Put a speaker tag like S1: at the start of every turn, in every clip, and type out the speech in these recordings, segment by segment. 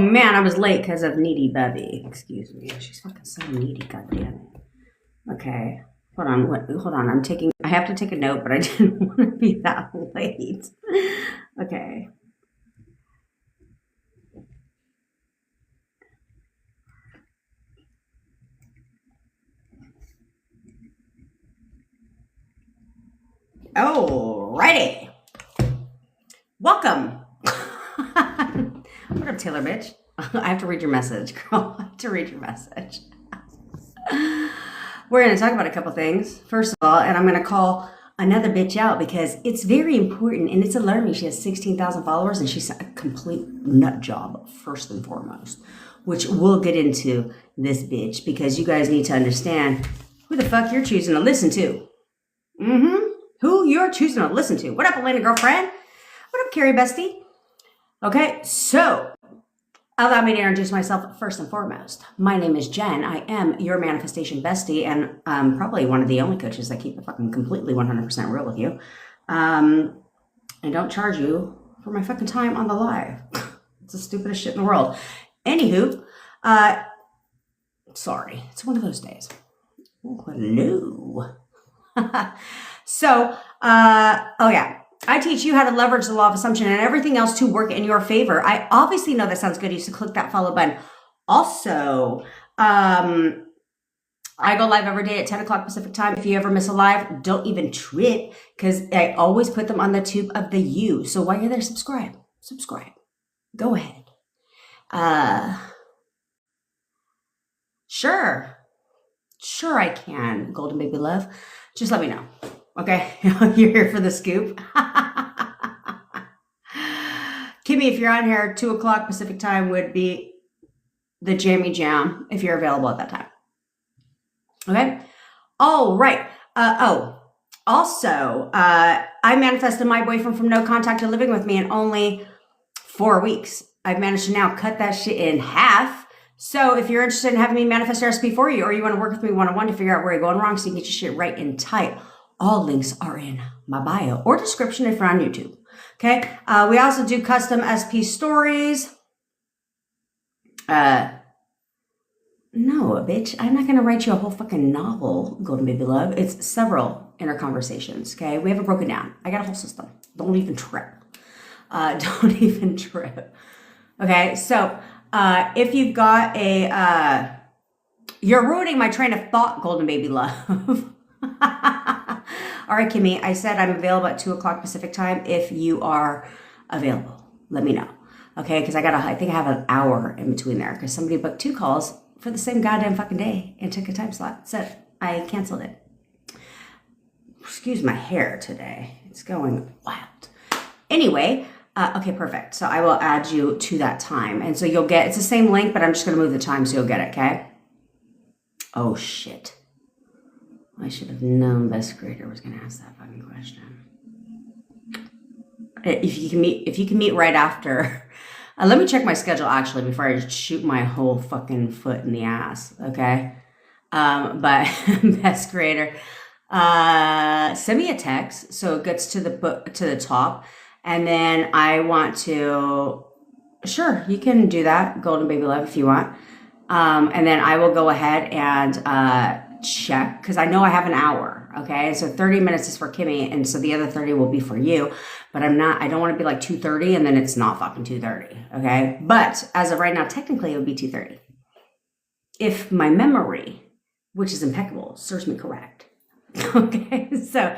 S1: man, I was late because of needy Bevy. Excuse me. She's fucking so needy, goddamn. Okay. Hold on. I have to take a note, but I didn't want to be that late. Okay. Alrighty. Welcome. What up, Taylor bitch? I have to read your message, girl. I have to read your message. We're going to talk about a couple things, first of all, and I'm going to call another bitch out because it's very important and it's alarming. She has 16,000 followers and she's a complete nut job, first and foremost, which we'll get into this bitch because you guys need to understand who the fuck you're choosing to listen to. Who you're choosing to listen to. What up, Elena girlfriend? What up, Carrie bestie? Okay, so allow me to introduce myself first and foremost. My name is Jen. I am your manifestation bestie, and I'm probably one of the only coaches that keep it fucking completely 100% real with you. And don't charge you for my fucking time on the live. It's the stupidest shit in the world. Anywho, sorry, it's one of those days. Oh, hello. So, oh yeah. I teach you how to leverage the law of assumption and everything else to work in your favor. I obviously know that sounds good. You should click that follow button. Also, I go live every day at 10 o'clock Pacific time. If you ever miss a live, don't even trip because I always put them on the tube of the U. So while you're there, subscribe. Go ahead. Sure, I can. Golden baby love. Just let me know. Okay, you're here for the scoop. Kimmy, if you're on here, 2 o'clock Pacific time would be the jammy jam if you're available at that time. Okay. All right. Also, I manifested my boyfriend from no contact to living with me in only 4 weeks. I've managed to now cut that shit in half. So if you're interested in having me manifest a recipe for you, or you want to work with me one-on-one to figure out where you're going wrong so you can get your shit right and tight, all links are in my bio or description if you're on YouTube. Okay. We also do custom SP stories. No, bitch. I'm not going to write you a whole fucking novel, Golden Baby Love. It's several inner conversations. Okay. We have it broken down. I got a whole system. Don't even trip. Okay. So, if you've got you're ruining my train of thought, Golden Baby Love. All right, Kimmy, I said I'm available at 2 o'clock Pacific time. If you are available, let me know. Okay, because I think I have an hour in between there because somebody booked 2 calls for the same goddamn fucking day and took a time slot. So I canceled it. Excuse my hair today. It's going wild. Anyway, okay, perfect. So I will add you to that time. And so you'll get, it's the same link, but I'm just going to move the time so you'll get it, okay? Oh, shit. I should have known Best Creator was going to ask that fucking question. If you can meet right after, let me check my schedule actually before I just shoot my whole fucking foot in the ass, okay? But Best Creator, send me a text so it gets to the top, and then I want to. Sure, you can do that, Golden Baby Love, if you want, and then I will go ahead and check because I know I have an hour. Okay, so 30 minutes is for Kimmy, and so the other 30 will be for you. But I don't want to be like 2:30 and then it's not fucking 2:30. Okay, but as of right now, technically it would be 2:30 if my memory, which is impeccable, serves me correct. Okay, so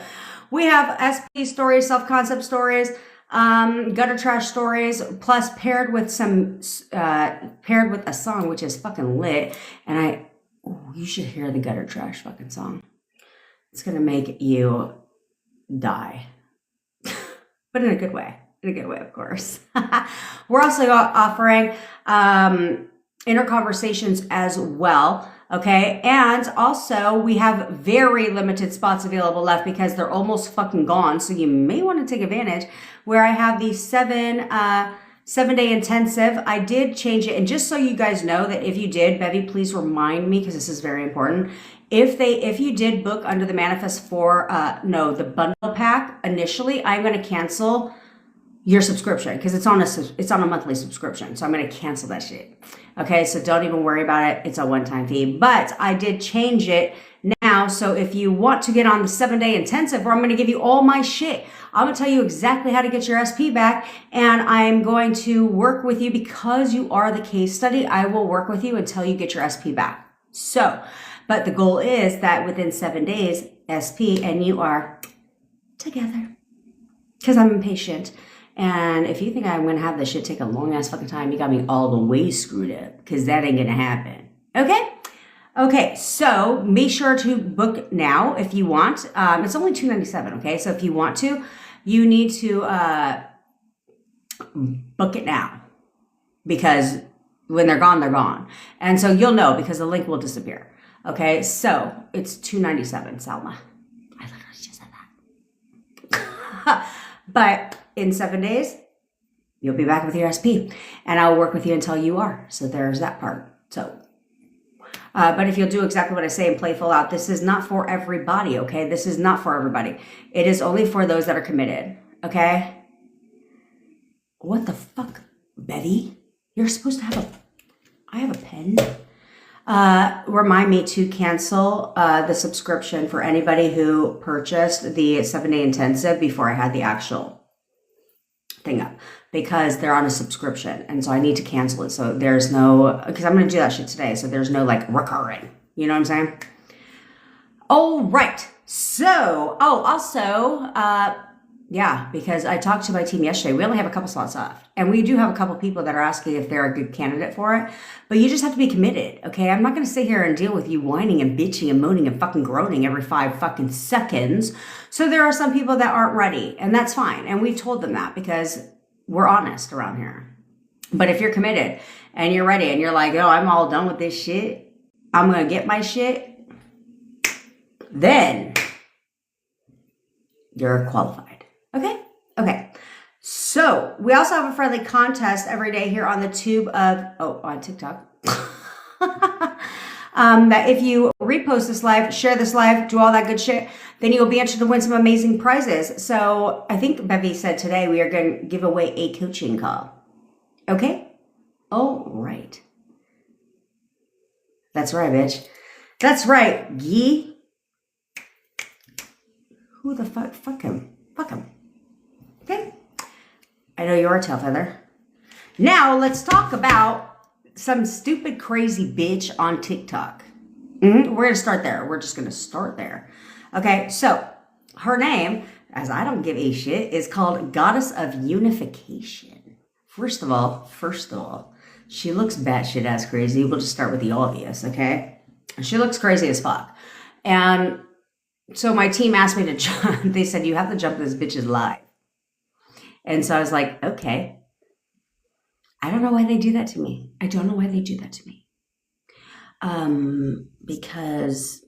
S1: we have SP stories, self-concept stories, gutter trash stories, plus paired with a song which is fucking lit, and you should hear the gutter trash fucking song. It's going to make you die. But in a good way. Of course. We're also offering inner conversations as well. Okay. And also we have very limited spots available left because they're almost fucking gone. So you may want to take advantage where I have the 7-day intensive. I did change it. And just so you guys know that if you did, Bevy, please remind me because this is very important. If you did book under the Manifest 4, the bundle pack initially, I'm going to cancel your subscription, because it's on a monthly subscription. So I'm going to cancel that shit. Okay, so don't even worry about it. It's a one-time fee. But I did change it now. So if you want to get on the 7-day intensive where I'm going to give you all my shit, I'm going to tell you exactly how to get your SP back. And I'm going to work with you because you are the case study. I will work with you until you get your SP back. So, but the goal is that within 7 days, SP and you are together. Because I'm impatient. And if you think I'm going to have this shit take a long ass fucking time, you got me all the way screwed up, because that ain't going to happen. Okay? Okay, so be sure to book now if you want. It's only $297, okay? So if you want to, you need to book it now, because when they're gone, they're gone. And so you'll know because the link will disappear. Okay, so it's $297, Salma. I literally just said that. But in 7 days, you'll be back with your SP, and I'll work with you until you are. So there's that part. So, but if you'll do exactly what I say and play full out, this is not for everybody, okay? This is not for everybody. It is only for those that are committed, okay? What the fuck, Betty? You're supposed to have I have a pen. Remind me to cancel the subscription for anybody who purchased the 7-day intensive before I had the actual thing up, because they're on a subscription, and so I need to cancel it. So there's no, because I'm going to do that shit today, so there's no like recurring. You know what I'm saying? All right. So, also, yeah, because I talked to my team yesterday. We only have a couple slots left, and we do have a couple people that are asking if they're a good candidate for it, but you just have to be committed, okay? I'm not going to sit here and deal with you whining and bitching and moaning and fucking groaning every 5 fucking seconds. So there are some people that aren't ready, and that's fine, and we've told them that because we're honest around here. But if you're committed and you're ready and you're like, oh, I'm all done with this shit, I'm going to get my shit, then you're qualified. Okay? Okay. So we also have a friendly contest every day here on the tube of, on TikTok. That if you repost this live, share this live, do all that good shit, then you'll be entered to win some amazing prizes. So I think Bevy said today we are going to give away a coaching call. Okay? All right. That's right, bitch. That's right, Yee. Who the fuck? Fuck him. Fuck him. Okay? I know you're a tail feather. Now, let's talk about some stupid, crazy bitch on TikTok. We're going to start there. We're just going to start there. Okay, so her name, as I don't give a shit, is called Goddess of Unification. First of all, she looks batshit ass crazy. We'll just start with the obvious, okay? She looks crazy as fuck. And so my team asked me to jump. They said, you have to jump this bitch's live. And so I was like, okay. I don't know why they do that to me. I don't know why they do that to me. Because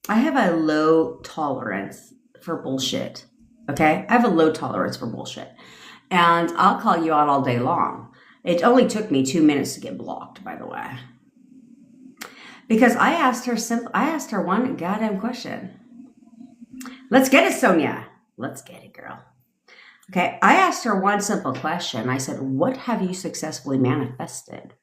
S1: I have a low tolerance for bullshit. Okay? I have a low tolerance for bullshit. And I'll call you out all day long. It only took me 2 minutes to get blocked, by the way. Because I asked her one goddamn question. Let's get it, Sonia. Let's get it, girl. Okay, I asked her one simple question. I said, what have you successfully manifested?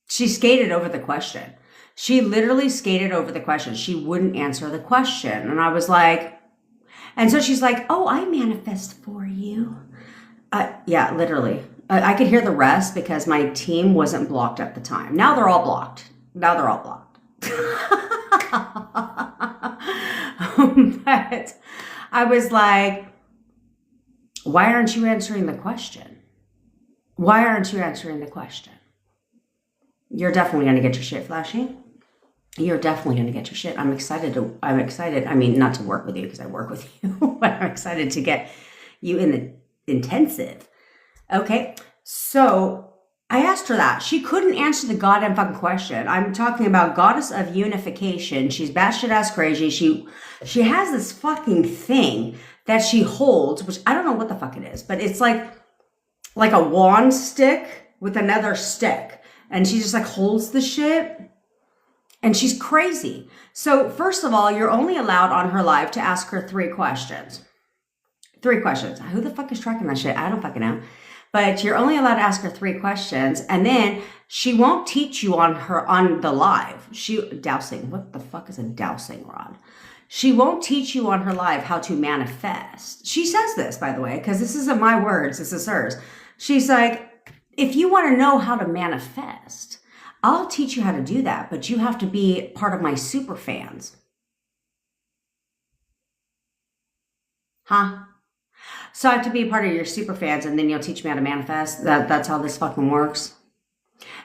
S1: She skated over the question. She literally skated over the question. She wouldn't answer the question. And I was like, and so she's like, oh, I manifest for you. Yeah, literally. I could hear the rest because my team wasn't blocked at the time. Now they're all blocked. But I was like, why aren't you answering the question? Why aren't you answering the question? You're definitely going to get your shit, Flashy. You're definitely going to get your shit. I'm excited. I mean, not to work with you because I work with you, but I'm excited to get you in the intensive. Okay. So I asked her that. She couldn't answer the goddamn fucking question. I'm talking about Goddess of Unification. She's batshit ass crazy. She has this fucking thing that she holds, which I don't know what the fuck it is, but it's like a wand stick with another stick. And she just like holds the shit. And she's crazy. So first of all, you're only allowed on her live to ask her 3 questions. 3 questions. Who the fuck is tracking that shit? I don't fucking know. But you're only allowed to ask her 3 questions, and then she won't teach you on the live. Dowsing. What the fuck is a dowsing rod? She won't teach you on her live how to manifest. She says this, by the way, because this isn't my words, this is hers. She's like, if you want to know how to manifest, I'll teach you how to do that, but you have to be part of my super fans. Huh? So I have to be a part of your super fans, and then you'll teach me how to manifest. That's how this fucking works.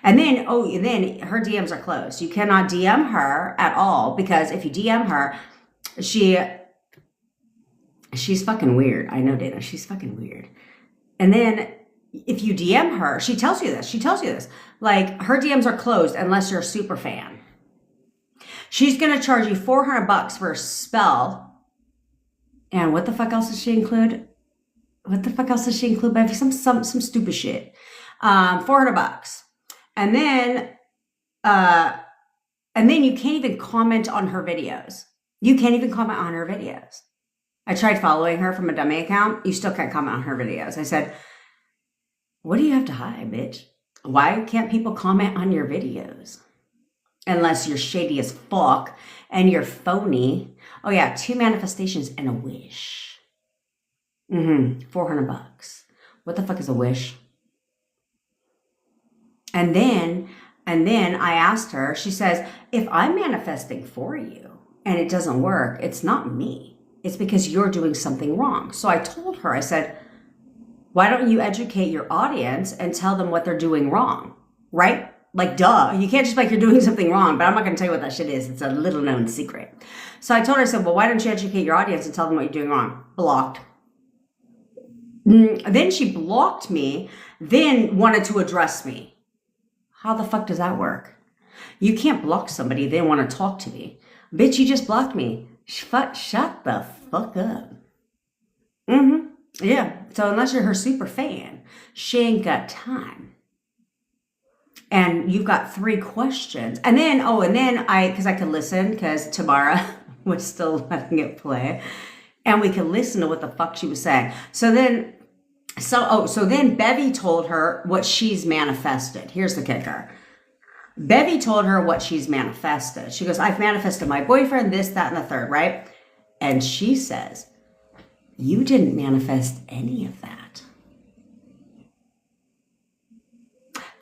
S1: And then, then her DMs are closed. You cannot DM her at all, because if you DM her, she's fucking weird. I know, Dana. She's fucking weird. And then if you DM her, she tells you this. Like, her DMs are closed unless you're a super fan. She's going to charge you $400 for a spell. And what the fuck else does she include? Baby? Some stupid shit. $400. And then you can't even comment on her videos. I tried following her from a dummy account. You still can't comment on her videos. I said, what do you have to hide, bitch? Why can't people comment on your videos? Unless you're shady as fuck and you're phony. Oh yeah, 2 manifestations and a wish. $400. What the fuck is a wish? And then I asked her, she says, if I'm manifesting for you and it doesn't work, it's not me. It's because you're doing something wrong. So I told her, I said, why don't you educate your audience and tell them what they're doing wrong, right? Like, duh. You can't just be like, you're doing something wrong, but I'm not going to tell you what that shit is. It's a little known secret. So I told her, I said, well, why don't you educate your audience and tell them what you're doing wrong? Blocked. Then she blocked me, then wanted to address me. How the fuck does that work? You can't block somebody, they want to talk to me. Bitch, you just blocked me. Shut the fuck up. Yeah, so unless you're her super fan, she ain't got time. And you've got 3 questions. And then because I could listen, because Tamara was still letting it play. And we could listen to what the fuck she was saying. So then Bevy told her what she's manifested. Here's the kicker. Bevy told her what she's manifested. She goes, I've manifested my boyfriend, this, that, and the third, right? And she says, you didn't manifest any of that.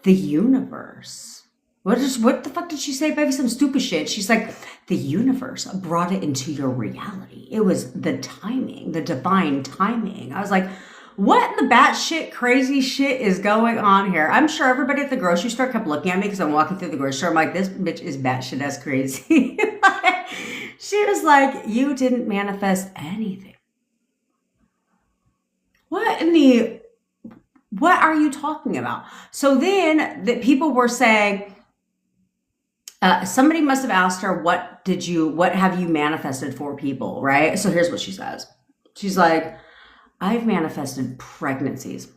S1: The universe. What the fuck did she say, baby? Some stupid shit. She's like, the universe brought it into your reality. It was the timing, the divine timing. I was like, what in the batshit crazy shit is going on here? I'm sure everybody at the grocery store kept looking at me because I'm walking through the grocery store. I'm like, this bitch is batshit as crazy. She was like, you didn't manifest anything. What are you talking about? So then the people were saying, somebody must have asked her, what have you manifested for people, right? So here's what she says. She's like, I've manifested pregnancies.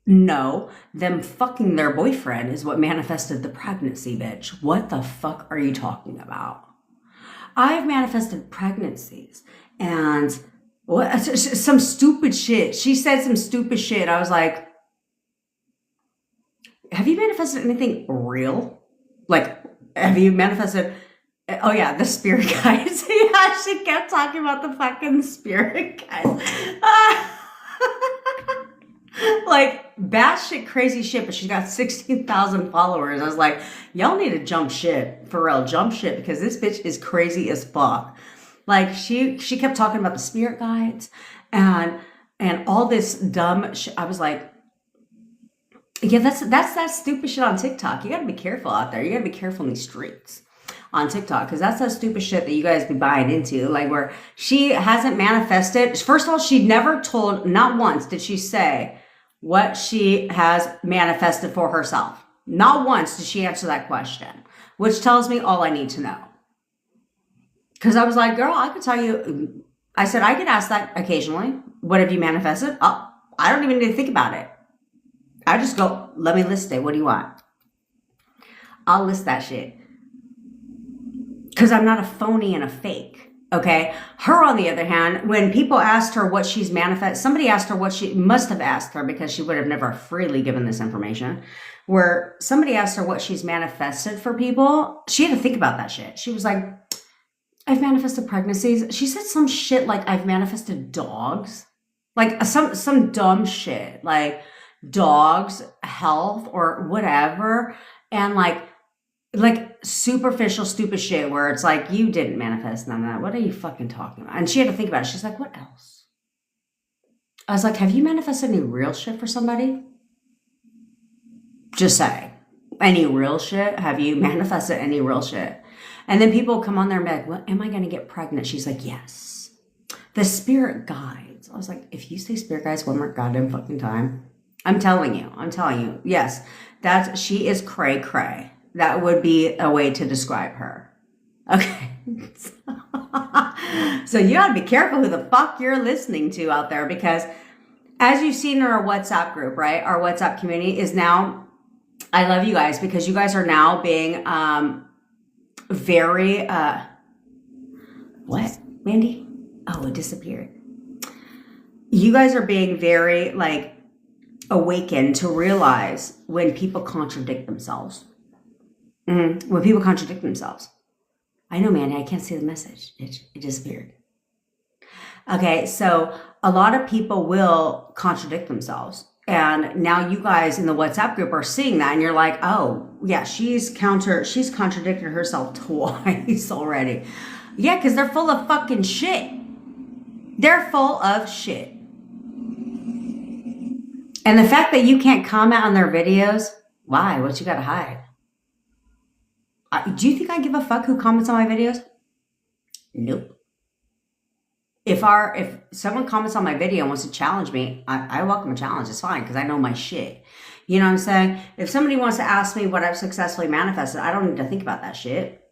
S1: No, them fucking their boyfriend is what manifested the pregnancy, bitch. What the fuck are you talking about? I've manifested pregnancies and some stupid shit. She said some stupid shit. I was like, have you manifested anything real? Like, have you manifested... Oh yeah, the spirit guides. Yeah, she kept talking about the fucking spirit guides. Like, batshit crazy shit, but she's got 16,000 followers. I was like, y'all need to jump shit. For real, jump shit, because this bitch is crazy as fuck. Like, she kept talking about the spirit guides and all this dumb shit. I was like, yeah, that's that stupid shit on TikTok. You gotta be careful out there. You gotta be careful in these streets on TikTok, because that's that stupid shit that you guys be buying into, like where she hasn't manifested. First of all, she never told, not once did she say what she has manifested for herself. Not once did she answer that question, which tells me all I need to know. Because I was like, girl, I could tell you, I said, I get asked that occasionally. What have you manifested? Oh, I don't even need to think about it. I just go, let me list it. What do you want? I'll list that shit. because I'm not a phony and a fake. Okay. Her, on the other hand, when people asked her what she's somebody asked her what she must have asked her, because she would have never freely given this information, where somebody asked her what she's manifested for people. She had to think about that shit. She was like, I've manifested pregnancies. She said some shit like I've manifested dogs, like some dumb shit, like dogs, health, or whatever. And like superficial, stupid shit where it's like, you didn't manifest none of that. What are you fucking talking about? And she had to think about it. She's like, what else? I was like, have you manifested any real shit for somebody? Just say, any real shit? Have you manifested any real shit? And then people come on there and be like, well, am I going to get pregnant? She's like, yes. The spirit guides. I was like, if you say spirit guides one more goddamn fucking time, I'm telling you, yes, she is cray cray. That would be a way to describe her. Okay. So you gotta be careful who the fuck you're listening to out there, because as you've seen in our WhatsApp group, right? Our WhatsApp community is now, I love you guys because you guys are now being very, what, Mandy? Oh, it disappeared. You guys are being very like awakened to realize when people contradict themselves. When people contradict themselves. I know, Mandy, I can't see the message. It disappeared. Okay, so a lot of people will contradict themselves. And now you guys in the WhatsApp group are seeing that, and you're like, oh, yeah, she's contradicted herself twice already. Yeah, because they're full of fucking shit. They're full of shit. And the fact that you can't comment on their videos, why? What you gotta hide? Do you think I give a fuck who comments on my videos? Nope. If someone comments on my video and wants to challenge me, I welcome a challenge. It's fine because I know my shit. You know what I'm saying? If somebody wants to ask me what I've successfully manifested, I don't need to think about that shit.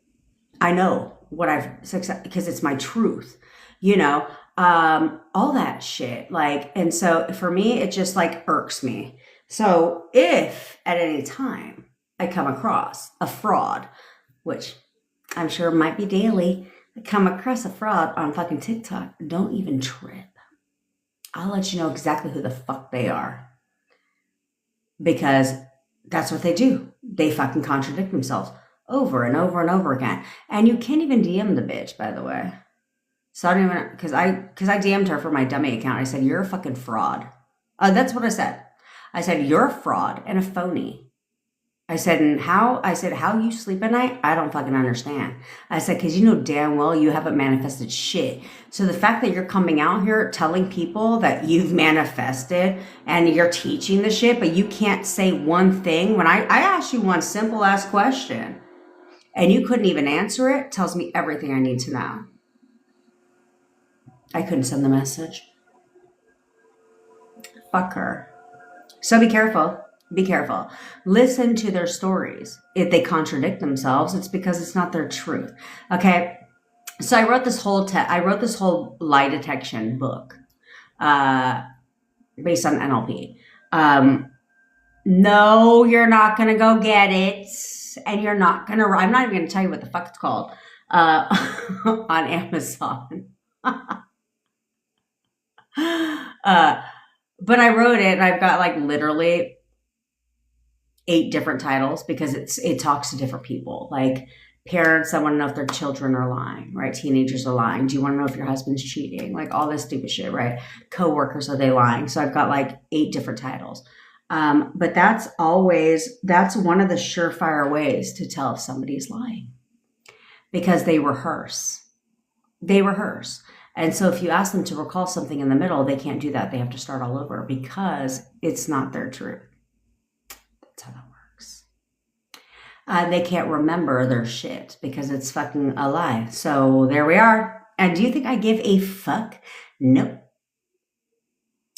S1: I know what because it's my truth. You know, all that shit. Like, and so for me, it just like irks me. So if at any time I come across a fraud, which I'm sure might be daily, I come across a fraud on fucking TikTok, don't even trip. I'll let you know exactly who the fuck they are. Because that's what they do. They fucking contradict themselves over and over and over again. And you can't even DM the bitch, by the way. So I don't even, because I DM'd her for my dummy account. I said, you're a fucking fraud. That's what I said. I said, you're a fraud and a phony. I said, how you sleep at night, I don't fucking understand. I said, because you know damn well you haven't manifested shit. So the fact that you're coming out here telling people that you've manifested and you're teaching the shit, but you can't say one thing. When I asked you one simple ass question and you couldn't even answer it, tells me everything I need to know. I couldn't send the message. Fuck her. So be careful. Be careful. Listen to their stories. If they contradict themselves, it's because it's not their truth. Okay. So I wrote this whole lie detection book, based on NLP. No, you're not going to go get it. And you're not going to, I'm not even going to tell you what the fuck it's called, on Amazon. But I wrote it and I've got like literally 8 different titles because it talks to different people. Like parents that want to know if their children are lying, right? Teenagers are lying. Do you want to know if your husband's cheating? Like all this stupid shit, right? Coworkers, are they lying? So I've got like 8 different titles. But that's one of the surefire ways to tell if somebody's lying, because they rehearse. And so if you ask them to recall something in the middle, they can't do that. They have to start all over because it's not their truth. That's how that works. They can't remember their shit because it's fucking a lie. So there we are. And do you think I give a fuck? Nope.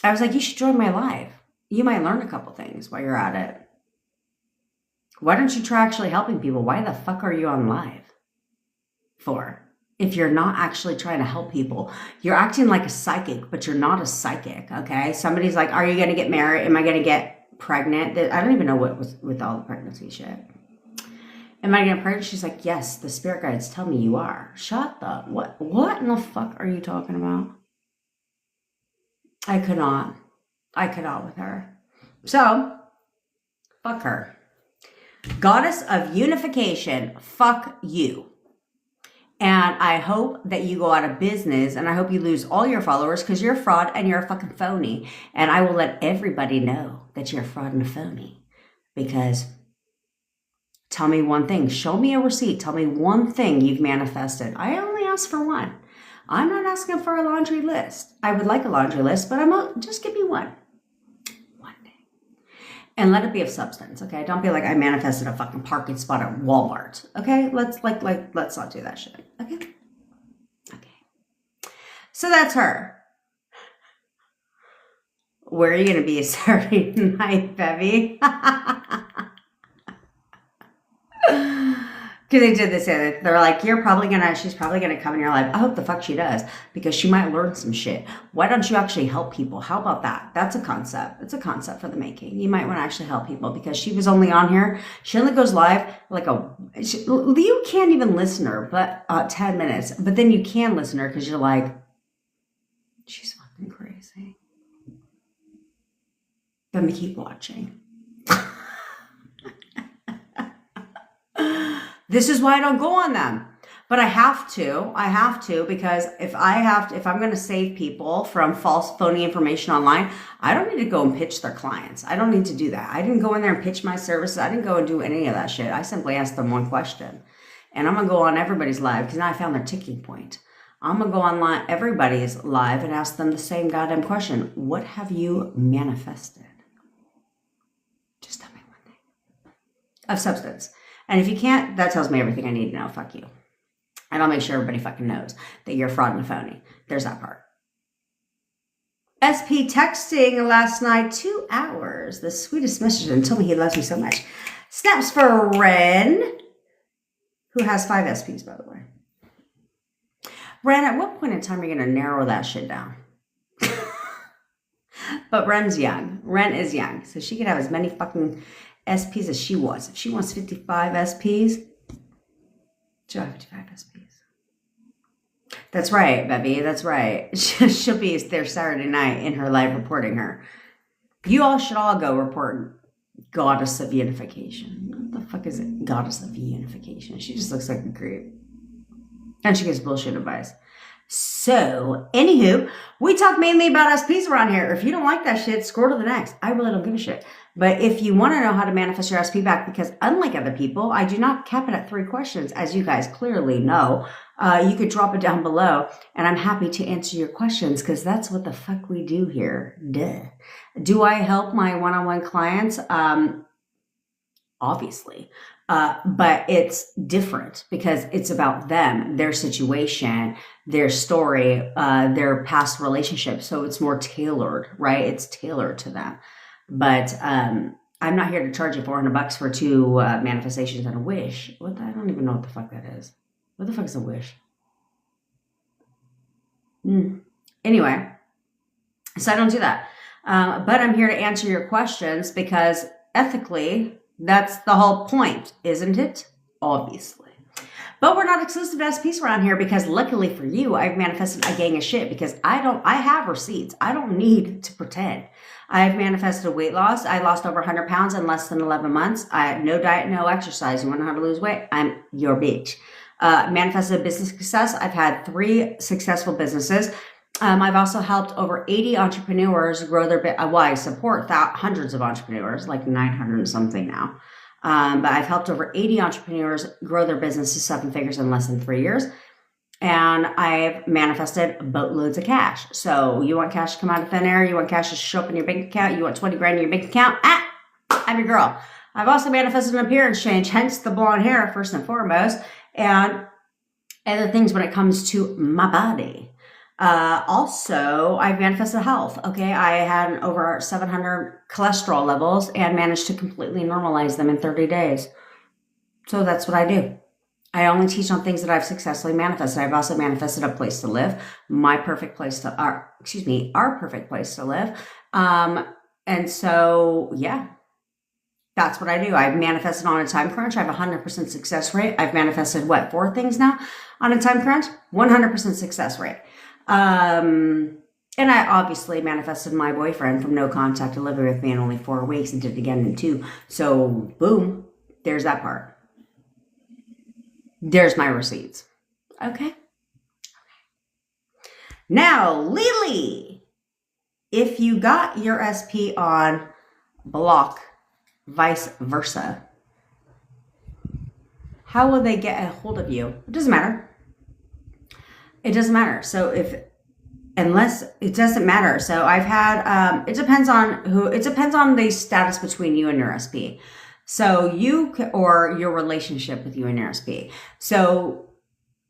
S1: I was like, you should join my live. You might learn a couple things while you're at it. Why don't you try actually helping people? Why the fuck are you on live for? If you're not actually trying to help people, you're acting like a psychic, but you're not a psychic, okay? Somebody's like, are you going to get married? Am I going to get pregnant? I don't even know what was with all the pregnancy shit. Am I getting pregnant? She's like, yes, the spirit guides tell me you are. Shut the, what in the fuck are you talking about? I could not with her. So, fuck her. Goddess of unification, fuck you. And I hope that you go out of business, and I hope you lose all your followers because you're a fraud and you're a fucking phony. And I will let everybody know that you're a fraud and a phony. Because tell me one thing. Show me a receipt. Tell me one thing you've manifested. I only ask for one. I'm not asking for a laundry list. I would like a laundry list, but just give me one. One thing. And let it be of substance, okay? Don't be like, I manifested a fucking parking spot at Walmart, okay? Let's not do that shit, okay? Okay. So that's her. Where are you going to be Saturday night, Bevy? Because they did this, they're like, she's probably gonna come in your life. I hope the fuck she does, because she might learn some shit. Why don't you actually help people? How about that? That's a concept. It's a concept for the making. You might want to actually help people, because she was only on here. She only goes live you can't even listen to her, but 10 minutes. But then you can listen to her because you're like, she's fucking crazy. Let me keep watching. This is why I don't go on them. But I have to, because if I'm going to save people from false, phony information online, I don't need to go and pitch their clients. I don't need to do that. I didn't go in there and pitch my services. I didn't go and do any of that shit. I simply asked them one question. And I'm going to go on everybody's live, because now I found their ticking point. I'm going to go on everybody's live and ask them the same goddamn question. What have you manifested? Just tell me one thing. Of substance. And if you can't, that tells me everything I need to know. Fuck you. And I'll make sure everybody fucking knows that you're a fraud and a phony. There's that part. SP texting last night, 2 hours. The sweetest message, and told me he loves me so much. Snaps for Ren, who has 5 SPs, by the way. Ren, at what point in time are you going to narrow that shit down? But Ren's young. Ren is young. So she can have as many fucking SPs as she wants. If she wants 55 SPs, she'll have 55 SPs. That's right, Bevy. That's right. She'll be there Saturday night in her live reporting her. You all should all go report Goddess of Unification. What the fuck is it? Goddess of Unification. She just looks like a creep. And she gives bullshit advice. So, anywho, we talk mainly about SPs around here. If you don't like that shit, scroll to the next. I really don't give a shit. But if you want to know how to manifest your SP back, because unlike other people, I do not cap it at 3 questions, as you guys clearly know. You could drop it down below, and I'm happy to answer your questions, because that's what the fuck we do here. Duh. Do I help my one-on-one clients? Obviously. But it's different, because it's about them, their situation, their story, their past relationship. So it's more tailored, right? It's tailored to them. But I'm not here to charge you $400 for 2 manifestations and a wish. I don't even know what the fuck that is. What the fuck is a wish? Anyway, so I don't do that. But I'm here to answer your questions, because ethically, that's the whole point, isn't it? Obviously. But we're not exclusive to SPs around here, because luckily for you, I've manifested a gang of shit, because I have receipts. I don't need to pretend. I've manifested weight loss. I lost over 100 pounds in less than 11 months. I have no diet, no exercise. You want to know how to lose weight? I'm your bitch. Manifested business success. I've had 3 successful businesses. I've also helped over 80 entrepreneurs grow their business. Well, I support hundreds of entrepreneurs, like 900 and something now. But I've helped over 80 entrepreneurs grow their business to 7 figures in less than 3 years. And I've manifested boatloads of cash. So you want cash to come out of thin air? You want cash to show up in your bank account? You want 20 grand in your bank account? I'm your girl. I've also manifested an appearance change, hence the blonde hair, first and foremost. And other things when it comes to my body. Also, I've manifested health. Okay. I had over 700 cholesterol levels and managed to completely normalize them in 30 days. So that's what I do. I only teach on things that I've successfully manifested. I've also manifested a place to live, our perfect place to live. And so, yeah, That's what I do. I've manifested on a time crunch. I have a 100% success rate. I've manifested what, 4 things now on a time crunch? 100% success rate. And I obviously manifested my boyfriend from no contact to living with me in only 4 weeks and did it again in 2. So boom, there's that part. There's my receipts. Okay. Now, Lily, if you got your SP on block, vice versa, how will they get a hold of you? It doesn't matter. It doesn't matter. So unless it doesn't matter. So I've had, it depends on the status between you and your SP. So or your relationship with you and your SP. So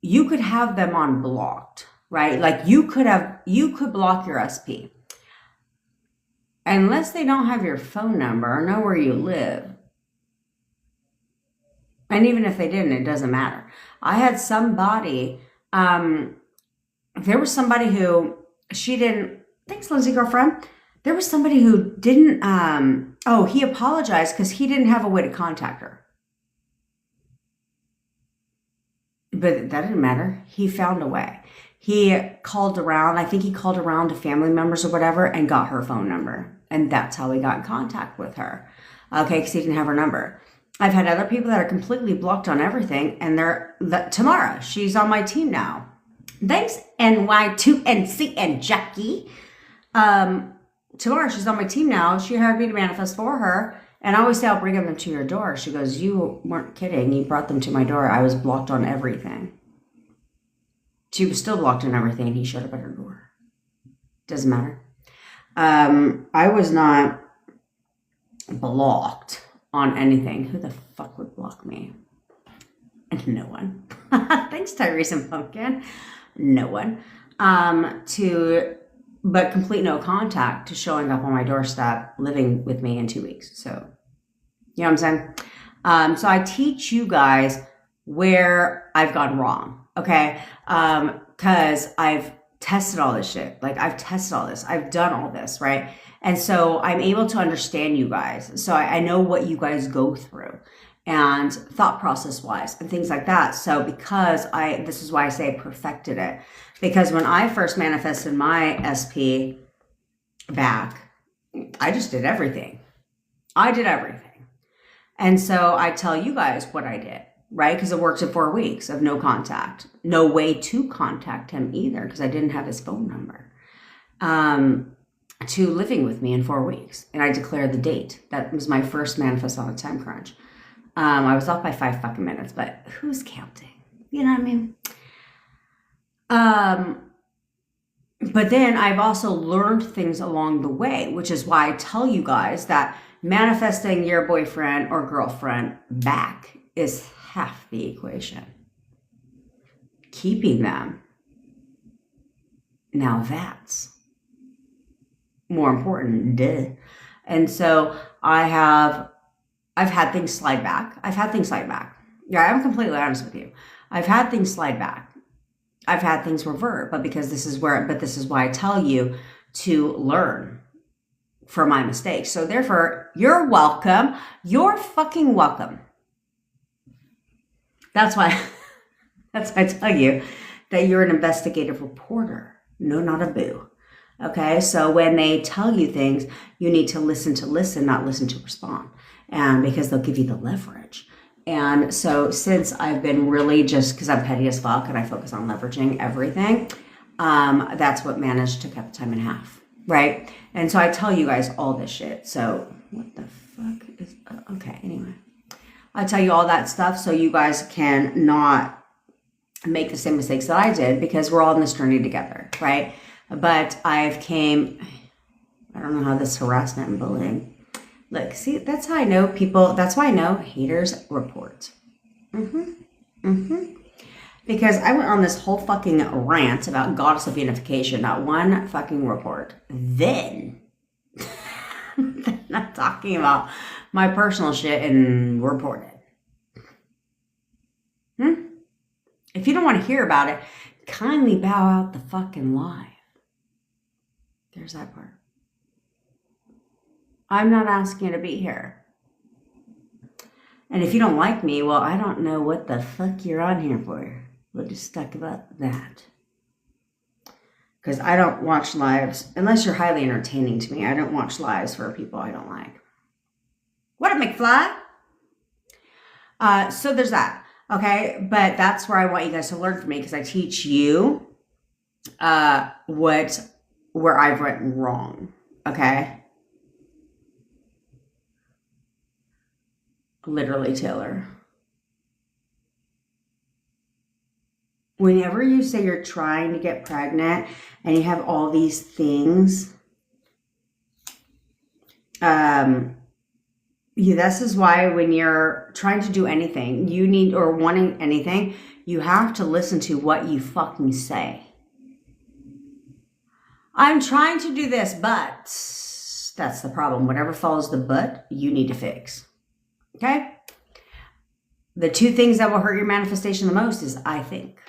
S1: you could have them on blocked, right? Like you could block your SP. Unless they don't have your phone number or know where you live. And even if they didn't, it doesn't matter. I had somebody, there was somebody who thanks Lindsay girlfriend. There was somebody who didn't, he apologized because he didn't have a way to contact her. But that didn't matter. He found a way. He called around. I think he called around to family members or whatever and got her phone number. And that's how he got in contact with her. Okay, because he didn't have her number. I've had other people that are completely blocked on everything. And Tamara, she's on my team now. Thanks, NY2NC and Jackie. Tamara, she's on my team now. She hired me to manifest for her. And I always say, I'll bring them to your door. She goes, you weren't kidding. You brought them to my door. I was blocked on everything. She was still blocked on everything, and he showed up at her door. Doesn't matter. I was not blocked on anything. Who the fuck would block me? No one. Thanks, Tyrese and Pumpkin. No one. But complete no contact to showing up on my doorstep, living with me in 2 weeks. So, you know what I'm saying? So I teach you guys where I've gone wrong, okay? Because I've tested all this shit. Like, I've tested all this. I've done all this, right? And so I'm able to understand you guys. So I know what you guys go through and thought process wise and things like that. So this is why I say I perfected it. Because when I first manifested my SP back, I just did everything. I did everything. And so I tell you guys what I did, right? Because it worked in 4 weeks of no contact. No way to contact him either because I didn't have his phone number. To living with me in 4 weeks. And I declared the date. That was my first manifest on a time crunch. I was off by 5 fucking minutes, but who's counting? You know what I mean? But then I've also learned things along the way, which is why I tell you guys that manifesting your boyfriend or girlfriend back is half the equation. Keeping them, now that's more important. Duh. And so I've had things slide back. Yeah, I'm completely honest with you. I've had things slide back. I've had things revert, but this is why I tell you to learn from my mistakes. So therefore, you're welcome. You're fucking welcome. That's why I tell you that you're an investigative reporter. No, not a boo. Okay, so when they tell you things, you need to listen, not listen to respond. And because they'll give you the leverage. And so since I've been really just because I'm petty as fuck and I focus on leveraging everything, that's what managed to cut the time in half, right? And so I tell you guys all this shit. So what the fuck is, okay, anyway. I tell you all that stuff so you guys can not make the same mistakes that I did because we're all in this journey together, right? But I don't know how this harassment and bullying. Look, see, that's how I know people, that's why I know haters report. Because I went on this whole fucking rant about goddess of unification, not one fucking report. Then I'm talking about my personal shit and report it. If you don't want to hear about it, kindly bow out the fucking live. There's that part. I'm not asking you to be here. And if you don't like me, well, I don't know what the fuck you're on here for. We'll just talk about that. Because I don't watch lives, unless you're highly entertaining to me. I don't watch lives for people I don't like. What up, McFly? So there's that. Okay, but that's where I want you guys to learn from me, because I teach you where I've written wrong. Okay. Literally, Taylor. Whenever you say you're trying to get pregnant and you have all these things, this is why when you're trying to do anything, you need, or wanting anything, you have to listen to what you fucking say. I'm trying to do this, but that's the problem. Whatever follows the but, you need to fix. Okay? The two things that will hurt your manifestation the most is I think.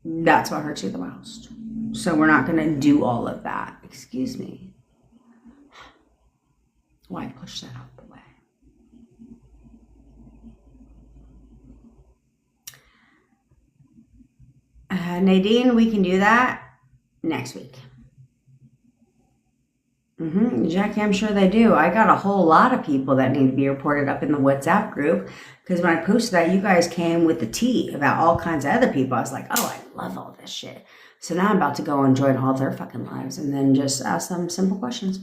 S1: That's what hurts you the most. So we're not going to do all of that. Excuse me. Why push that out the way? Nadine, we can do that next week. Jackie, I'm sure they do. I got a whole lot of people that need to be reported up in the WhatsApp group, because when I posted that, you guys came with the tea about all kinds of other people. I was like, oh, I love all this shit. So now I'm about to go and join all their fucking lives and then just ask them simple questions.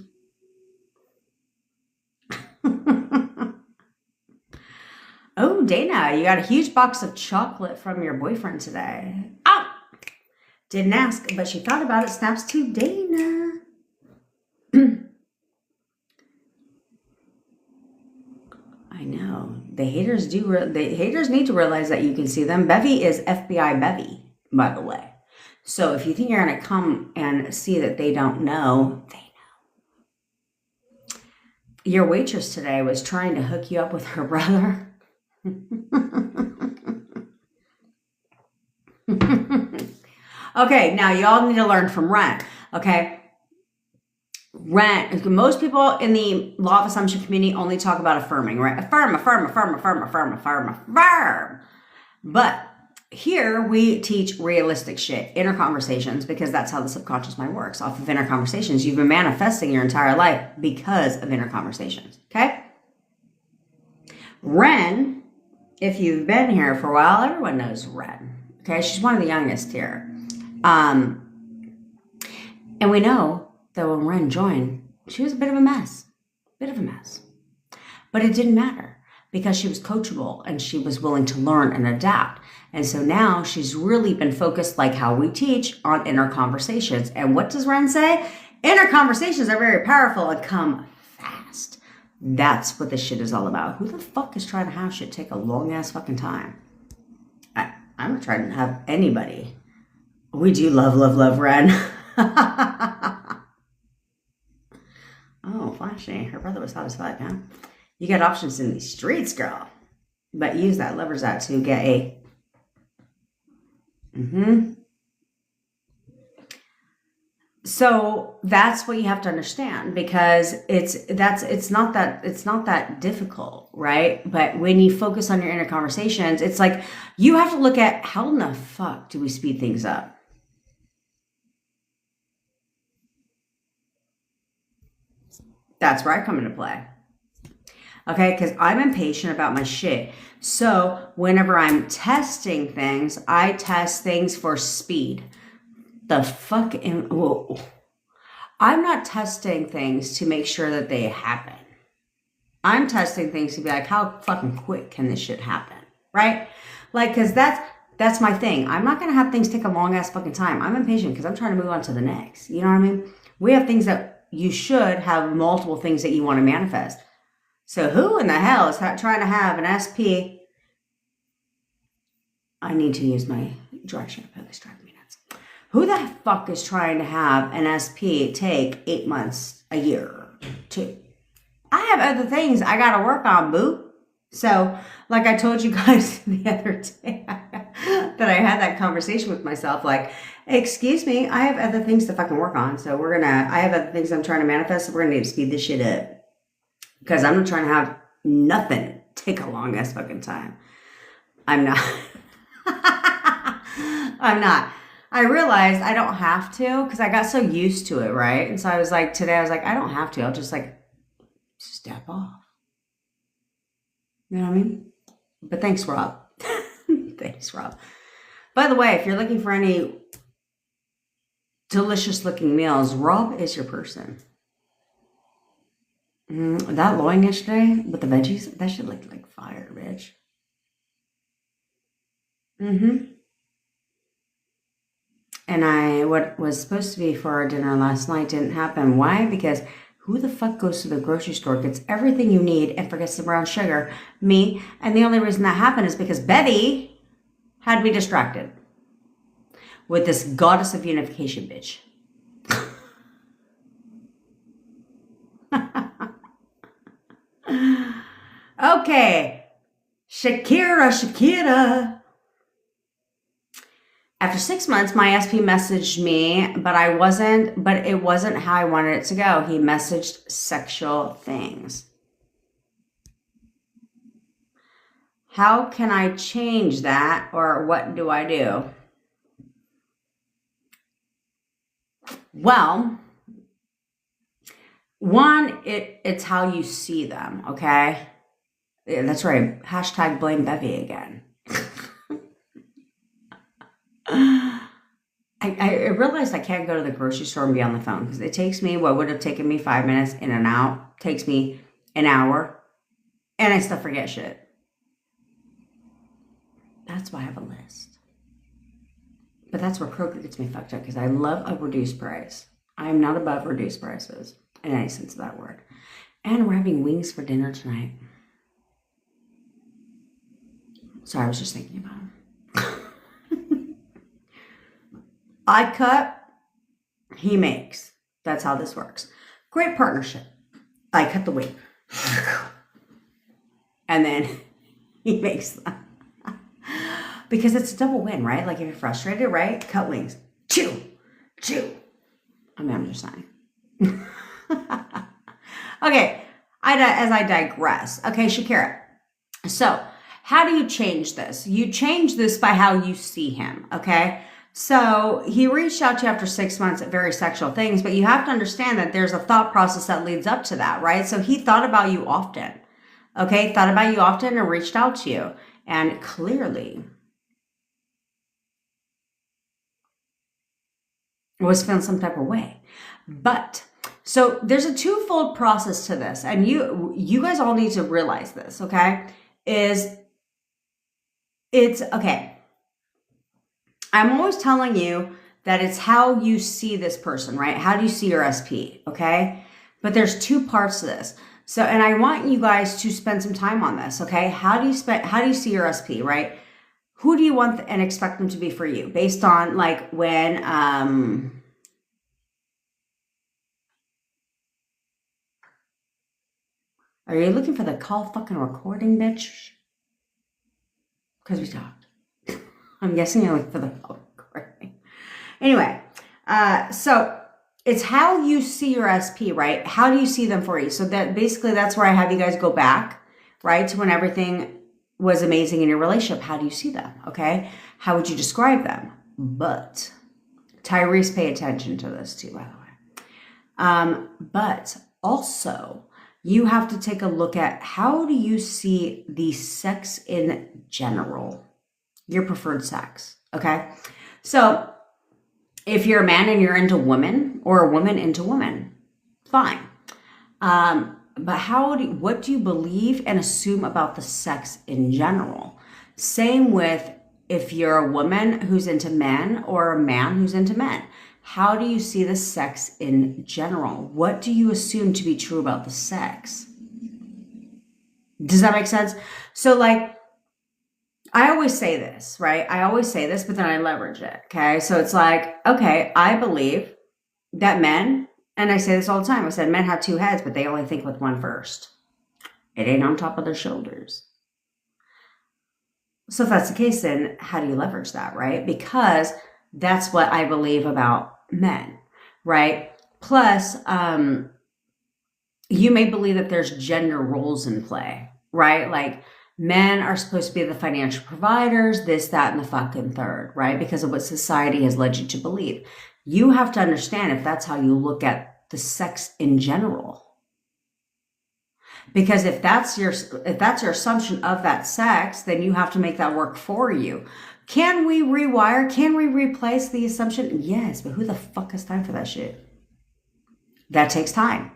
S1: Oh, Dana, you got a huge box of chocolate from your boyfriend today. Oh, didn't ask, but she thought about it. Snaps to Dana. I know. The haters need to realize that you can see them. Bevy is FBI Bevy, by the way. So if you think you're going to come and see that they don't know, they know. Your waitress today was trying to hook you up with her brother. Okay, now y'all need to learn from RANT. Okay. RANT. Most people in the law of assumption community only talk about affirming, right? Affirm, affirm, affirm, affirm, affirm, affirm, affirm. But here we teach realistic shit, inner conversations, because that's how the subconscious mind works. Off of inner conversations, you've been manifesting your entire life because of inner conversations. Okay? Ren, if you've been here for a while, everyone knows Ren. Okay? She's one of the youngest here. And we know that when Ren joined, she was a bit of a mess. But it didn't matter, because she was coachable and she was willing to learn and adapt. And so now she's really been focused, like how we teach, on inner conversations. And what does Ren say? Inner conversations are very powerful and come fast. That's what this shit is all about. Who the fuck is trying to have shit take a long ass fucking time? I'm not trying to have anybody. We do love, love, love Ren. Oh, flashy. Her brother was hot as fuck, huh? You got options in these streets, girl. But use that leverage out to get a... So that's what you have to understand, because it's not that difficult, right? But when you focus on your inner conversations, it's like you have to look at how in the fuck do we speed things up? That's where I come into play. Okay, because I'm impatient about my shit. So whenever I'm testing things, I test things for speed. The fuck in... Whoa. I'm not testing things to make sure that they happen. I'm testing things to be like, how fucking quick can this shit happen? Right? Like, because that's my thing. I'm not going to have things take a long ass fucking time. I'm impatient because I'm trying to move on to the next. You know what I mean? We have things that you should have multiple things that you want to manifest. So who in the hell is trying to have an SP? I need to use my dry shampoo. This drives me nuts. Who the fuck is trying to have an SP take 8 months, a year, too? I have other things I got to work on, boo. So, like I told you guys the other day that I had that conversation with myself, like, excuse me, I have other things to fucking work on. So I have other things I'm trying to manifest. So we're going to need to speed this shit up. Because I'm not trying to have nothing take a long ass fucking time. I'm not. I'm not. I realized I don't have to because I got so used to it, right? And so I was like, today I was like, I don't have to. I'll just like step off. You know what I mean? But thanks, Rob. Thanks, Rob. By the way, if you're looking for any delicious looking meals, Rob is your person. That loin yesterday with the veggies, that shit looked like fire, bitch. And what was supposed to be for our dinner last night didn't happen. Why? Because who the fuck goes to the grocery store, gets everything you need, and forgets the brown sugar? Me. And the only reason that happened is because Bevy had me distracted with this goddess of unification bitch. Okay. Shakira. After 6 months, my SP messaged me, but it wasn't how I wanted it to go. He messaged sexual things. How can I change that, or what do I do? Well, one, it's how you see them, okay? Yeah, that's right. Hashtag blame Bevy again. I realized I can't go to the grocery store and be on the phone because it takes me what would have taken me 5 minutes in and out, takes me an hour, and I still forget shit. That's why I have a list. But that's where Kroger gets me fucked up because I love a reduced price. I am not above reduced prices in any sense of that word. And we're having wings for dinner tonight. Sorry, I was just thinking about them. I cut, he makes. That's how this works. Great partnership. I cut the wing. And then he makes them. Because it's a double win, right? Like if you're frustrated, right? Cut wings. Chew. I mean, I'm just saying. Okay, as I digress. Okay, Shakira. So, how do you change this? You change this by how you see him, okay? So, he reached out to you after 6 months at very sexual things, but you have to understand that there's a thought process that leads up to that, right? So, he thought about you often, okay? Thought about you often and reached out to you. And clearly was feeling some type of way. But so there's a twofold process to this, and you guys all need to realize this, okay? It's okay. I'm always telling you that it's how you see this person, right? How do you see your SP, okay? But there's two parts to this. So, and I want you guys to spend some time on this, okay? How do you see your SP, right? Who do you want and expect them to be for you based on like when, are you looking for the call fucking recording, bitch? Because we talked. I'm guessing you're looking for the call recording. Anyway, so it's how you see your SP, right? How do you see them for you? So that basically that's where I have you guys go back, right? To when everything was amazing in your relationship. How do you see them? Okay. How would you describe them? But Tyrese, pay attention to this too, by the way. But also you have to take a look at how do you see the sex in general, your preferred sex. Okay. So if you're a man and you're into women or a woman into woman, fine. But what do you believe and assume about the sex in general? Same with if you're a woman who's into men or a man who's into men. How do you see the sex in general? What do you assume to be true about the sex? Does that make sense? So like, I always say this, right? I always say this, but then I leverage it. Okay. So it's like, okay, I believe that men, and I say this all the time. I said men have two heads, but they only think with one first. It ain't on top of their shoulders. So if that's the case, then how do you leverage that, right? Because that's what I believe about men, right? Plus, you may believe that there's gender roles in play, right? Like men are supposed to be the financial providers, this, that, and the fucking third, right? Because of what society has led you to believe. You have to understand if that's how you look at the sex in general. Because if that's your assumption of that sex, then you have to make that work for you. Can we rewire? Can we replace the assumption? Yes, but who the fuck has time for that shit? That takes time.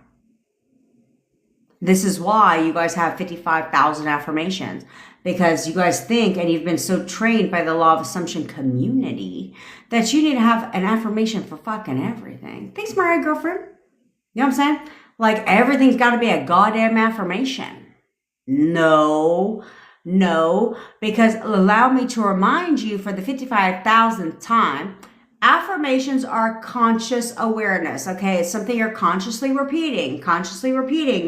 S1: This is why you guys have 55,000 affirmations, because you guys think, and you've been so trained by the law of assumption community, that you need to have an affirmation for fucking everything. Thanks, Mariah, girlfriend. You know what I'm saying? Like everything's got to be a goddamn affirmation. No, because allow me to remind you for the 55,000th time, affirmations are conscious awareness, okay? It's something you're consciously repeating,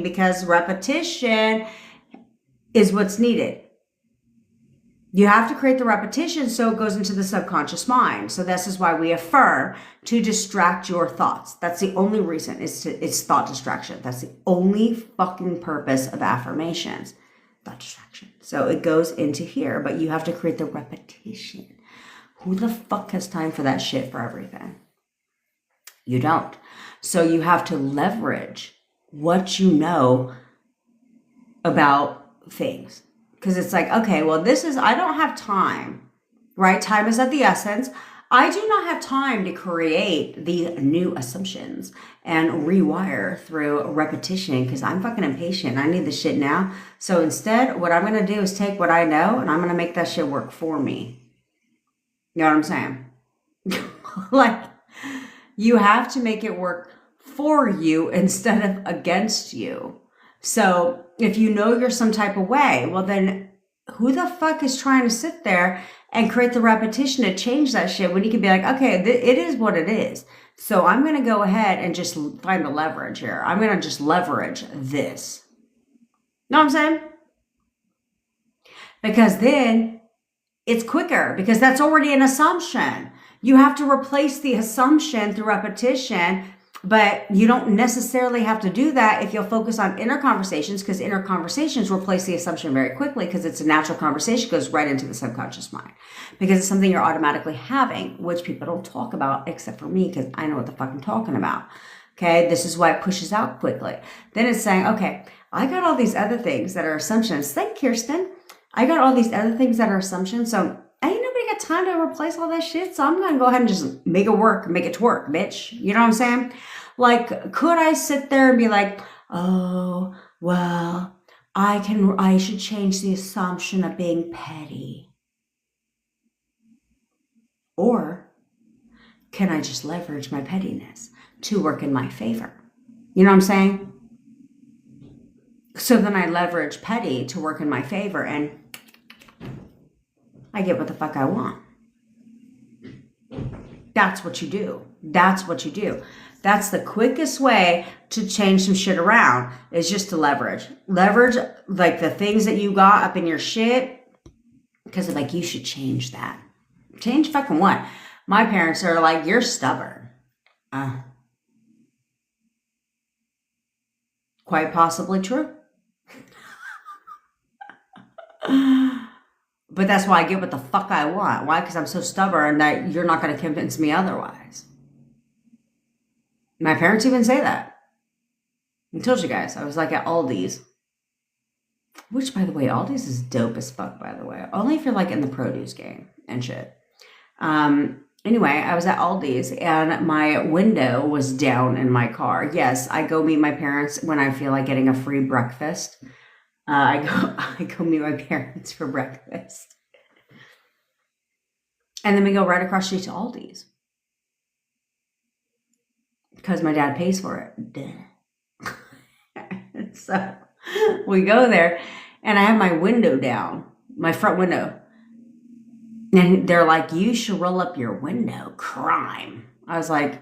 S1: because repetition is what's needed. You have to create the repetition so it goes into the subconscious mind. So this is why we affirm, to distract your thoughts. That's the only reason. It's thought distraction. That's the only fucking purpose of affirmations. Thought distraction. So it goes into here, but you have to create the repetition. Who the fuck has time for that shit for everything? You don't. So you have to leverage what you know about things. Because it's like, okay, well, I don't have time, right? Time is of the essence. I do not have time to create the new assumptions and rewire through repetition because I'm fucking impatient. I need the shit now. So instead, what I'm going to do is take what I know and I'm going to make that shit work for me. You know what I'm saying? Like, you have to make it work for you instead of against you. So if you know you're some type of way, well then who the fuck is trying to sit there and create the repetition to change that shit when you can be like, okay, it is what it is. So I'm going to go ahead and just find the leverage here. I'm going to just leverage this. Know what I'm saying? Because then it's quicker because that's already an assumption. You have to replace the assumption through repetition. But you don't necessarily have to do that if you'll focus on inner conversations, because inner conversations replace the assumption very quickly because it's a natural conversation, goes right into the subconscious mind because it's something you're automatically having, which people don't talk about except for me because I know what the fuck I'm talking about. Okay, this is why it pushes out quickly. Then it's saying, okay, I got all these other things that are assumptions. Thank Kirsten. I got all these other things that are assumptions. So ain't nobody got time to replace all that shit. So I'm going to go ahead and just make it work, make it twerk, bitch. You know what I'm saying? Like, could I sit there and be like, oh, well, I should change the assumption of being petty. Or can I just leverage my pettiness to work in my favor? You know what I'm saying? So then I leverage petty to work in my favor and I get what the fuck I want. That's what you do. That's what you do. That's the quickest way to change some shit around is just to leverage. Leverage like the things that you got up in your shit because like you should change that. Change fucking what? My parents are like, you're stubborn. Quite possibly true. But that's why I get what the fuck I want. Why? Because I'm so stubborn that you're not going to convince me otherwise. My parents even say that. I told you guys, I was like at Aldi's. Which, by the way, Aldi's is dope as fuck, by the way. Only if you're like in the produce game and shit. Anyway, I was at Aldi's and my window was down in my car. Yes, I go meet my parents when I feel like getting a free breakfast. I go meet my parents for breakfast. And then we go right across the street to Aldi's. Because my dad pays for it. Duh. So we go there and I have my window down, my front window. And they're like, you should roll up your window. Crime. I was like,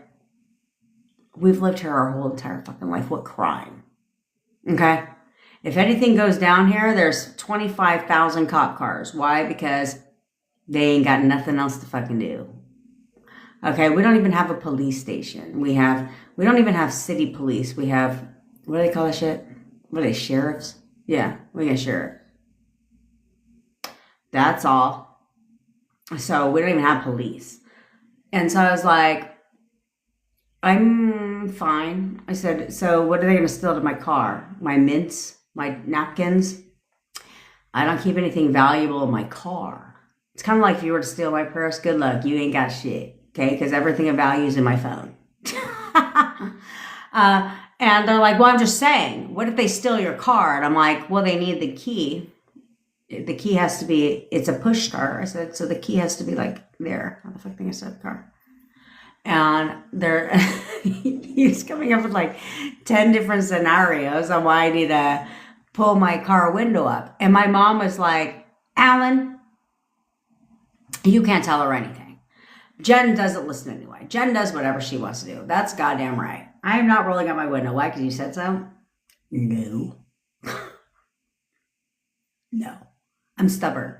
S1: we've lived here our whole entire fucking life. What crime? Okay. If anything goes down here, there's 25,000 cop cars. Why? Because they ain't got nothing else to fucking do. Okay, we don't even have a police station. We don't even have city police. We have, what do they call that shit? What are they, sheriffs? Yeah, we can share it. That's all. So we don't even have police. And so I was like, I'm fine. I said, so what are they going to steal to my car? My mints? My napkins? I don't keep anything valuable in my car. It's kind of like if you were to steal my purse, good luck. You ain't got shit. Okay? Because everything of value is in my phone. And they're like, well, I'm just saying, what if they steal your car? And I'm like, well, they need the key. The key has to be, it's a push start. I said, so the key has to be like there. How the fuck thing I said the car? And they're, he's coming up with like 10 different scenarios on why I need to pull my car window up. And my mom was like, Alan, you can't tell her anything. Jen doesn't listen anyway. Jen does whatever she wants to do. That's goddamn right. I am not rolling up my window. Why? Because you said so? No. No. I'm stubborn.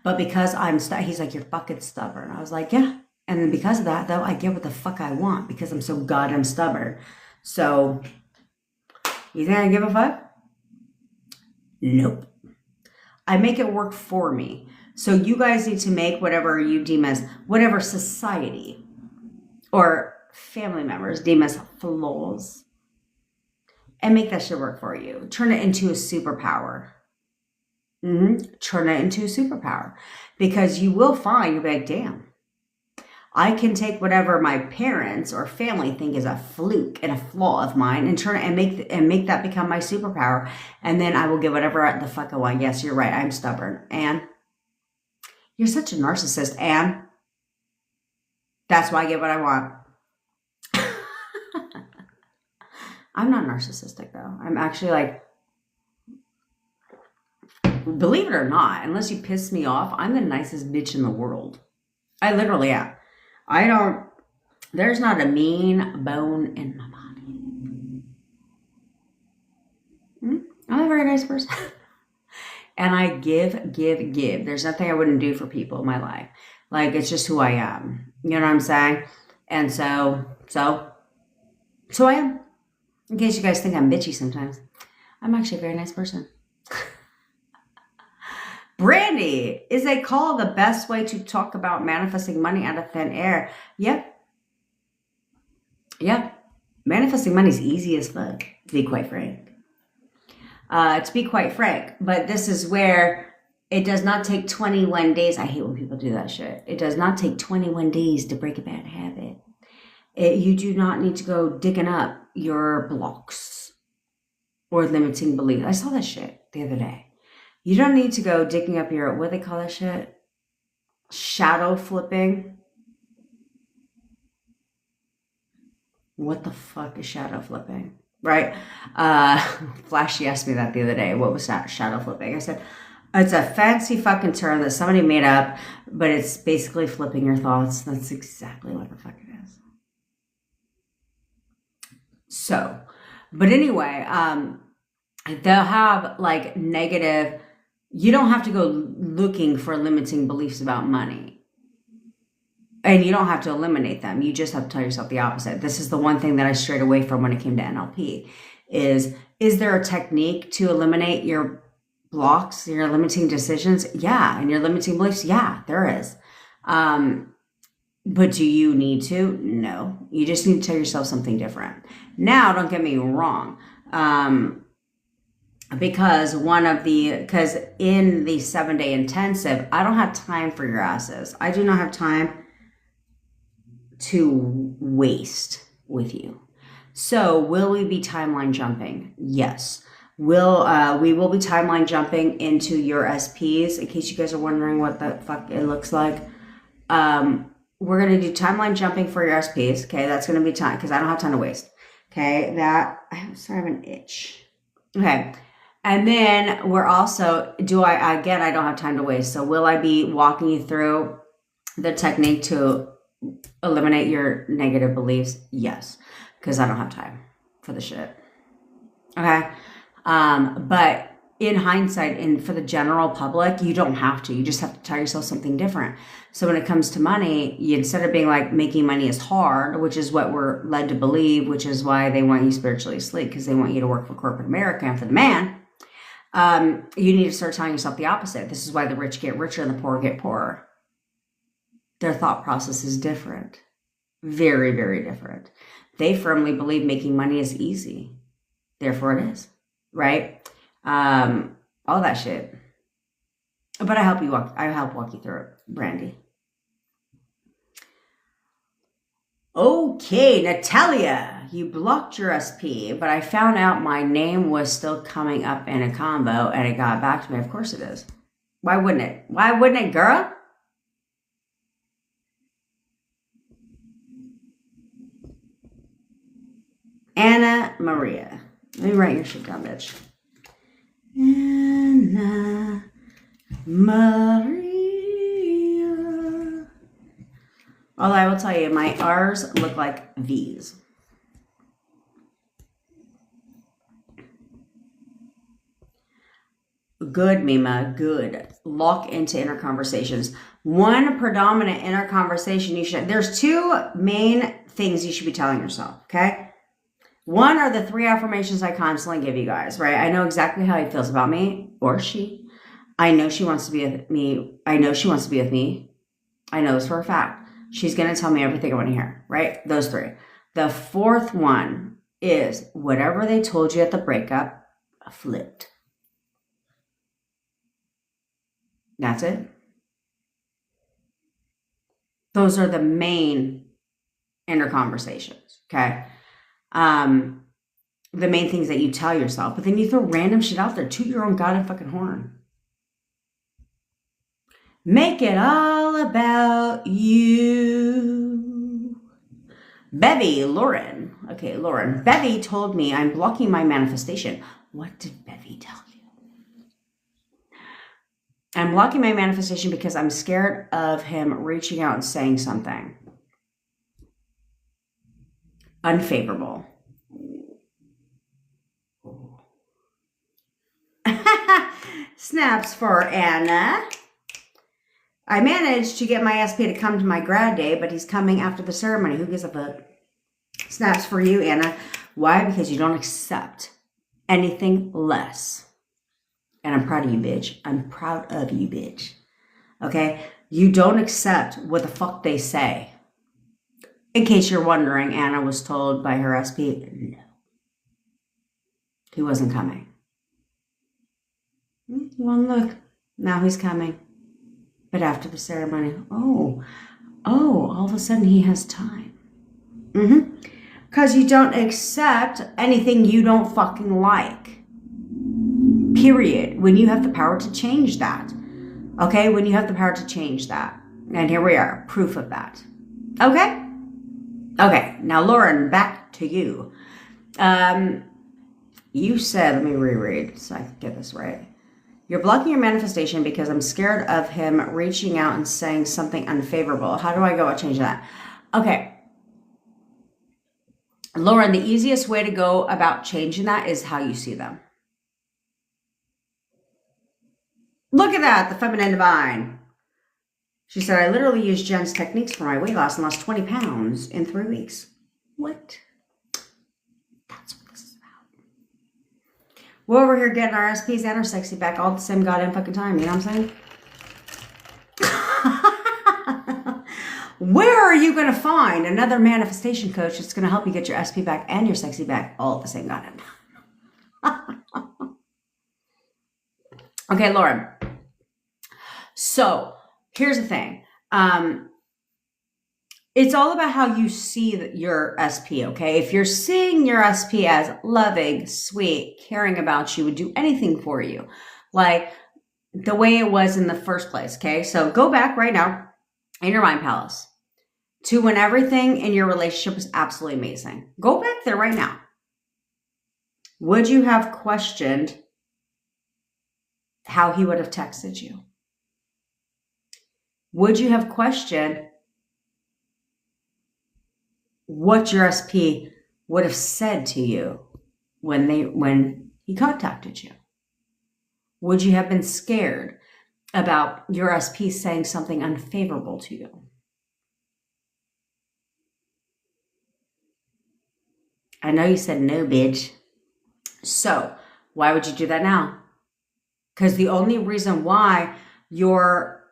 S1: But because I'm he's like, you're fucking stubborn. I was like, yeah. And then because of that, though, I get what the fuck I want because I'm so goddamn stubborn. So, you think I give a fuck? Nope. I make it work for me. So you guys need to make whatever you deem as, whatever society or family members deem as flaws and make that shit work for you. Turn it into a superpower. Turn it into a superpower because you will find, you'll be like, damn, I can take whatever my parents or family think is a fluke and a flaw of mine and turn it and make that become my superpower. And then I will get whatever the fuck I want. Yes, you're right. I'm stubborn. And you're such a narcissist. And that's why I get what I want. I'm not narcissistic though. I'm actually like, believe it or not, unless you piss me off, I'm the nicest bitch in the world. I literally am. There's not a mean bone in my body. I'm a very nice person. And I give. There's nothing I wouldn't do for people in my life. Like, it's just who I am. You know what I'm saying? And so I am. In case you guys think I'm bitchy sometimes. I'm actually a very nice person. Brandy, is a call the best way to talk about manifesting money out of thin air? Yep. Manifesting money is easy as fuck, to be quite frank. But this is where it does not take 21 days. I hate when people do that shit. It does not take 21 days to break a bad habit. You do not need to go digging up your blocks or limiting beliefs. I saw that shit the other day. You don't need to go digging up your, what do they call that shit? Shadow flipping. What the fuck is shadow flipping? Right? Flashy asked me that the other day. What was that shadow flipping? I said, it's a fancy fucking term that somebody made up, but it's basically flipping your thoughts. That's exactly what the fuck it is. So, but anyway, they'll have like negative. You don't have to go looking for limiting beliefs about money. And you don't have to eliminate them. You just have to tell yourself the opposite. This is the one thing that I strayed away from when it came to NLP is there a technique to eliminate your blocks, your limiting decisions? Yeah. And your limiting beliefs? Yeah, there is. But do you need to? No. You just need to tell yourself something different. Now, don't get me wrong. Because in the 7-day intensive, I don't have time for your asses. I do not have time to waste with you. So will we be timeline jumping? Yes. We will be timeline jumping into your SPs. In case you guys are wondering what the fuck it looks like. We're going to do timeline jumping for your SPs. Okay. That's going to be time because I don't have time to waste. Okay. I'm sorry, I have an itch. Okay. And then we're also, I don't have time to waste. So will I be walking you through the technique to eliminate your negative beliefs? Yes, because I don't have time for the shit. Okay. But in hindsight and for the general public, you don't have to. You just have to tell yourself something different. So when it comes to money, instead of being like making money is hard, which is what we're led to believe, which is why they want you spiritually asleep because they want you to work for corporate America and for the man. You need to start telling yourself the opposite. This is why the rich get richer and the poor get poorer. Their thought process is different. Very, very different. They firmly believe making money is easy. Therefore it is. Right? All that shit. But I help walk you through it, Brandy. Okay, Natalia, you blocked your SP, but I found out my name was still coming up in a combo and it got back to me. Of course it is. Why wouldn't it? Why wouldn't it, girl? Anna Maria. Let me write your shit down, bitch. Anna Maria. Although I will tell you, my R's look like V's. Good, Mima, good. Lock into inner conversations. One predominant inner conversation there's two main things you should be telling yourself, okay? One are the 3 affirmations I constantly give you guys, right? I know exactly how he feels about me, or she. I know she wants to be with me. I know she wants to be with me. I know this for a fact. She's going to tell me everything I want to hear, right? Those 3. The 4th one is whatever they told you at the breakup, flipped. That's it. Those are the main inner conversations, okay? The main things that you tell yourself, but then you throw random shit out there. Toot your own goddamn fucking horn. Make it all about you. Bevy, Lauren. Okay, Lauren. Bevy told me I'm blocking my manifestation. What did Bevy tell you? I'm blocking my manifestation because I'm scared of him reaching out and saying something unfavorable. Snaps for Anna. I managed to get my SP to come to my grad day, but he's coming after the ceremony. Who gives a fuck? Snaps for you, Anna. Why? Because you don't accept anything less. And I'm proud of you, bitch. I'm proud of you, bitch. Okay? You don't accept what the fuck they say. In case you're wondering, Anna was told by her SP, no. He wasn't coming. You want to look? Now he's coming. But after the ceremony, all of a sudden he has time. Because you don't accept anything you don't fucking like. Period. When you have the power to change that. Okay? When you have the power to change that. And here we are. Proof of that. Okay? Okay. Now, Lauren, back to you. You said, let me reread so I can get this right. You're blocking your manifestation because I'm scared of him reaching out and saying something unfavorable. How do I go about changing that? Okay. Lauren, the easiest way to go about changing that is how you see them. Look at that, the feminine divine. She said, I literally used Jen's techniques for my weight loss and lost 20 pounds in 3 weeks. What? That's what this is about. We're over here getting our SPs and our sexy back all at the same goddamn fucking time. You know what I'm saying? Where are you going to find another manifestation coach that's going to help you get your SP back and your sexy back all at the same goddamn time? Okay, Lauren. So here's the thing. It's all about how you see your SP, okay? If you're seeing your SP as loving, sweet, caring about you, would do anything for you, like the way it was in the first place, okay? So go back right now in your mind palace to when everything in your relationship was absolutely amazing. Go back there right now. Would you have questioned how he would have texted you? Would you have questioned what your SP would have said to you when he contacted you? Would you have been scared about your SP saying something unfavorable to you? I know you said no, bitch. So why would you do that now? Because the only reason why you're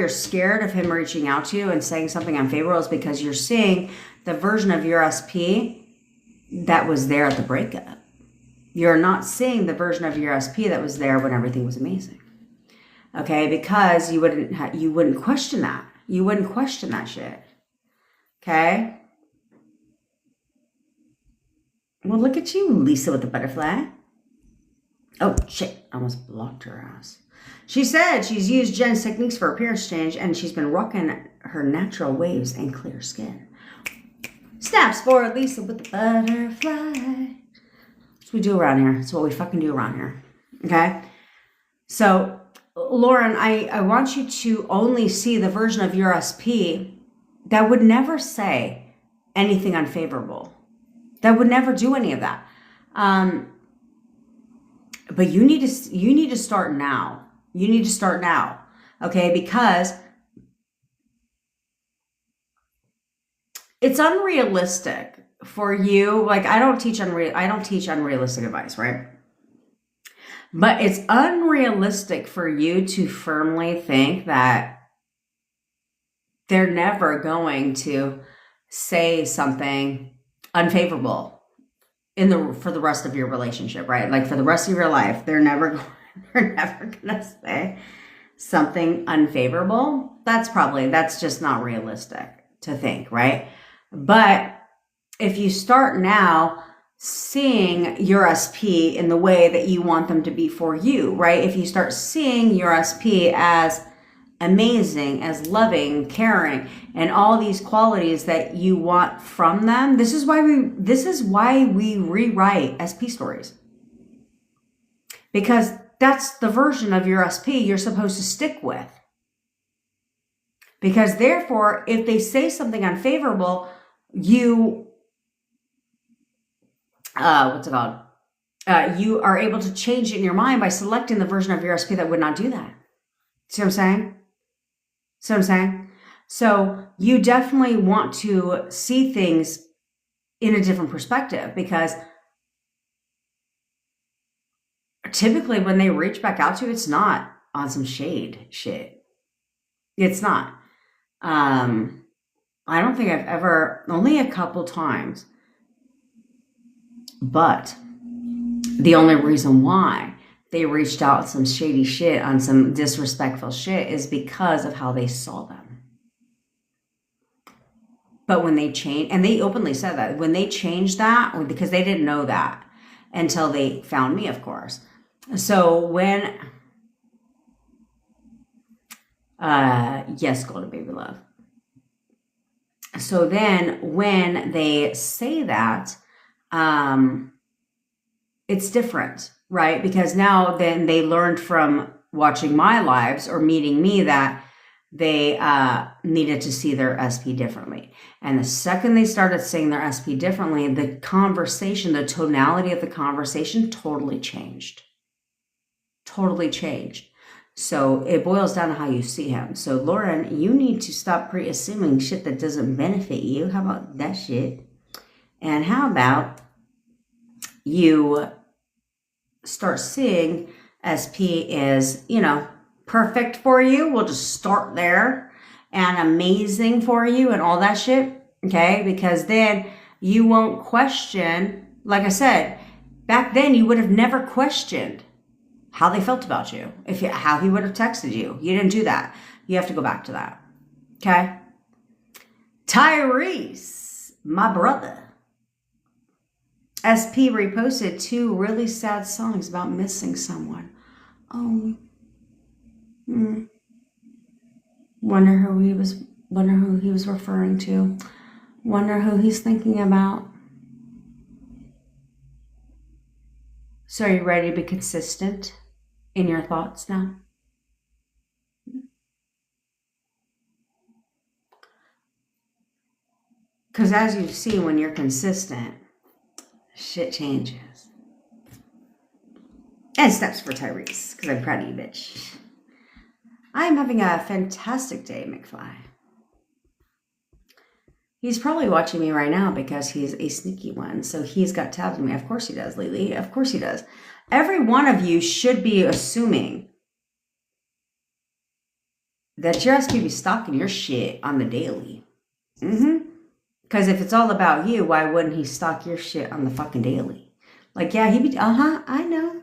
S1: scared of him reaching out to you and saying something unfavorable is because you're seeing the version of your SP that was there at the breakup. You're not seeing the version of your SP that was there when everything was amazing. Okay, because you wouldn't question that. You wouldn't question that shit. Okay? Well, look at you, Lisa with the butterfly. Oh, shit. I almost blocked her ass. She said she's used Jen's techniques for appearance change, and she's been rocking her natural waves and clear skin. Snaps for Lisa with the butterfly. That's what we do around here. That's what we fucking do around here. Okay? So, Lauren, I want you to only see the version of your SP that would never say anything unfavorable. That would never do any of that. But you need to start now. You need to start now. Okay? Because it's unrealistic for you. Like, I don't teach unrealistic advice, right? But it's unrealistic for you to firmly think that they're never going to say something unfavorable for the rest of your relationship, right? Like, for the rest of your life, they're never gonna say something unfavorable. That's just not realistic to think, right? But if you start now seeing your SP in the way that you want them to be for you, right? If you start seeing your SP as amazing, as loving, caring, and all these qualities that you want from them, this is why we rewrite SP stories. Because that's the version of your SP you're supposed to stick with. Because therefore, if they say something unfavorable, you you are able to change it in your mind by selecting the version of your SP that would not do that. See what I'm saying? So you definitely want to see things in a different perspective, because typically when they reach back out to you, it's not on some shade shit. It's not. I don't think I've ever, only a couple times, but the only reason why they reached out some shady shit on some disrespectful shit is because of how they saw them. But when they changed, and they openly said that, when they changed that, because they didn't know that until they found me, of course. So when, yes, Golden Baby Love. So then when they say that, it's different, right? Because now then they learned from watching my lives or meeting me that they needed to see their SP differently. And the second they started seeing their SP differently, the conversation, the tonality of the conversation totally changed. Totally changed. So it boils down to how you see him. So Lauren, you need to stop pre-assuming shit that doesn't benefit you. How about that shit? And how about you start seeing SP is, perfect for you. We'll just start there. And amazing for you and all that shit. Okay? Because then you won't question, like I said, back then you would have never questioned how they felt about you, how he would have texted you. You didn't do that. You have to go back to that. Okay? Tyrese, my brother. SP reposted 2 really sad songs about missing someone. Oh. Wonder who he was referring to. Wonder who he's thinking about. So are you ready to be consistent in your thoughts now? Because as you see, when you're consistent, shit changes. And steps for Tyrese, because I'm proud of you, bitch. I'm having a fantastic day, McFly. He's probably watching me right now because he's a sneaky one. So he's got tabs on me. Of course he does, Lily. Of course he does. every one of you should be assuming that your ass could be stalking your shit on the daily. Because if it's all about you, why wouldn't he stalk your shit on the fucking daily? Like, yeah, he be, I know.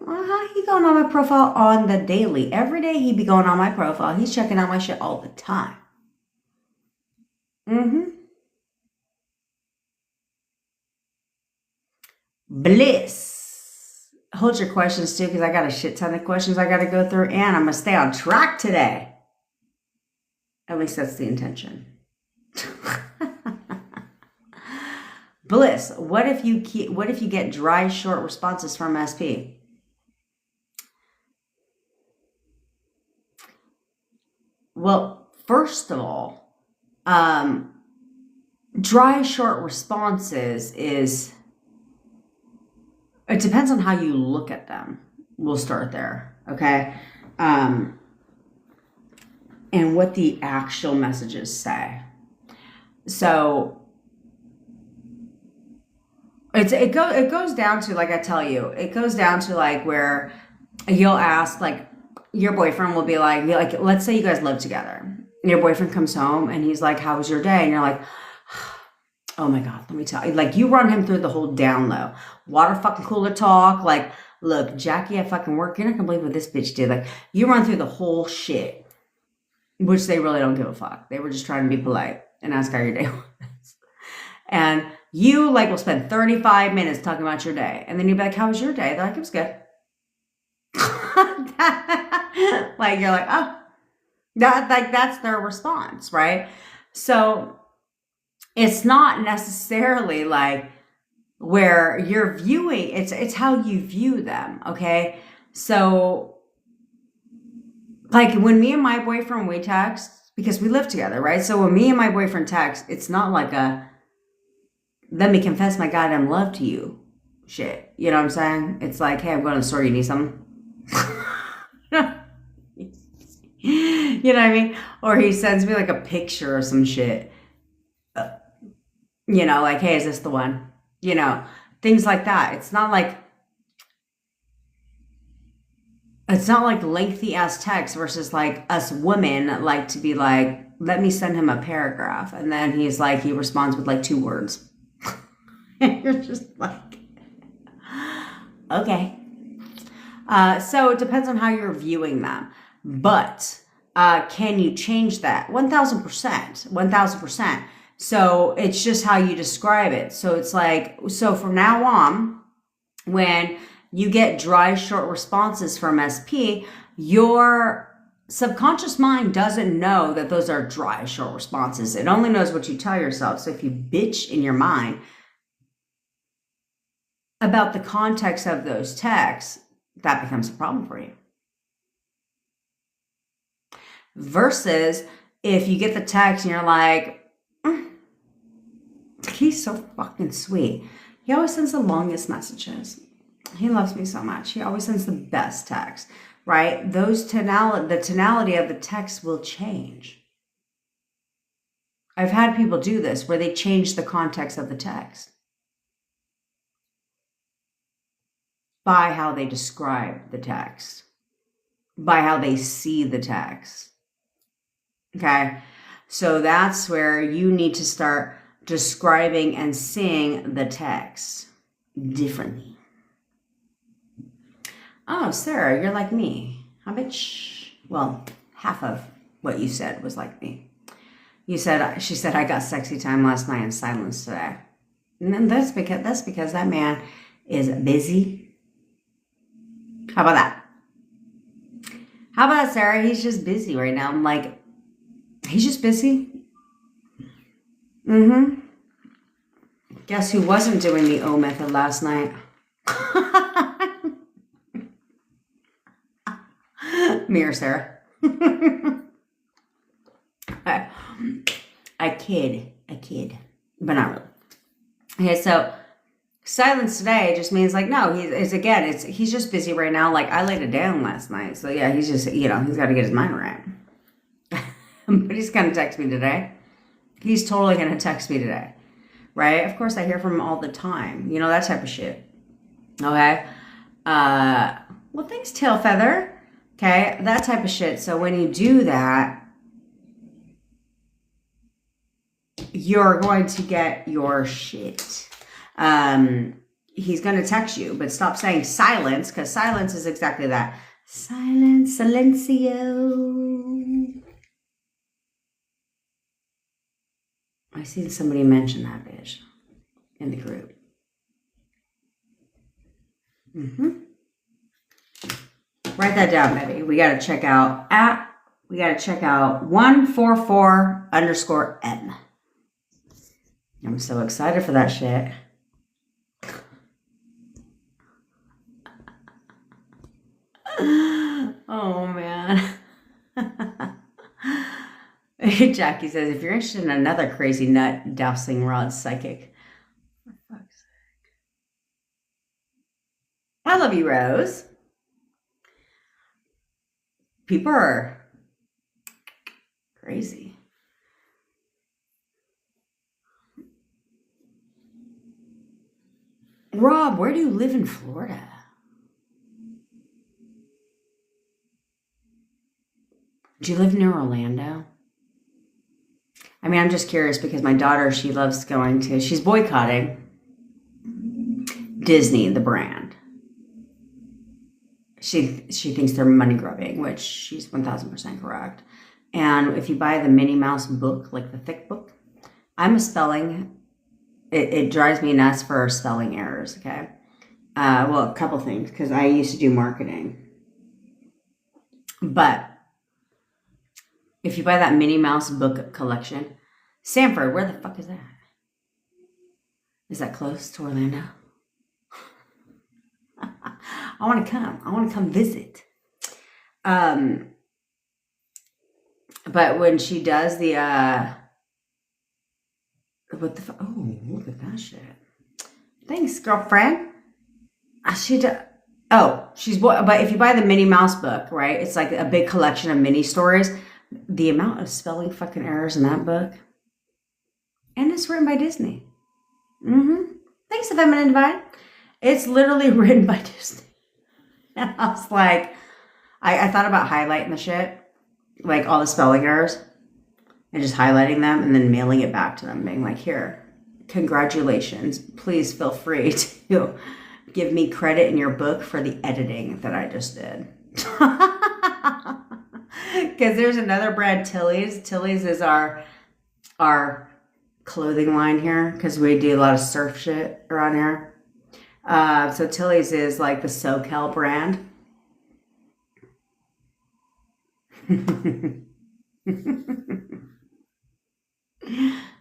S1: He going on my profile on the daily. Every day he be going on my profile. He's checking out my shit all the time. Bliss. Hold your questions too, because I got a shit ton of questions I got to go through, and I'm going to stay on track today. At least that's the intention. Bliss. What if you get dry, short responses from SP? Well, first of all, dry, short responses is, it depends on how you look at them. We'll start there, okay? And what the actual messages say. So it goes down to, like I tell you, it goes down to like where you'll ask, like your boyfriend will be like, let's say you guys live together. Your boyfriend comes home and he's like, how was your day? And you're like, oh my God, let me tell you. Like, you run him through the whole down low. Water fucking cooler talk. Like, look, Jackie at fucking work, you're not gonna believe what this bitch did. Like, you run through the whole shit. Which they really don't give a fuck. They were just trying to be polite and ask how your day was. And you, like, will spend 35 minutes talking about your day. And then you'll be like, how was your day? They're like, it was good. Like, you're like, oh. That's their response, right? So it's not necessarily like where you're viewing, it's how you view them, okay? So like when me and my boyfriend, we text, because we live together, right? So when me and my boyfriend text, it's not like a, let me confess my goddamn love to you shit. You know what I'm saying? It's like, hey, I'm going to the store, you need something? You know what I mean? Or he sends me like a picture or some shit. You know, like, hey, is this the one? You know, things like that. It's not like lengthy ass text versus like us women like to be like, let me send him a paragraph. And then he's like, he responds with like 2 words. And you're just like, okay. So it depends on how you're viewing them. But can you change that? 1,000%. 1,000%. So it's just how you describe it. So it's like, so from now on, when you get dry, short responses from SP, your subconscious mind doesn't know that those are dry, short responses. It only knows what you tell yourself. So if you bitch in your mind about the context of those texts, that becomes a problem for you. Versus if you get the text and you're like, he's so fucking sweet. He always sends the longest messages. He loves me so much. He always sends the best text, right? The tonality of the text will change. I've had people do this where they change the context of the text by how they describe the text, by how they see the text. Okay? So that's where you need to start describing and seeing the text differently. Oh, Sarah, you're like me. How bitch? Well, half of what you said was like me. She said, I got sexy time last night in silence today. And then that's because that man is busy. How about that? How about that, Sarah? He's just busy right now. I'm like, he's just busy? Guess who wasn't doing the O method last night? Me or Sarah? I kid, but not really. Okay, so silence today just means like, no, he's just busy right now. Like, I laid it down last night. So yeah, he's just, he's got to get his mind right. But he's going to text me today. He's totally going to text me today. Right? Of course, I hear from him all the time. You know, that type of shit. Okay? Well, thanks, Tail Feather. Okay, that type of shit. So when you do that, you're going to get your shit. He's going to text you, but stop saying silence, because silence is exactly that. Silence, silencio. I seen somebody mention that bitch in the group. Write that down, baby. We got to check out 144_M. I'm so excited for that shit. Oh, man. Jackie says, if you're interested in another crazy nut dousing rod psychic. For fuck's sake. I love you, Rose. People are crazy. Rob, where do you live in Florida? Do you live near Orlando? I mean, I'm just curious because my daughter, she's boycotting Disney, the brand. She thinks they're money grubbing, which she's 1000% correct. And if you buy the Minnie Mouse book, like the thick book, it drives me nuts for spelling errors, okay? Well, a couple things, because I used to do marketing. But if you buy that Minnie Mouse book collection, Sanford, where the fuck is that? Is that close to Orlando? I want to come. I want to come visit. But when she does the, what the fuck? Oh, look at that shit. Thanks, girlfriend. But if you buy the Minnie Mouse book, right? It's like a big collection of mini stories. The amount of spelling fucking errors in that book. And it's written by Disney. Thanks, Feminine Divine. It's literally written by Disney. And I was like, I thought about highlighting the shit, like all the spelling errors, and just highlighting them and then mailing it back to them, being like, here, congratulations. Please feel free to give me credit in your book for the editing that I just did. Because there's another brand, Tilly's. Tilly's is our clothing line here because we do a lot of surf shit around here. So Tilly's is like the SoCal brand.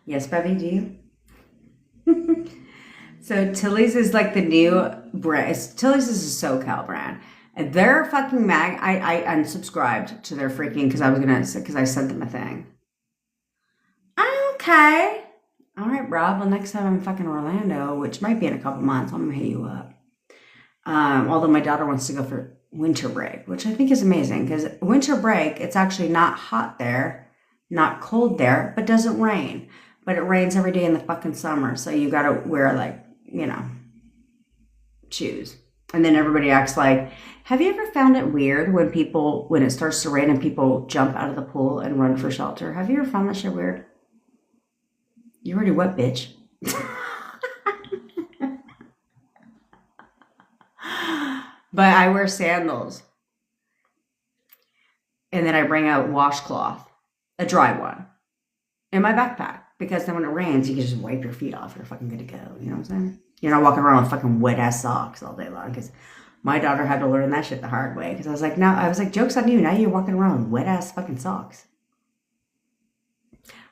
S1: Yes, Bevy, do you? So Tilly's is like the new brand. Tilly's is a SoCal brand. And their fucking I unsubscribed to their freaking because I sent them a thing. Okay. All right, Rob. Well, next time I'm in fucking Orlando, which might be in a couple months, I'm gonna hit you up. Although my daughter wants to go for winter break, which I think is amazing because winter break, it's actually not hot there, not cold there, but doesn't rain. But it rains every day in the fucking summer, so you gotta wear shoes. And then everybody acts like, have you ever found it weird when it starts to rain and people jump out of the pool and run for shelter? Have you ever found that shit weird? You already wet, bitch. But I wear sandals. And then I bring a washcloth, a dry one, in my backpack. Because then when it rains, you can just wipe your feet off. You're fucking good to go. You know what I'm saying? You're not walking around with fucking wet-ass socks all day long. Because my daughter had to learn that shit the hard way. Because I was like, joke's on you. Now you're walking around with wet-ass fucking socks.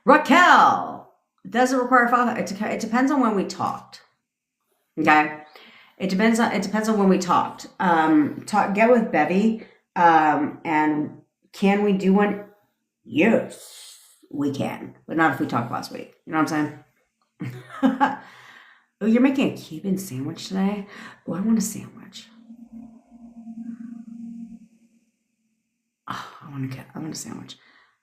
S1: Raquel! Does it require follow? It depends on when we talked. Okay? It depends on when we talked. Get with Bevy. And can we do one? Yes. We can, but not if we talked last week. You know what I'm saying? Oh, you're making a Cuban sandwich today? Oh, I want a sandwich. Oh, I want a sandwich.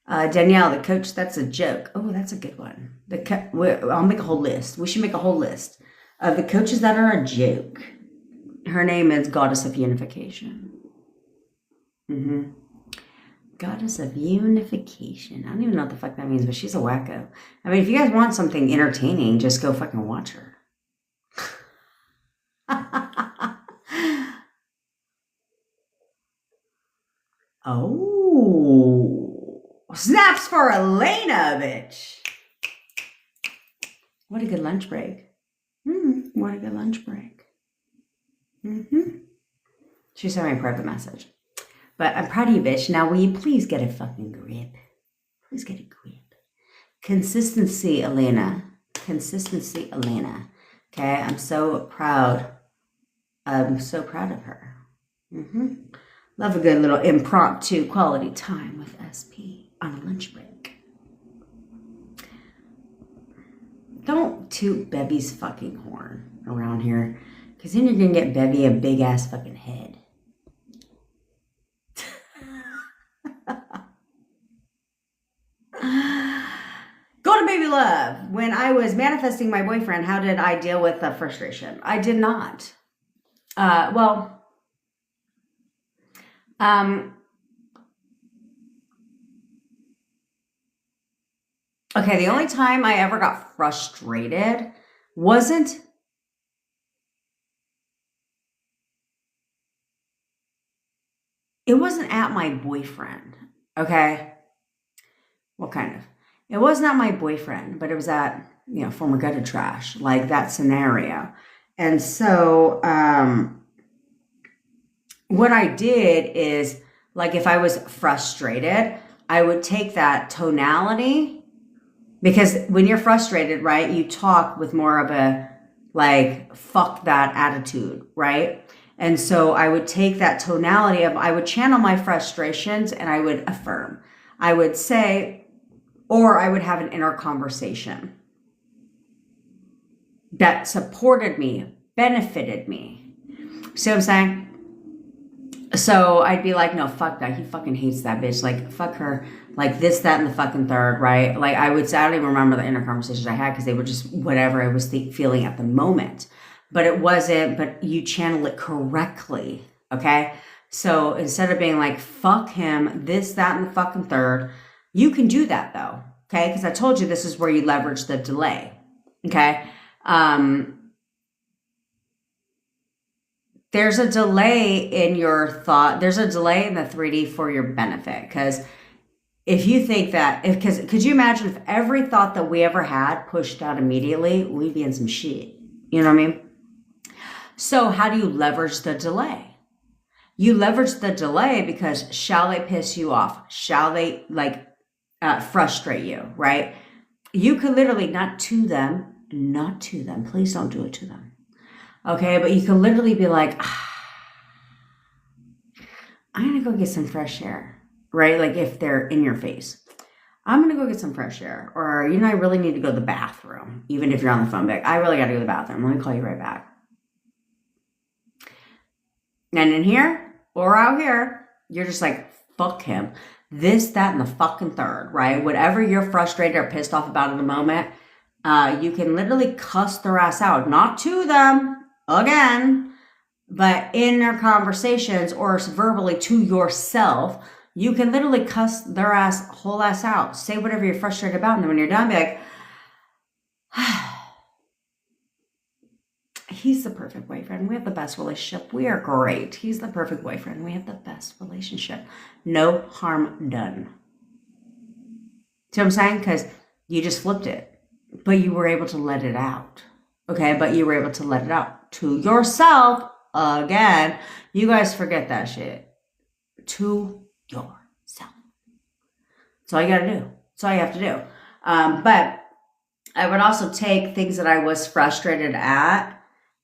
S1: Danielle, the coach, that's a joke. Oh, that's a good one. I'll make a whole list. We should make a whole list of the coaches that are a joke. Her name is Goddess of Unification. Goddess of Unification. I don't even know what the fuck that means, but she's a wacko. I mean, if you guys want something entertaining, just go fucking watch her. Oh, snaps for Elena, bitch. What a good lunch break. What a good lunch break. She sent me a private message. But I'm proud of you, bitch. Now, will you please get a fucking grip? Please get a grip. Consistency, Elena. Consistency, Elena. Okay, I'm so proud. I'm so proud of her. Love a good little impromptu quality time with SP on a lunch break. Don't toot Bevvy's fucking horn around here, because then you're going to get Bevy a big ass fucking head. Go to baby love. When I was manifesting my boyfriend, how did I deal with the frustration? I did not. Okay, the only time I ever got frustrated wasn't at my boyfriend, okay? Well, kind of. It wasn't at my boyfriend, but it was at, former gutter trash, like that scenario. And so, what I did is, like, if I was frustrated, I would take that tonality, because when you're frustrated, right, you talk with more of a, like, fuck that attitude, right? And so I would take that tonality of, I would channel my frustrations and I would affirm. I would say, or I would have an inner conversation that supported me, benefited me. See what I'm saying? So I'd be like, no, fuck that. He fucking hates that bitch. Like, fuck her. Like this, that, and the fucking third, right? Like I don't even remember the inner conversations I had, because they were just whatever I was feeling at the moment. But it wasn't, but you channel it correctly, okay? So instead of being like, fuck him, this, that, and the fucking third, you can do that though, okay? Because I told you this is where you leverage the delay, okay? There's a delay in your thought. There's a delay in the 3D for your benefit. Because if you think that, could you imagine if every thought that we ever had pushed out immediately, we'd be in some shit. You know what I mean? So how do you leverage the delay? You leverage the delay because shall they piss you off? Shall they frustrate you, right? You could literally not to them. Please don't do it to them. Okay, but you can literally be like, I'm going to go get some fresh air, right? Like if they're in your face, I'm going to go get some fresh air. Or, I really need to go to the bathroom, even if you're on the phone back. I really got to go to the bathroom. Let me call you right back. And in here or out here, you're just like, fuck him. This, that, and the fucking third, right? Whatever you're frustrated or pissed off about in the moment, you can literally cuss their ass out. Not to them, again, but in their conversations or verbally to yourself, you can literally cuss their whole ass out. Say whatever you're frustrated about, and then when you're done, be like, he's the perfect boyfriend. We have the best relationship. We are great. He's the perfect boyfriend. We have the best relationship. No harm done. See what I'm saying? Because you just flipped it, but you were able to let it out. Okay, but you were able to let it out to yourself. Again, you guys forget that shit. To yourself. That's all you gotta do. That's all you have to do. But I would also take things that I was frustrated at,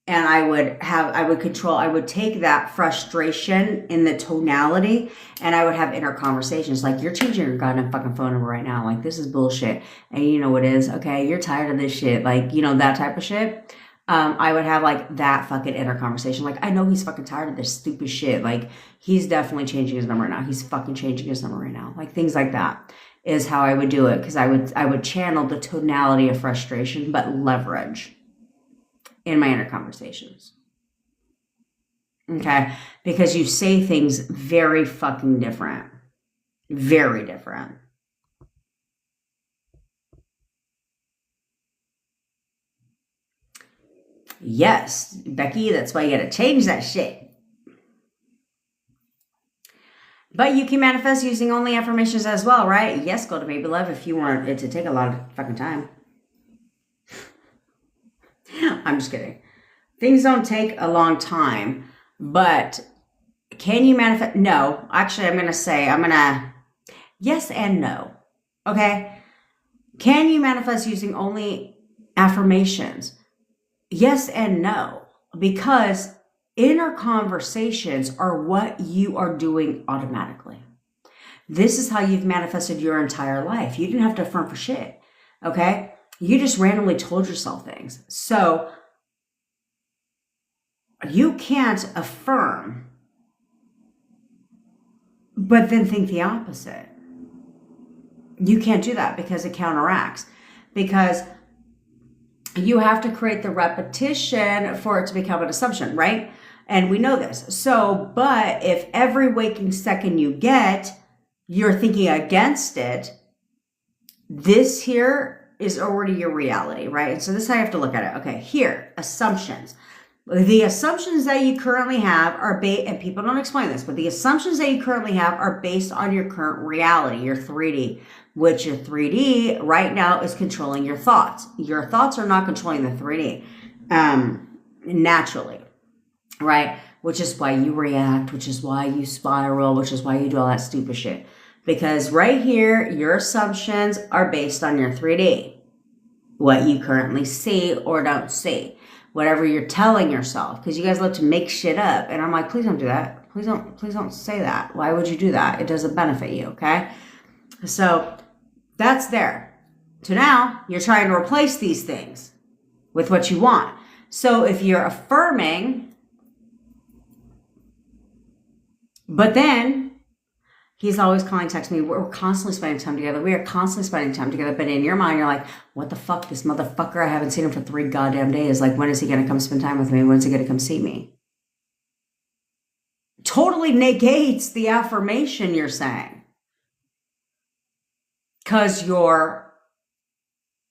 S1: and I would take that frustration in the tonality, and I would have inner conversations. Like, you're changing your goddamn fucking phone number right now. Like, this is bullshit. And you know what it is, okay? You're tired of this shit. Like, that type of shit. I would have like that fucking inner conversation. Like, I know he's fucking tired of this stupid shit. Like, he's definitely changing his number right now. He's fucking changing his number right now. Like, things like that is how I would do it. Because I would channel the tonality of frustration, but leverage in my inner conversations. Okay? Because you say things very fucking different. Very different. Yes, Becky, that's why you gotta change that shit. But you can manifest using only affirmations as well, right? Yes, go to Baby Love if you want it to take a lot of fucking time. I'm just kidding. Things don't take a long time, but can you manifest? No. Actually, yes and no. Okay? Can you manifest using only affirmations? Yes and no. Because inner conversations are what you are doing automatically. This is how you've manifested your entire life. You didn't have to affirm for shit. Okay? You just randomly told yourself things. So you can't affirm, but then think the opposite. You can't do that because it counteracts. Because you have to create the repetition for it to become an assumption, right? And we know this. So, but if every waking second you get, you're thinking against it, this here is already your reality, right? And so this is how you have to look at it. Okay, here, assumptions. The assumptions that you currently have are and people don't explain this, but the assumptions that you currently have are based on your current reality, your 3D, which your 3D right now is controlling your thoughts. Your thoughts are not controlling the 3D naturally, right? Which is why you react, which is why you spiral, which is why you do all that stupid shit. Because right here, your assumptions are based on your 3D, what you currently see or don't see. Whatever you're telling yourself, because you guys love to make shit up. And I'm like, please don't do that. Please don't say that. Why would you do that? It doesn't benefit you, okay? So that's there. So now you're trying to replace these things with what you want. So if you're affirming, but then he's always calling, text me. We're constantly spending time together. We are constantly spending time together. But in your mind, you're like, what the fuck? This motherfucker, I haven't seen him for 3 goddamn days. Like, when is he going to come spend time with me? When's he going to come see me? Totally negates the affirmation you're saying. Because you're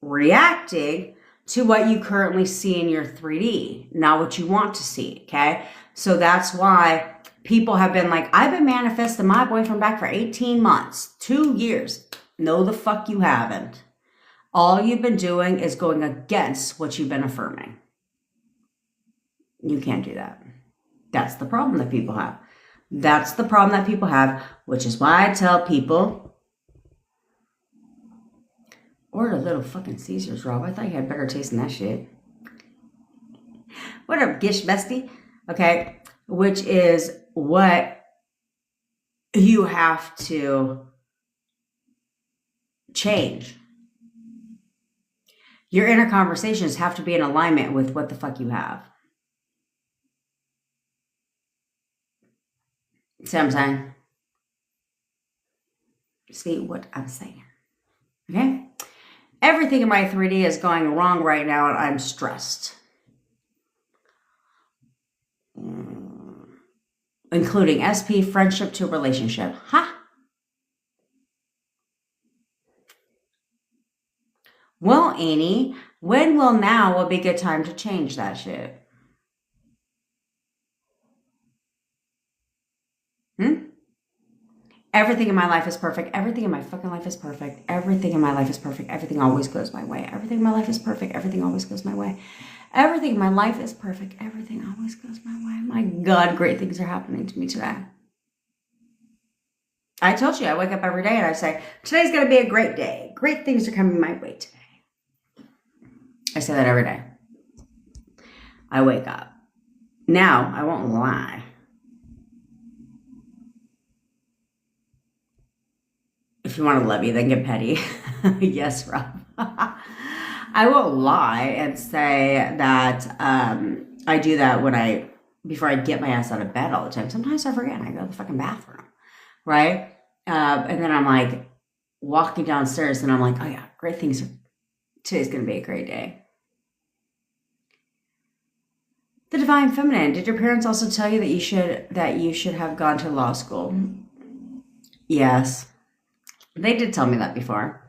S1: reacting to what you currently see in your 3D, not what you want to see, okay? So that's why people have been like, I've been manifesting my boyfriend back for 18 months, 2 years. No, the fuck you haven't. All you've been doing is going against what you've been affirming. You can't do that. That's the problem that people have. That's the problem that people have, which is why I tell people, order a Little fucking Caesars, Rob. I thought you had better taste than that shit. What up, Gish Bestie? Okay, which is what you have to change. Your inner conversations have to be in alignment with what the fuck you have. See what I'm saying? See what I'm saying? Okay? Everything in my 3D is going wrong right now, and I'm stressed. Including SP, friendship to relationship. Ha! Well, Annie, when will now be a good time to change that shit? Everything in my life is perfect. Everything in my fucking life is perfect. Everything in my life is perfect. Everything always goes my way. Everything in my life is perfect. Everything always goes my way. Everything in my life is perfect. Everything always goes my way. My God, great things are happening to me today. I told you, I wake up every day and I say, today's going to be a great day. Great things are coming my way today. I say that every day. I wake up. Now, I won't lie. If you want to love me, then get petty. Yes, Rob. I won't lie and say that I do that before I get my ass out of bed all the time. Sometimes I forget and I go to the fucking bathroom, right? And then I'm like walking downstairs and I'm like, oh yeah, great things. Today's going to be a great day. The divine feminine. Did your parents also tell you that you should have gone to law school? Yes. They did tell me that before.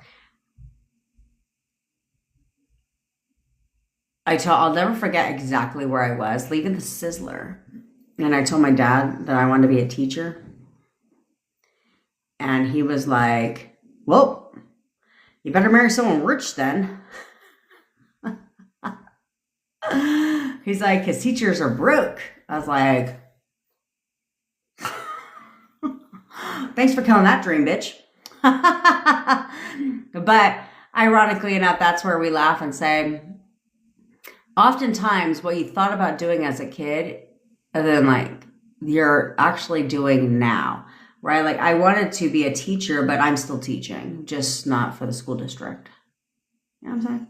S1: I'll never forget exactly where I was leaving the Sizzler. And I told my dad that I wanted to be a teacher. And he was like, well, you better marry someone rich then. He's like, his teachers are broke. I was like, thanks for killing that dream, bitch. But ironically enough, that's where we laugh and say, oftentimes what you thought about doing as a kid, and then like you're actually doing now, right? Like I wanted to be a teacher, but I'm still teaching, just not for the school district. You know what I'm saying?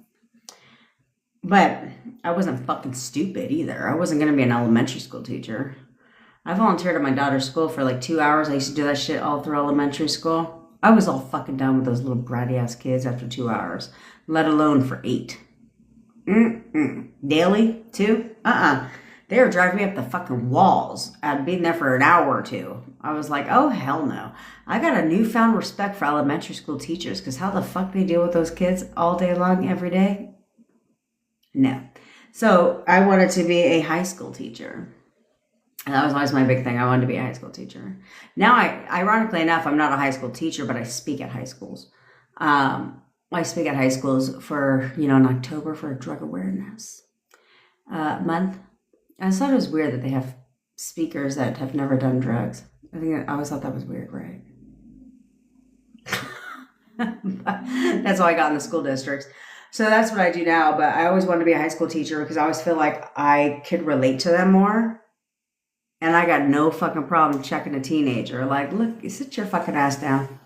S1: But I wasn't fucking stupid either. I wasn't going to be an elementary school teacher. I volunteered at my daughter's school for like 2 hours. I used to do that shit all through elementary school. I was all fucking done with those little bratty ass kids after 2 hours, let alone for 8. Daily, too? They were driving me up the fucking walls. I'd been there for an hour or two. I was like, oh, hell no. I got a newfound respect for elementary school teachers because how the fuck they deal with those kids all day long, every day? No. So I wanted to be a high school teacher. And that was always my big thing. I wanted to be a high school teacher. Now, ironically enough, I'm not a high school teacher, but I speak at high schools. I speak at high schools for, in October for Drug Awareness Month. I thought it was weird that they have speakers that have never done drugs. I always thought that was weird, right? That's how I got in the school districts. So that's what I do now. But I always wanted to be a high school teacher because I always feel like I could relate to them more. And I got no fucking problem checking a teenager. Like, look, sit your fucking ass down.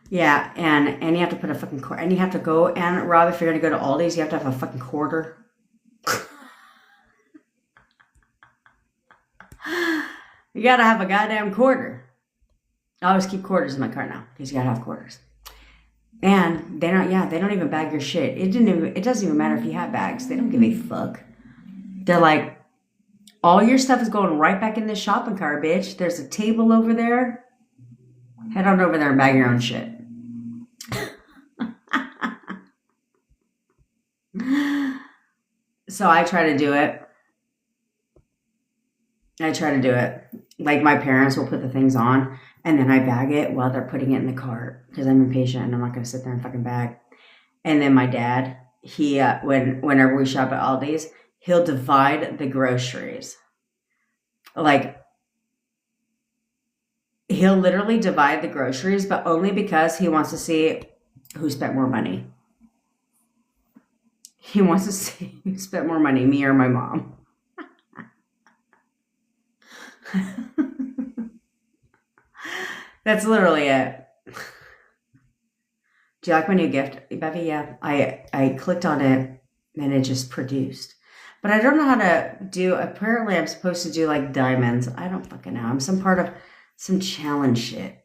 S1: Yeah, and you have to put a fucking and you have to go, and Rob, if you're gonna go to Aldi's, you have to have a fucking quarter. You gotta have a goddamn quarter. I always keep quarters in my car now because you gotta have quarters. And they don't even bag your shit. It doesn't even matter if you have bags. They don't give a fuck. They're like, all your stuff is going right back in this shopping cart, bitch. There's a table over there. Head on over there and bag your own shit. So I try to do it. Like my parents will put the things on and then I bag it while they're putting it in the cart because I'm impatient and I'm not going to sit there and fucking bag. And then my dad, he, whenever we shop at Aldi's, he'll divide the groceries. Like, he'll literally divide the groceries, but only because he wants to see who spent more money. He wants to see who spent more money, me or my mom. That's literally it. Do you like my new gift, Bevy? Yeah. I clicked on it and it just produced. But I don't know how to do, apparently I'm supposed to do like diamonds. I don't fucking know. I'm some part of some challenge shit.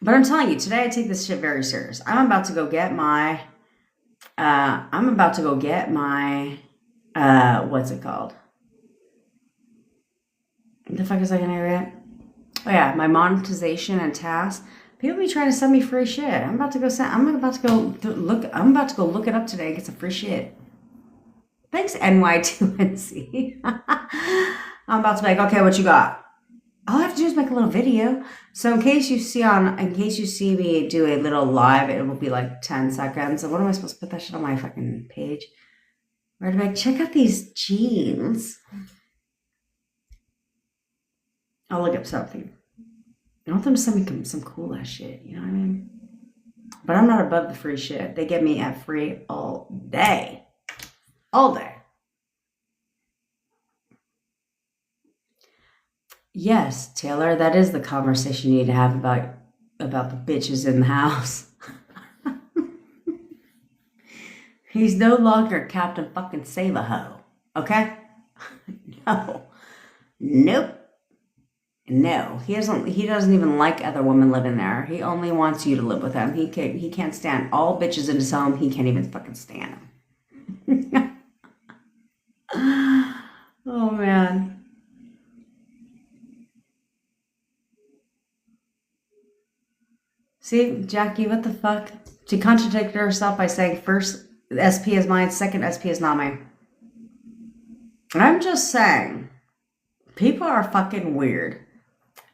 S1: But I'm telling you, today I take this shit very serious. I'm about to go get my, what's it called? What the fuck is I gonna get? Oh yeah, my monetization and tasks. People be trying to send me free shit. I'm about to go look it up today and get some free shit. Thanks, NY2NC. I'm about to be like, okay, what you got? All I have to do is make a little video. So in case you see me do a little live, it will be like 10 seconds. So what am I supposed to put that shit on my fucking page? Where to like, check out these jeans. I'll look up something. I want them to send me some cool ass shit. You know what I mean? But I'm not above the free shit. They get me at free all day. All day. Yes, Taylor, that is the conversation you need to have about the bitches in the house. He's no longer Captain fucking Save-A-Ho. Okay? No. Nope. No, he doesn't. He doesn't even like other women living there. He only wants you to live with him. He can't stand all bitches in his home. He can't even fucking stand them. Oh man. See, Jackie, what the fuck? She contradicted herself by saying first SP is mine, second SP is not mine. I'm just saying, people are fucking weird.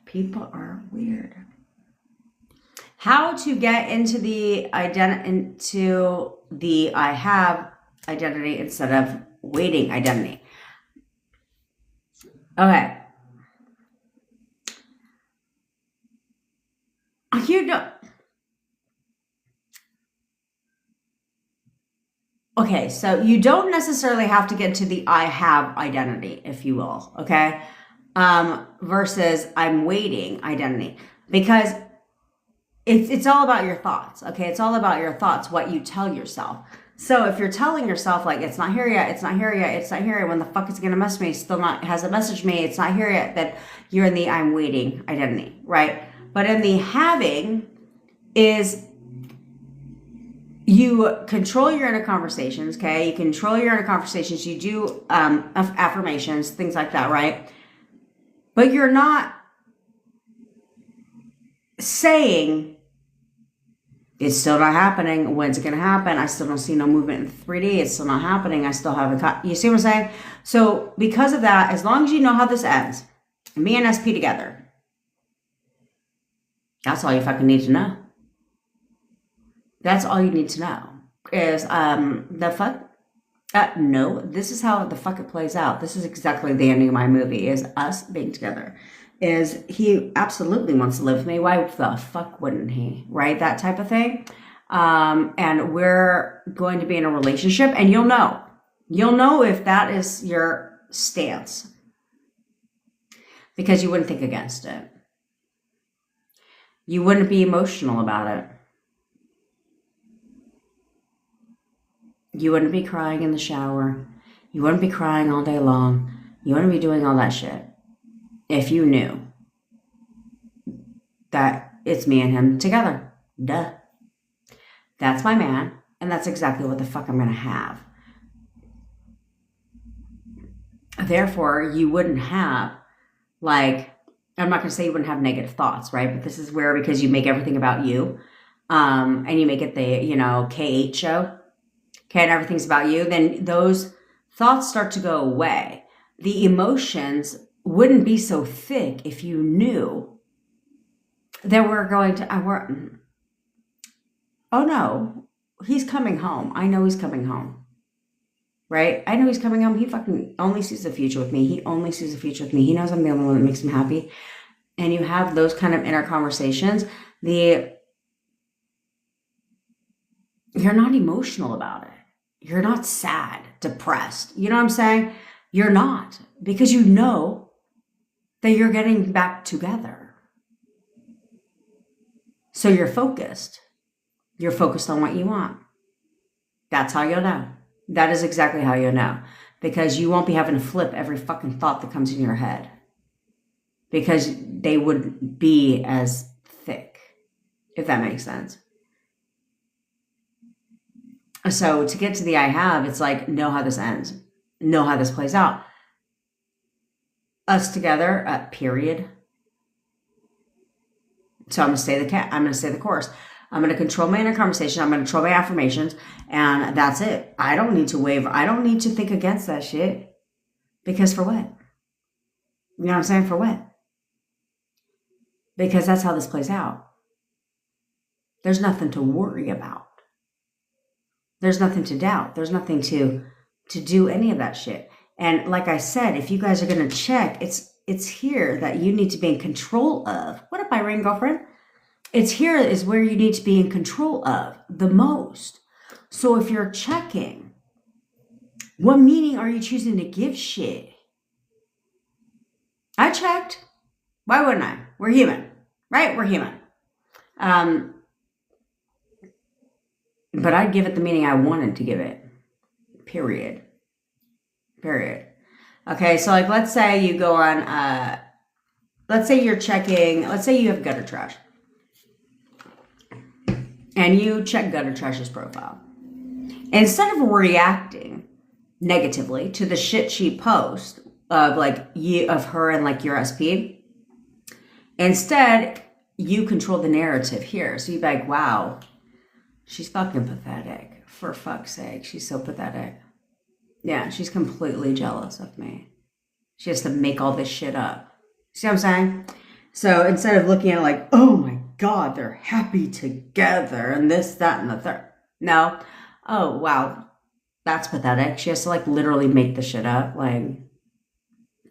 S1: People are weird. How to get into the I have identity instead of waiting identity. Okay. You don't. Okay, so you don't necessarily have to get to the I have identity, if you will, okay? Versus I'm waiting identity. Because it's all about your thoughts, okay? It's all about your thoughts, what you tell yourself. So if you're telling yourself, like, it's not here yet, it's not here yet, it's not here yet, when the fuck is it gonna message me? Still not, hasn't messaged me, it's not here yet, then you're in the I'm waiting identity, right? But in the having is you control your inner conversations, okay? You control your inner conversations, you do affirmations, things like that, right? But you're not saying, it's still not happening. When's it going to happen? I still don't see no movement in 3D. It's still not happening. I still haven't got, you see what I'm saying? So because of that, as long as you know how this ends, me and SP together, that's all you fucking need to know. That's all you need to know is the fuck. No, this is how the fuck it plays out. This is exactly the ending of my movie, is us being together. Is he absolutely wants to live with me. Why the fuck wouldn't he? Right? That type of thing. And we're going to be in a relationship, and you'll know. You'll know if that is your stance. Because you wouldn't think against it. You wouldn't be emotional about it. You wouldn't be crying in the shower. You wouldn't be crying all day long. You wouldn't be doing all that shit. If you knew that it's me and him together. Duh. That's my man. And that's exactly what the fuck I'm going to have. Therefore, you wouldn't have, like, I'm not going to say you wouldn't have negative thoughts, right? But this is where, because you make everything about you, and you make it the, KH show, okay, and everything's about you, then those thoughts start to go away. The emotions wouldn't be so thick if you knew that we're going to, oh no, he's coming home. I know he's coming home, right? I know he's coming home. He fucking only sees the future with me. He only sees the future with me. He knows I'm the only one that makes him happy. And you have those kind of inner conversations. You're not emotional about it. You're not sad, depressed. You know what I'm saying? You're not, because you know that you're getting back together. So you're focused. You're focused on what you want. That's how you'll know. That is exactly how you'll know. Because you won't be having to flip every fucking thought that comes in your head. Because they wouldn't be as thick, if that makes sense. So to get to the I have, it's like, know how this ends. Know how this plays out. Us together, period. So I'm going to say the course. I'm going to control my inner conversation. I'm going to control my affirmations. And that's it. I don't need to waver. I don't need to think against that shit. Because for what? You know what I'm saying? For what? Because that's how this plays out. There's nothing to worry about. There's nothing to doubt. There's nothing to do any of that shit. And like I said, if you guys are going to check, it's here that you need to be in control of. What up, Irene, girlfriend? It's here is where you need to be in control of the most. So if you're checking, what meaning are you choosing to give shit? I checked. Why wouldn't I? We're human, right? We're human. But I'd give it the meaning I wanted to give it. Period. Okay, so like let's say you go on let's say you're checking, let's say you have gutter trash and you check gutter trash's profile. Instead of reacting negatively to the shit she posts of like you, of her and like your SP, instead you control the narrative here. So you'd be like, wow, she's fucking pathetic. For fuck's sake, she's so pathetic. Yeah, she's completely jealous of me. She has to make all this shit up. See what I'm saying? So instead of looking at it like, oh my God, they're happy together and this, that, and the third. No. Oh, wow. That's pathetic. She has to like literally make the shit up. Like,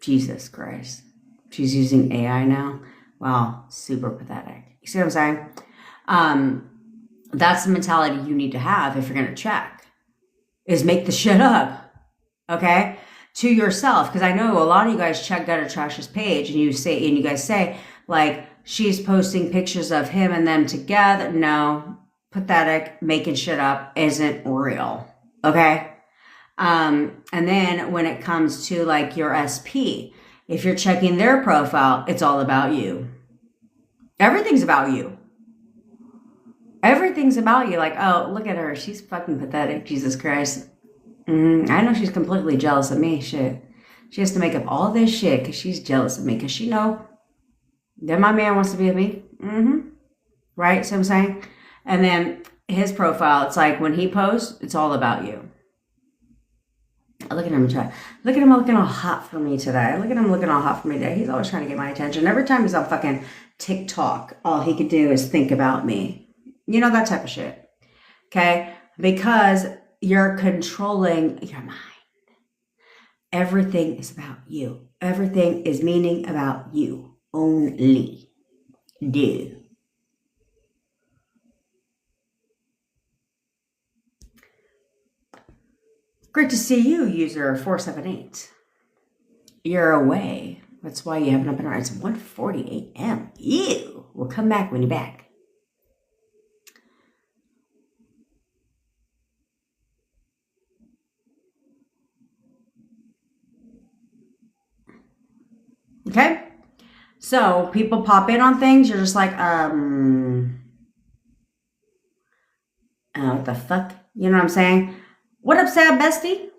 S1: Jesus Christ. She's using AI now. Wow. Super pathetic. You see what I'm saying? That's the mentality you need to have if you're going to check. Is make the shit up. Okay? To yourself. Because I know a lot of you guys check Gutter Trash's page and you guys say, like, she's posting pictures of him and them together. No. Pathetic. Making shit up isn't real. Okay? And then when it comes to like your SP, if you're checking their profile, it's all about you. Everything's about you. Everything's about you. Like, oh, look at her. She's fucking pathetic. Jesus Christ. I know she's completely jealous of me. Shit. She has to make up all this shit because she's jealous of me. Because she know that my man wants to be with me. Right? So I'm saying? And then his profile, it's like when he posts, it's all about you. Look at him try. Look at him looking all hot for me today. Look at him looking all hot for me today. He's always trying to get my attention. Every time he's on fucking TikTok, all he could do is think about me. You know, that type of shit. Okay? Because you're controlling your mind. Everything is about you. Everything is meaning about you. Only. Do. Great to see you, user 478. You're away. That's why you haven't opened our eyes. It's 1:40 a.m. Ew. We'll come back when you're back. Okay? So people pop in on things. You're just like, what the fuck? You know what I'm saying? What up, sad bestie?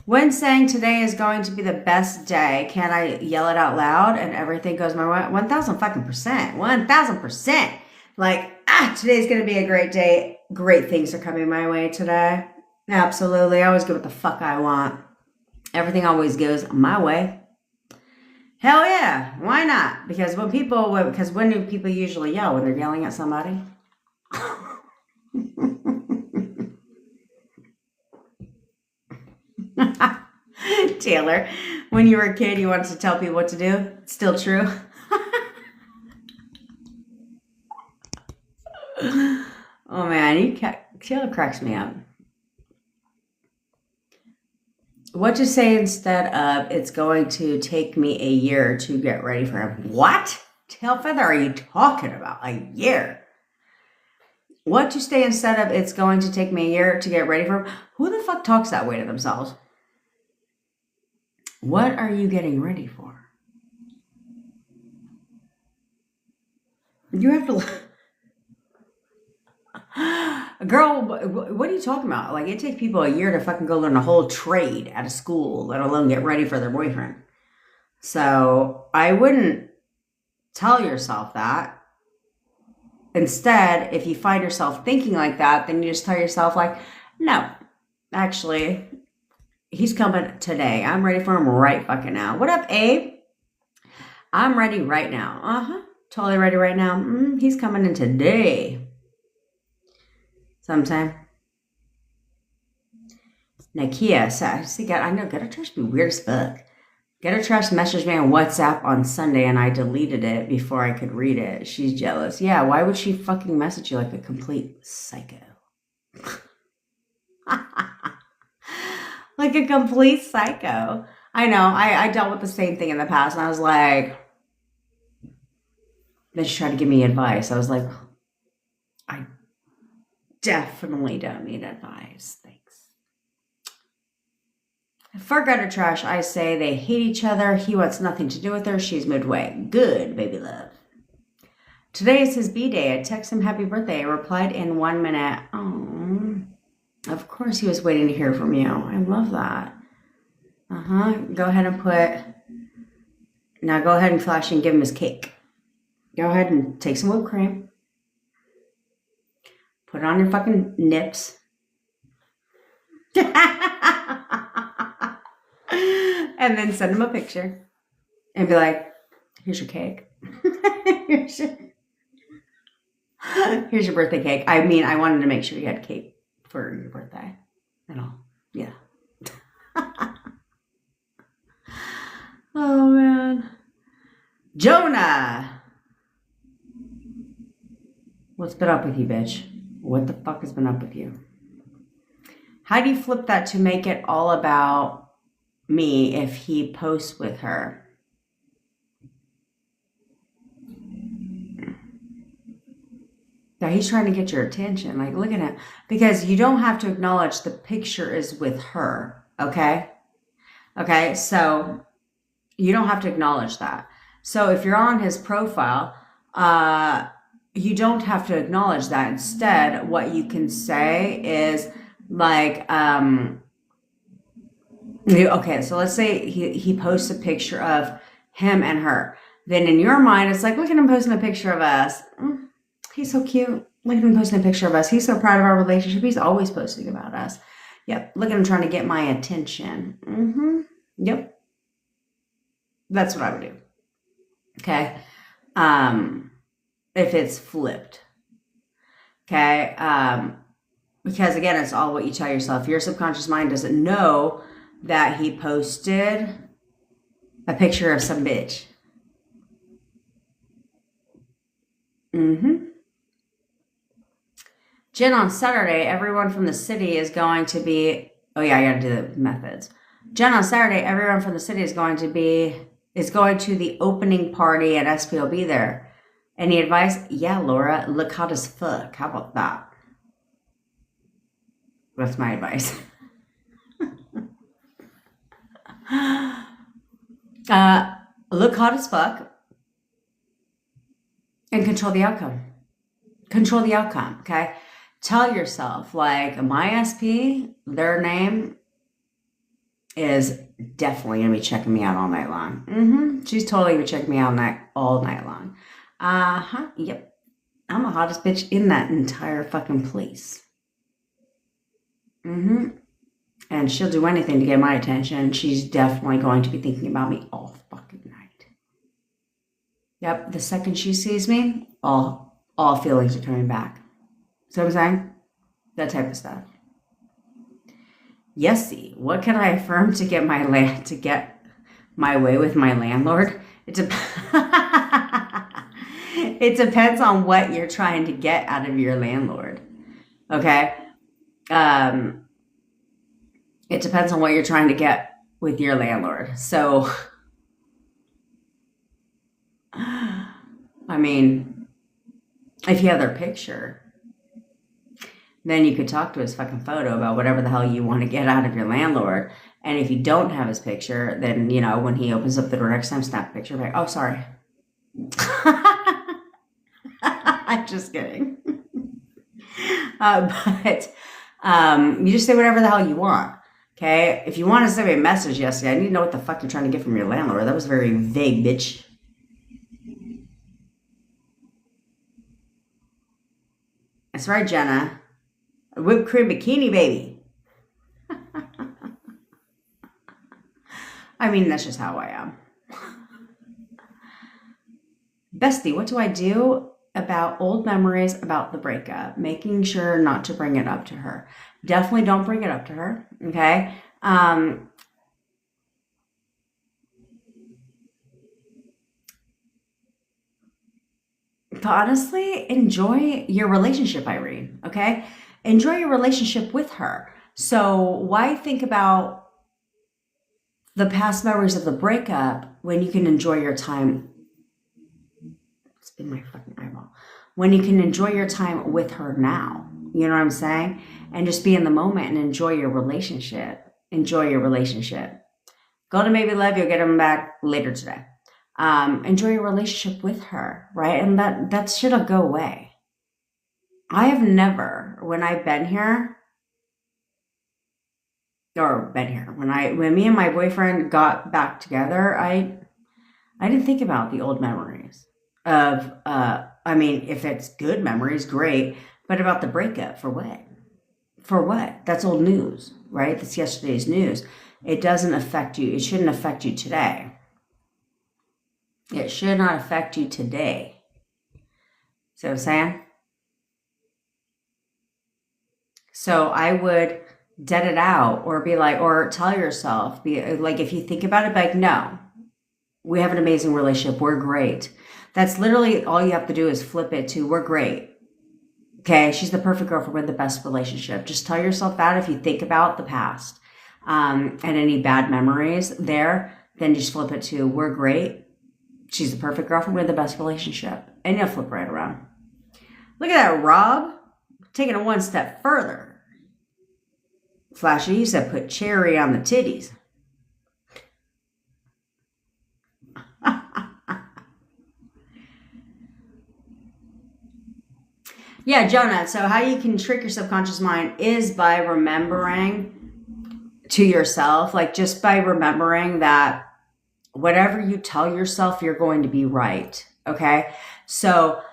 S1: When saying today is going to be the best day, can I yell it out loud and everything goes my way? 1,000 fucking percent. 1,000%. Like, today's going to be a great day. Great things are coming my way today. Absolutely. I always get what the fuck I want. Everything always goes my way. Hell yeah. Why not? Because when do people usually yell? When they're yelling at somebody? Taylor, when you were a kid, you wanted to tell people what to do. It's still true. Oh man, Taylor cracks me up. What to say instead of it's going to take me a year to get ready for him? What? Tailfeather are you talking about? A year? What to say instead of it's going to take me a year to get ready for him? Who the fuck talks that way to themselves? What are you getting ready for? You have to... Girl, what are you talking about? Like, it takes people a year to fucking go learn a whole trade at a school, let alone get ready for their boyfriend. So I wouldn't tell yourself that. Instead, if you find yourself thinking like that, then you just tell yourself like, no, actually, he's coming today. I'm ready for him right fucking now. What up, Abe? I'm ready right now. Totally ready right now. He's coming in today. Sometime. Nakia, so I know Gutter Trash be weird as fuck. Gutter Trash messaged me on WhatsApp on Sunday and I deleted it before I could read it. She's jealous. Yeah, why would she fucking message you like a complete psycho? Like a complete psycho. I know, I dealt with the same thing in the past and I was like, then she tried to give me advice. I was like, I definitely don't need advice. Thanks. For gutter trash, I say they hate each other. He wants nothing to do with her. She's midway. Good, baby love. Today is his B-day. I text him happy birthday. I replied in 1 minute. Oh, of course he was waiting to hear from you. I love that. Go ahead and now go ahead and flash and give him his cake. Go ahead and take some whipped cream. Put it on your fucking nips. And then send him a picture. And be like, here's your cake. Here's your birthday cake. I mean, I wanted to make sure you had cake for your birthday and all. Yeah. Oh, man. Jonah. What's been up with you, bitch? What the fuck has been up with you? How do you flip that to make it all about me if he posts with her? Now he's trying to get your attention. Like, look at him. Because you don't have to acknowledge the picture is with her. Okay? Okay, so you don't have to acknowledge that. So if you're on his profile, you don't have to acknowledge that. Instead, what you can say is like, okay, so let's say he posts a picture of him and her. Then in your mind, it's like, look at him posting a picture of us. He's so cute. Look at him posting a picture of us. He's so proud of our relationship. He's always posting about us. Yep. Look at him trying to get my attention. Yep. That's what I would do. Okay. If it's flipped. Okay. Because again, it's all what you tell yourself. Your subconscious mind doesn't know that he posted a picture of some bitch. Jen, on Saturday, everyone from the city is going to be... Oh, yeah, I got to do the methods. Jen, on Saturday, everyone from the city is going to the opening party and SP will be there. Any advice? Yeah, Laura, look hot as fuck. How about that? That's my advice. Look hot as fuck and control the outcome. Control the outcome, okay? Tell yourself, like, my SP, their name is definitely going to be checking me out all night long. She's totally going to be checking me out all night long. Yep. I'm the hottest bitch in that entire fucking place. And she'll do anything to get my attention. She's definitely going to be thinking about me all fucking night. Yep. The second she sees me, all feelings are coming back. See what I'm saying? That type of stuff. Yesy, what can I affirm to get my way with my landlord? It depends on what you're trying to get out of your landlord. Okay? It depends on what you're trying to get with your landlord. So, I mean, if you have their picture, then you could talk to his fucking photo about whatever the hell you want to get out of your landlord. And if you don't have his picture, then, you know, when he opens up the door next time, snap a picture. Like, oh, sorry. I'm just kidding. But you just say whatever the hell you want. Okay? If you want to send me a message yesterday, I need to know what the fuck you're trying to get from your landlord. That was very vague, bitch. That's right, Jenna. A whipped cream bikini, baby. I mean, that's just how I am. Bestie, what do I do about old memories about the breakup? Making sure not to bring it up to her. Definitely don't bring it up to her, okay? But honestly, enjoy your relationship, Irene, okay? Enjoy your relationship with her. So why think about the past memories of the breakup when you can enjoy your time? It's in my fucking eyeball. When you can enjoy your time with her now. You know what I'm saying? And just be in the moment and enjoy your relationship. enjoy your relationship. Go to Maybe Love, you'll get them back later today. Enjoy your relationship with her, right? And that shit'll go away. I have never, when I've been here, when me and my boyfriend got back together, I didn't think about the old memories of, I mean, if it's good memories, great, but about the breakup, for what? For what? That's old news, right? That's yesterday's news. It doesn't affect you. It shouldn't affect you today. It should not affect you today. See what I'm saying? So I would dead it out, or be like, or tell yourself, be like, if you think about it, be like, no, we have an amazing relationship. We're great. That's literally all you have to do is flip it to, we're great. Okay, she's the perfect girlfriend with the best relationship. Just tell yourself that if you think about the past and any bad memories there, then just flip it to, we're great. She's the perfect girlfriend with the best relationship. And you'll flip right around. Look at that, Rob. Taking it one step further. Flashy, you said put cherry on the titties. Yeah, Jonah. So how you can trick your subconscious mind is by remembering to yourself, like just by remembering that whatever you tell yourself, you're going to be right. Okay. So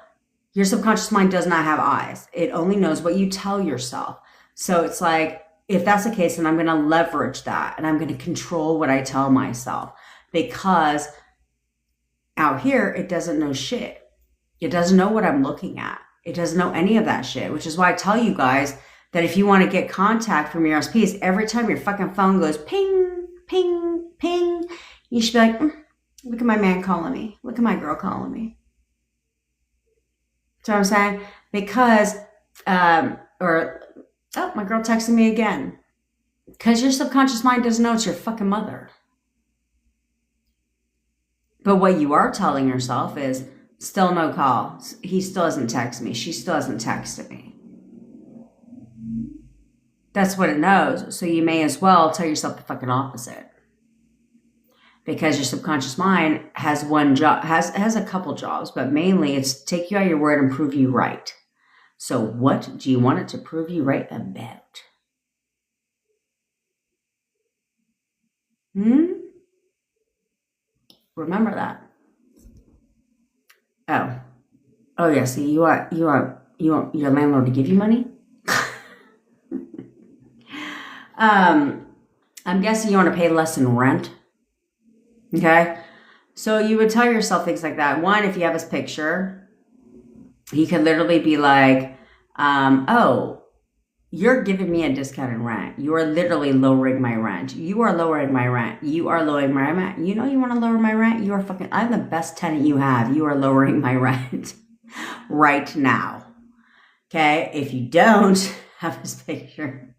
S1: your subconscious mind does not have eyes. It only knows what you tell yourself. So it's like, if that's the case, then I'm going to leverage that and I'm going to control what I tell myself, because out here, it doesn't know shit. It doesn't know what I'm looking at. It doesn't know any of that shit, which is why I tell you guys that if you want to get contact from your SPs, every time your fucking phone goes ping, ping, ping, you should be like, look at my man calling me. Look at my girl calling me. See what I'm saying? Because, my girl texted me again. Because your subconscious mind doesn't know it's your fucking mother. But what you are telling yourself is, still no call. He still doesn't text me. She still hasn't texted me. That's what it knows. So you may as well tell yourself the fucking opposite. Because your subconscious mind has one job, has a couple jobs, but mainly it's take you out of your word and prove you right. So what do you want it to prove you right about? Remember that. Oh yeah. See, you want your landlord to give you money? I'm guessing you want to pay less in rent. Okay. So you would tell yourself things like that. One, if you have his picture, he could literally be like, oh, you're giving me a discounted rent. You are literally lowering my rent. You are lowering my rent. You are lowering my rent. You know you want to lower my rent? You are fucking, I'm the best tenant you have. You are lowering my rent right now. Okay? If you don't have his picture,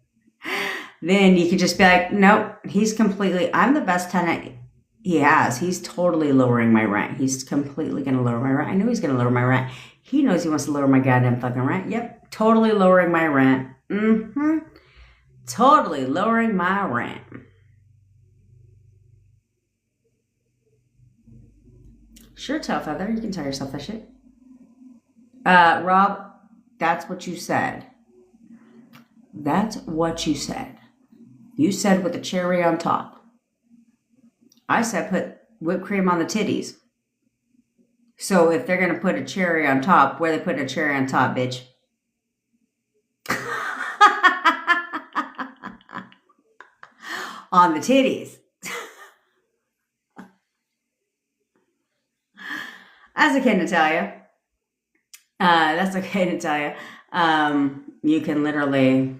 S1: then you could just be like, nope, he's completely, I'm the best tenant he has. He's totally lowering my rent. He's completely going to lower my rent. I know he's going to lower my rent. He knows he wants to lower my goddamn fucking rent. Yep, totally lowering my rent. Totally lowering my rent. Sure, Tailfeather. You can tell yourself that shit. Rob, that's what you said. That's what you said. You said with the cherry on top. I said put whipped cream on the titties. So if they're going to put a cherry on top, where they put a cherry on top, bitch? On the titties. That's okay, Natalia. That's okay, Natalia. You can literally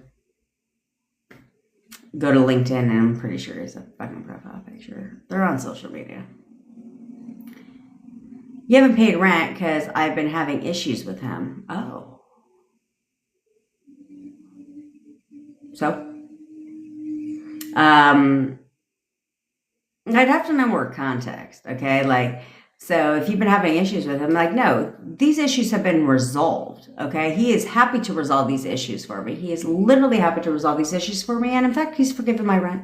S1: go to LinkedIn, and I'm pretty sure it's a fucking profile picture. They're on social media. You haven't paid rent because I've been having issues with him. Oh. So? I'd have to know more context, okay? Like, so if you've been having issues with him, like, no, these issues have been resolved, okay? He is happy to resolve these issues for me. He is literally happy to resolve these issues for me. And in fact, he's forgiven my rent.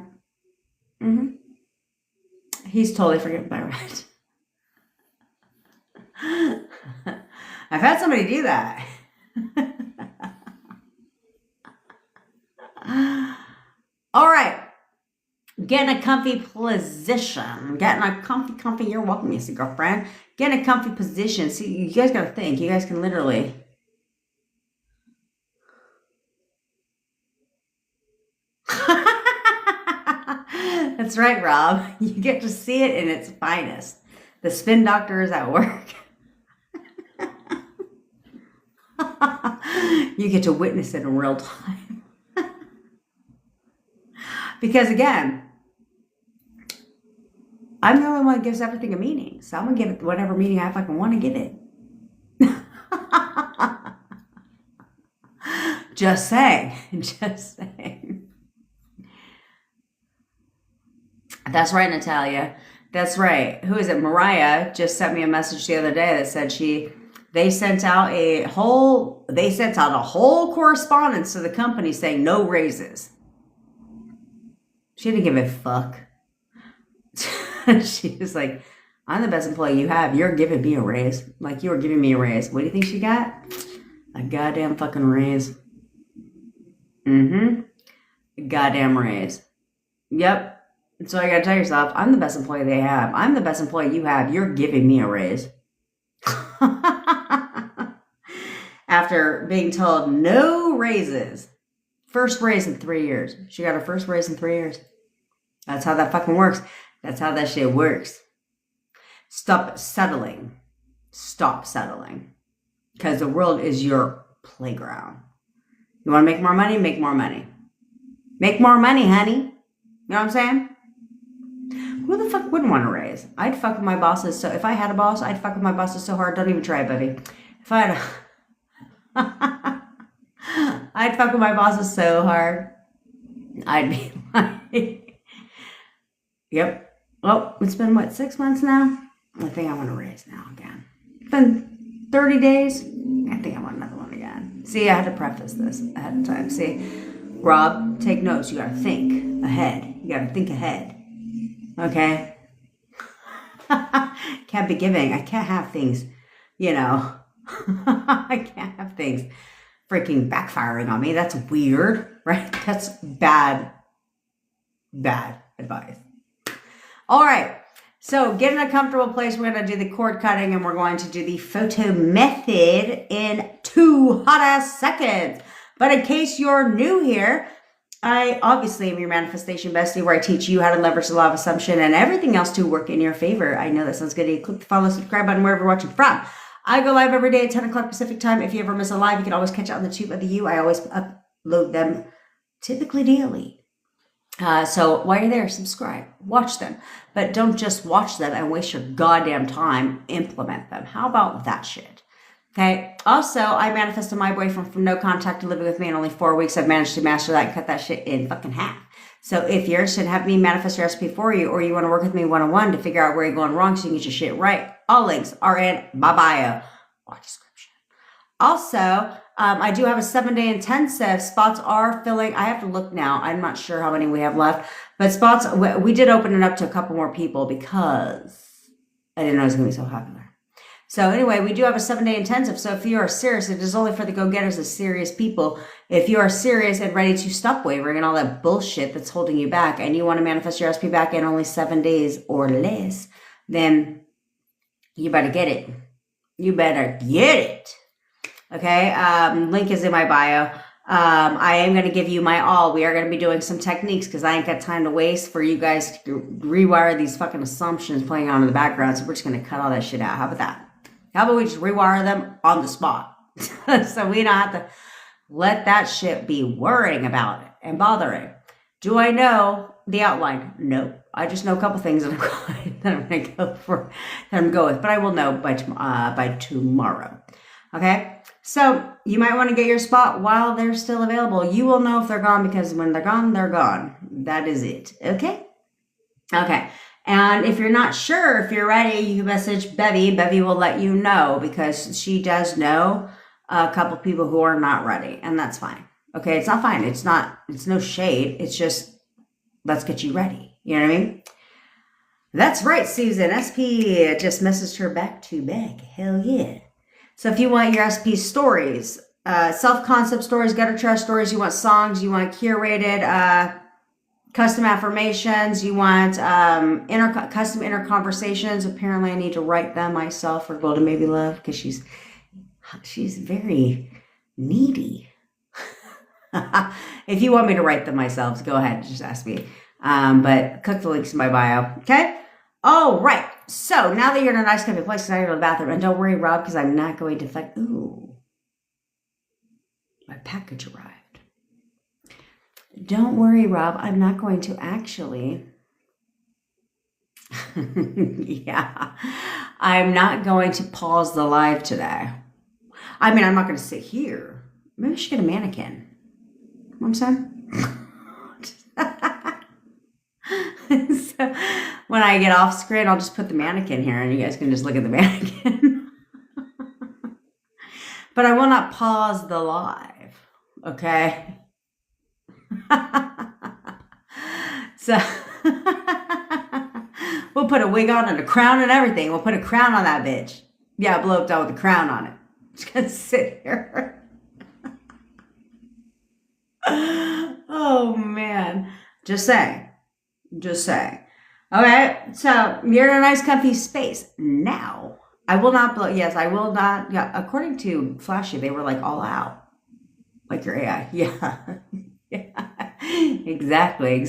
S1: Mm-hmm. He's totally forgiven by RANT. I've had somebody do that. All right. Get in a comfy position. Get in a comfy, you're welcome, Missy girlfriend. Get in a comfy position. See, you guys gotta think. You guys can literally. That's right, Rob. You get to see it in its finest. The spin doctor is at work. You get to witness it in real time. Because again, I'm the only one that gives everything a meaning. So I'm going to give it whatever meaning I fucking want to give it. Just saying. Just saying. That's right, Natalia. That's right. Who is it? Mariah just sent me a message the other day that said they sent out a whole correspondence to the company saying no raises. She didn't give a fuck. She was like, I'm the best employee you have. You're giving me a raise. Like, you were giving me a raise. What do you think she got? A goddamn fucking raise. Mm-hmm. A goddamn raise. Yep. So I gotta tell yourself, I'm the best employee they have. I'm the best employee you have. You're giving me a raise. After being told no raises. First raise in 3 years. She got her first raise in 3 years. That's how that fucking works. That's how that shit works. Stop settling. Stop settling. Because the world is your playground. You want to make more money? Make more money. Make more money, honey. You know what I'm saying? Who the fuck wouldn't want to raise? I'd fuck with my bosses. So if I had a boss, I'd fuck with my bosses so hard. Don't even try, buddy. If I had I'd fuck with my bosses so hard. I'd be like, yep. Well, it's been, 6 months now? I think I want to raise now again. It's been 30 days. I think I want another one again. See, I had to preface this ahead of time. See, Rob, take notes. You got to think ahead. You got to think ahead. Okay? Can't be giving. I can't have things, I can't have things freaking backfiring on me. That's weird, right? That's bad advice. All right. So get in a comfortable place. We're going to do the cord cutting and we're going to do the photo method in 2 hot ass seconds. But in case you're new here, I obviously am your manifestation bestie, where I teach you how to leverage the law of assumption and everything else to work in your favor. I know that sounds good. You click the follow, subscribe button wherever you're watching from. I go live every day at 10 o'clock Pacific time. If you ever miss a live, you can always catch it on the tube of the U. I always upload them typically daily. So while you're there, subscribe, watch them, but don't just watch them and waste your goddamn time. Implement them. How about that shit? Okay. Also, I manifested my boyfriend from no contact to living with me in only 4 weeks. I've managed to master that and cut that shit in fucking half. So if you're interested in having me manifest your recipe for you, or you want to work with me one-on-one to figure out where you're going wrong so you can get your shit right, all links are in my bio or description. Also, I do have a 7-day intensive. Spots are filling. I have to look now. I'm not sure how many we have left, but spots, we did open it up to a couple more people because I didn't know it was going to be so popular. So anyway, we do have a 7-day intensive. So if you are serious, it is only for the go-getters, the serious people. If you are serious and ready to stop wavering and all that bullshit that's holding you back, and you want to manifest your recipe back in only 7 days or less, then you better get it. You better get it. Okay, link is in my bio. I am going to give you my all. We are going to be doing some techniques because I ain't got time to waste for you guys to rewire these fucking assumptions playing on in the background. So we're just going to cut all that shit out. How about that? How about we just rewire them on the spot? So we don't have to let that shit be worrying about it and bothering. Do I know the outline? No. I just know a couple things that I'm going to go with. But I will know by tomorrow. Okay? So you might want to get your spot while they're still available. You will know if they're gone because when they're gone, they're gone. That is it. Okay? Okay. And if you're not sure if you're ready, you can message Bevy. Bevy will let you know because she does know a couple people who are not ready. And that's fine. Okay? It's not fine. It's no shade. It's just, let's get you ready. You know what I mean? That's right, Susan. SP just messaged her back to back. Hell yeah. So if you want your SP stories, self-concept stories, gutter trash stories, you want songs, you want curated custom affirmations, you want custom inner conversations. Apparently I need to write them myself for Golden Baby Love because she's very needy. If you want me to write them myself, go ahead, just ask me. But click the links in my bio. Okay? All right. So now that you're in a nice comfy place, I go to the bathroom. And don't worry, Rob, because I'm not going to ooh, my package arrived. Don't worry, Rob. I'm not going to actually. Yeah. I'm not going to pause the live today. I mean, I'm not going to sit here. Maybe I should get a mannequin. You know what I'm saying? So when I get off screen, I'll just put the mannequin here and you guys can just look at the mannequin. But I will not pause the live. Okay? So we'll put a wig on and a crown and everything. We'll put a crown on that bitch. Yeah, blow up down with a crown on it. Just gonna sit here. Oh man. Just saying. Okay, so you're in a nice comfy space. Now, I will not blow. Yes, I will not. Yeah, according to Flashy, they were like all out. Like your AI. Yeah. Yeah. Exactly.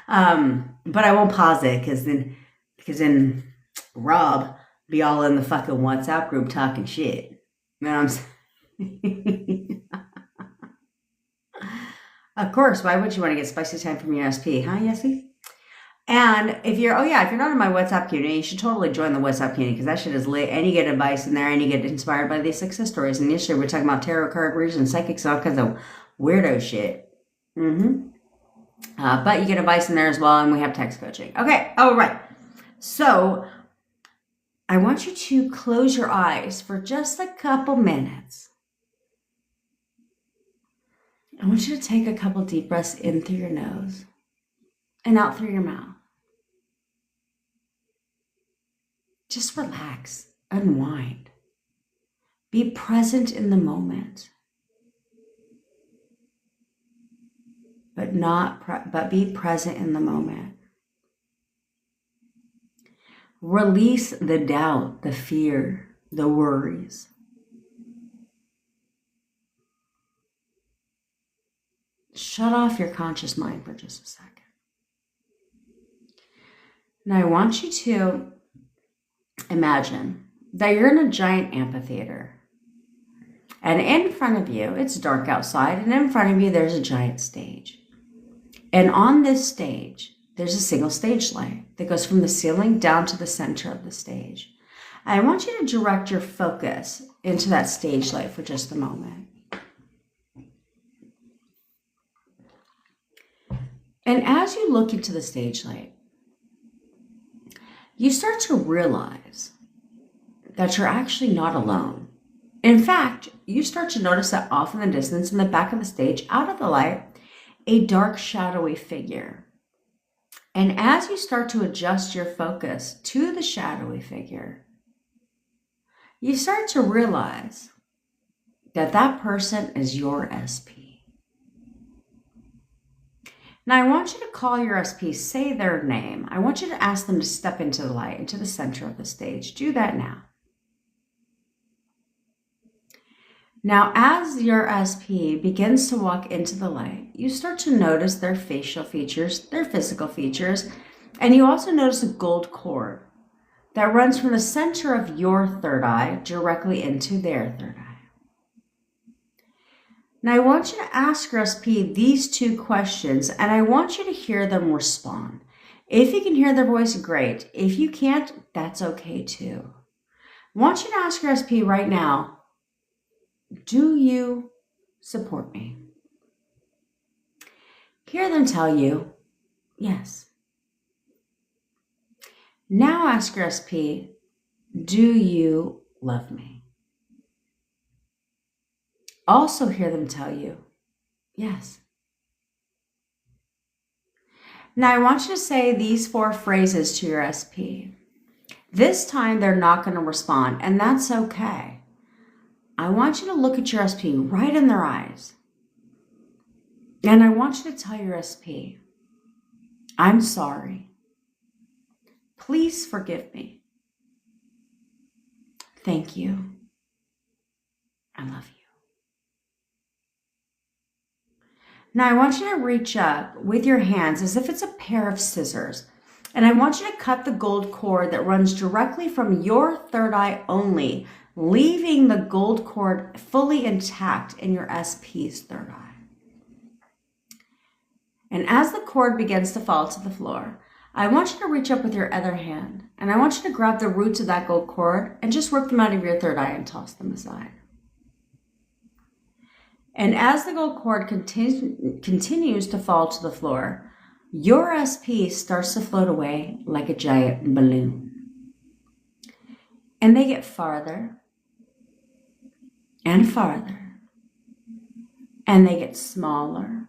S1: But I won't pause it because then Rob be all in the fucking WhatsApp group talking shit. You know what I'm saying? Of course, why would you want to get spicy time from your SP, huh, Yessie? And if you're not in my WhatsApp community, you should totally join the WhatsApp community because that shit is lit and you get advice in there and you get inspired by these success stories. And yesterday we were talking about tarot card readers and psychics and all kinds of weirdo shit. But you get advice in there as well and we have text coaching. Okay, all right. So I want you to close your eyes for just a couple minutes. I want you to take a couple deep breaths in through your nose and out through your mouth. Just relax, unwind. Be present in the moment. But be present in the moment. Release the doubt, the fear, the worries. Shut off your conscious mind for just a second. Now I want you to imagine that you're in a giant amphitheater. And in front of you, it's dark outside, and in front of you, there's a giant stage. And on this stage, there's a single stage light that goes from the ceiling down to the center of the stage. I want you to direct your focus into that stage light for just a moment. And as you look into the stage light, you start to realize that you're actually not alone. In fact, you start to notice that off in the distance, in the back of the stage, out of the light, a dark, shadowy figure. And as you start to adjust your focus to the shadowy figure, you start to realize that that person is your SP. Now, I want you to call your SP, say their name. I want you to ask them to step into the light, into the center of the stage. Do that now. Now, as your SP begins to walk into the light, you start to notice their facial features, their physical features, and you also notice a gold cord that runs from the center of your third eye directly into their third eye. Now, I want you to ask your SP these two questions, and I want you to hear them respond. If you can hear their voice, great. If you can't, that's okay too. I want you to ask your SP right now, do you support me? Hear them tell you, yes. Now ask your SP, do you love me? Also hear them tell you, yes. Now I want you to say these 4 phrases to your SP. This time they're not going to respond, and that's okay. I want you to look at your SP right in their eyes. And I want you to tell your SP, I'm sorry. Please forgive me. Thank you. I love you. Now I want you to reach up with your hands as if it's a pair of scissors. And I want you to cut the gold cord that runs directly from your third eye only, leaving the gold cord fully intact in your SP's third eye. And as the cord begins to fall to the floor, I want you to reach up with your other hand, and I want you to grab the roots of that gold cord and just rip them out of your third eye and toss them aside. And as the gold cord continues to fall to the floor, your SP starts to float away like a giant balloon. And they get farther and farther, and they get smaller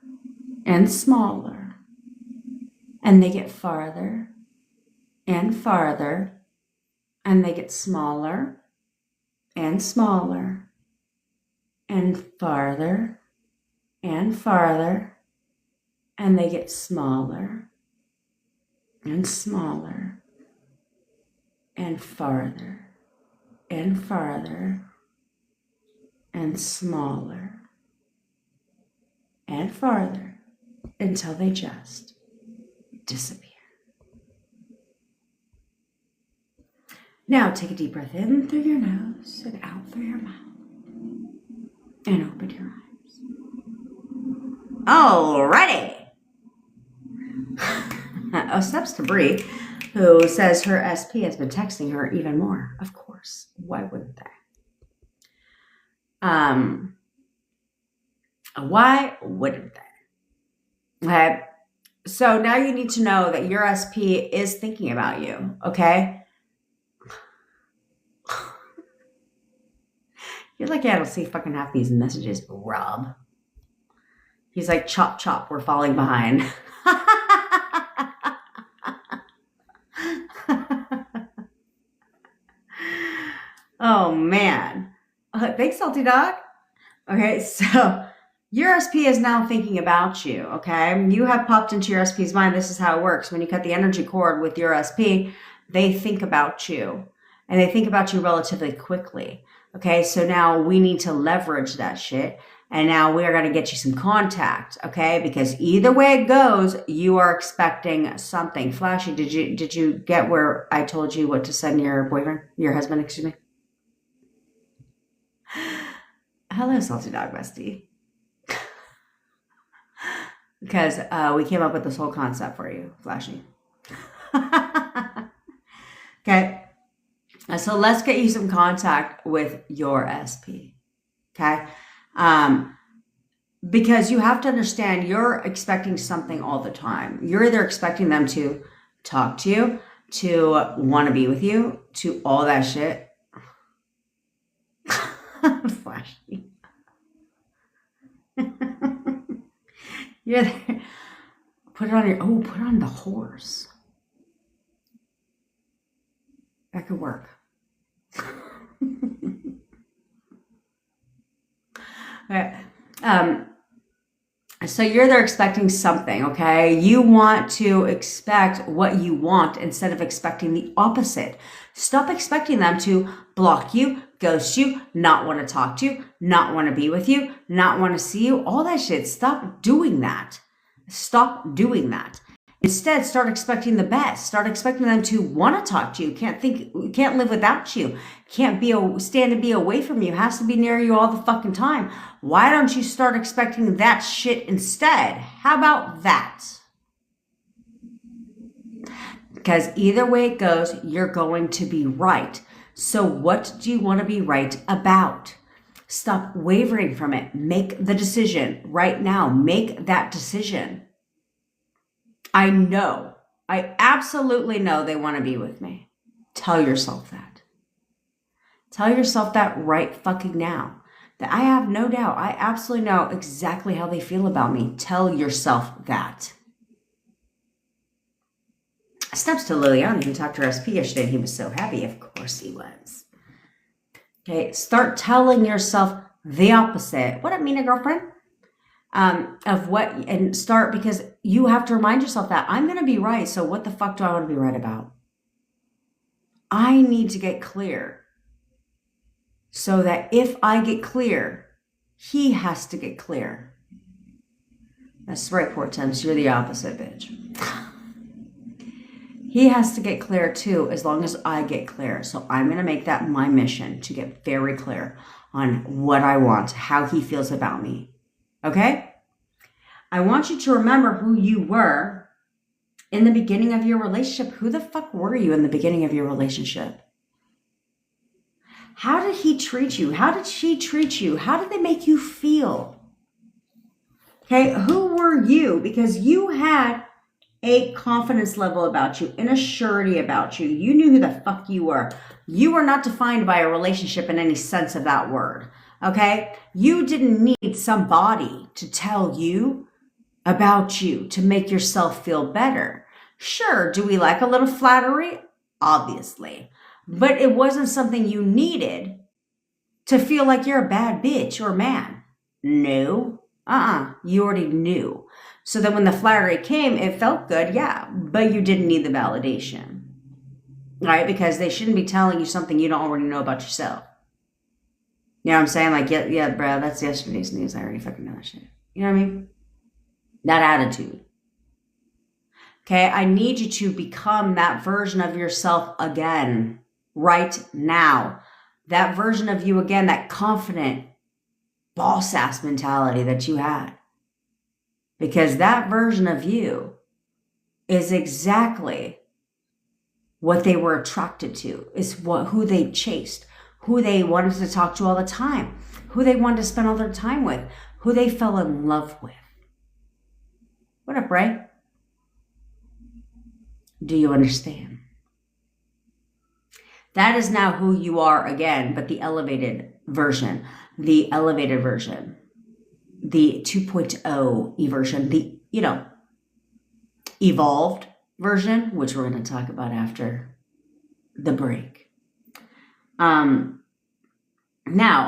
S1: and smaller, and they get farther and farther, and they get smaller and smaller, and farther and farther, and they get smaller and smaller, and farther and farther, and smaller and farther, until they just disappear. Now take a deep breath in through your nose and out through your mouth. And open your eyes. Alrighty. Oh, steps to Bree, who says her SP has been texting her even more. Of course. Why wouldn't they? Why wouldn't they? Okay. So now you need to know that your SP is thinking about you. Okay. You're like, yeah, I don't see fucking half these messages, Rob. He's like, chop, chop, we're falling behind. Oh, man. Thanks, Salty Dog. Okay, so your SP is now thinking about you, okay? You have popped into your SP's mind. This is how it works. When you cut the energy cord with your SP, they think about you. And they think about you relatively quickly. Okay, so now we need to leverage that shit. And now we are going to get you some contact, okay? Because either way it goes, you are expecting something. Flashy, did you get where I told you what to send your boyfriend, your husband, excuse me? Hello, Salty Dog Bestie. Because we came up with this whole concept for you, Flashy. Okay. So let's get you some contact with your SP, okay? Because you have to understand you're expecting something all the time. You're either expecting them to talk to you, to want to be with you, to all that shit. Flashy. You're there. Put it on the horse. That could work. Okay. So you're there expecting something, okay? You want to expect what you want instead of expecting the opposite. Stop expecting them to block you, ghost you, not want to talk to you, not want to be with you, not want to see you, all that shit. Stop doing that. Stop doing that. Instead, start expecting the best. Start expecting them to want to talk to you. Can't live without you. Stand and be away from you. Has to be near you all the fucking time. Why don't you start expecting that shit instead? How about that? Because either way it goes, you're going to be right. So what do you want to be right about? Stop wavering from it. Make the decision right now. Make that decision. I absolutely know they want to be with me. Tell yourself that. Tell yourself that right fucking now. That I have no doubt. I absolutely know exactly how they feel about me. Tell yourself that. Steps to Liliana, who talked to her SP yesterday, and he was so happy. Of course he was. Okay, start telling yourself the opposite. What up, Mina girlfriend? Of what, and start, because you have to remind yourself that I'm going to be right. So what the fuck do I want to be right about? I need to get clear so that if I get clear, he has to get clear. That's right, Portents. You're the opposite, bitch. He has to get clear too, as long as I get clear. So I'm going to make that my mission to get very clear on what I want, how he feels about me. Okay? I want you to remember who you were in the beginning of your relationship. Who the fuck were you in the beginning of your relationship? How did he treat you? How did she treat you? How did they make you feel? Okay, who were you? Because you had a confidence level about you, an assurity about you. You knew who the fuck you were. You were not defined by a relationship in any sense of that word. Okay? You didn't need somebody to tell you about you to make yourself feel better. Sure, do we like a little flattery? Obviously. But it wasn't something you needed to feel like you're a bad bitch or man. No. You already knew. So that when the flattery came, it felt good, yeah, but you didn't need the validation. Right? Because they shouldn't be telling you something you don't already know about yourself. You know what I'm saying? Like, yeah, bro, that's yesterday's news. I already fucking know that shit. You know what I mean? That attitude. Okay, I need you to become that version of yourself again, right now. That version of you again, that confident, boss-ass mentality that you had. Because that version of you is exactly what they were attracted to, is who they chased, who they wanted to talk to all the time, who they wanted to spend all their time with, who they fell in love with. What up, Ray? Do you understand? That is now who you are again, but the elevated version, the 2.0 version, the, evolved version, which we're going to talk about after the break. Now,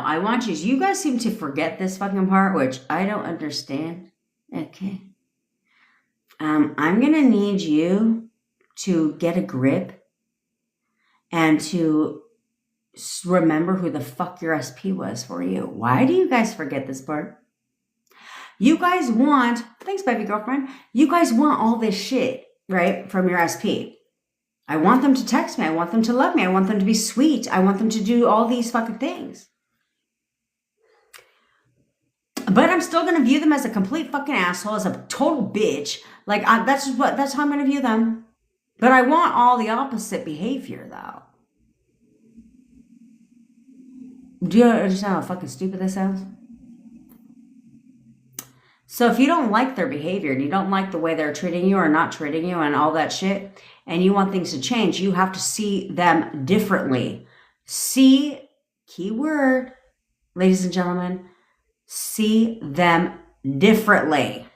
S1: I want you guys seem to forget this fucking part, which I don't understand. Okay. I'm going to need you to get a grip and to remember who the fuck your SP was for you. Why do you guys forget this part? You guys want, thanks baby girlfriend, you guys want all this shit, right, from your SP. I want them to text me. I want them to love me. I want them to be sweet. I want them to do all these fucking things. But I'm still going to view them as a complete fucking asshole, as a total bitch. Like, that's how I'm going to view them. But I want all the opposite behavior, though. Do you understand how fucking stupid this sounds? So if you don't like their behavior and you don't like the way they're treating you or not treating you and all that shit, and you want things to change, you have to see them differently. See, keyword, ladies and gentlemen, see them differently.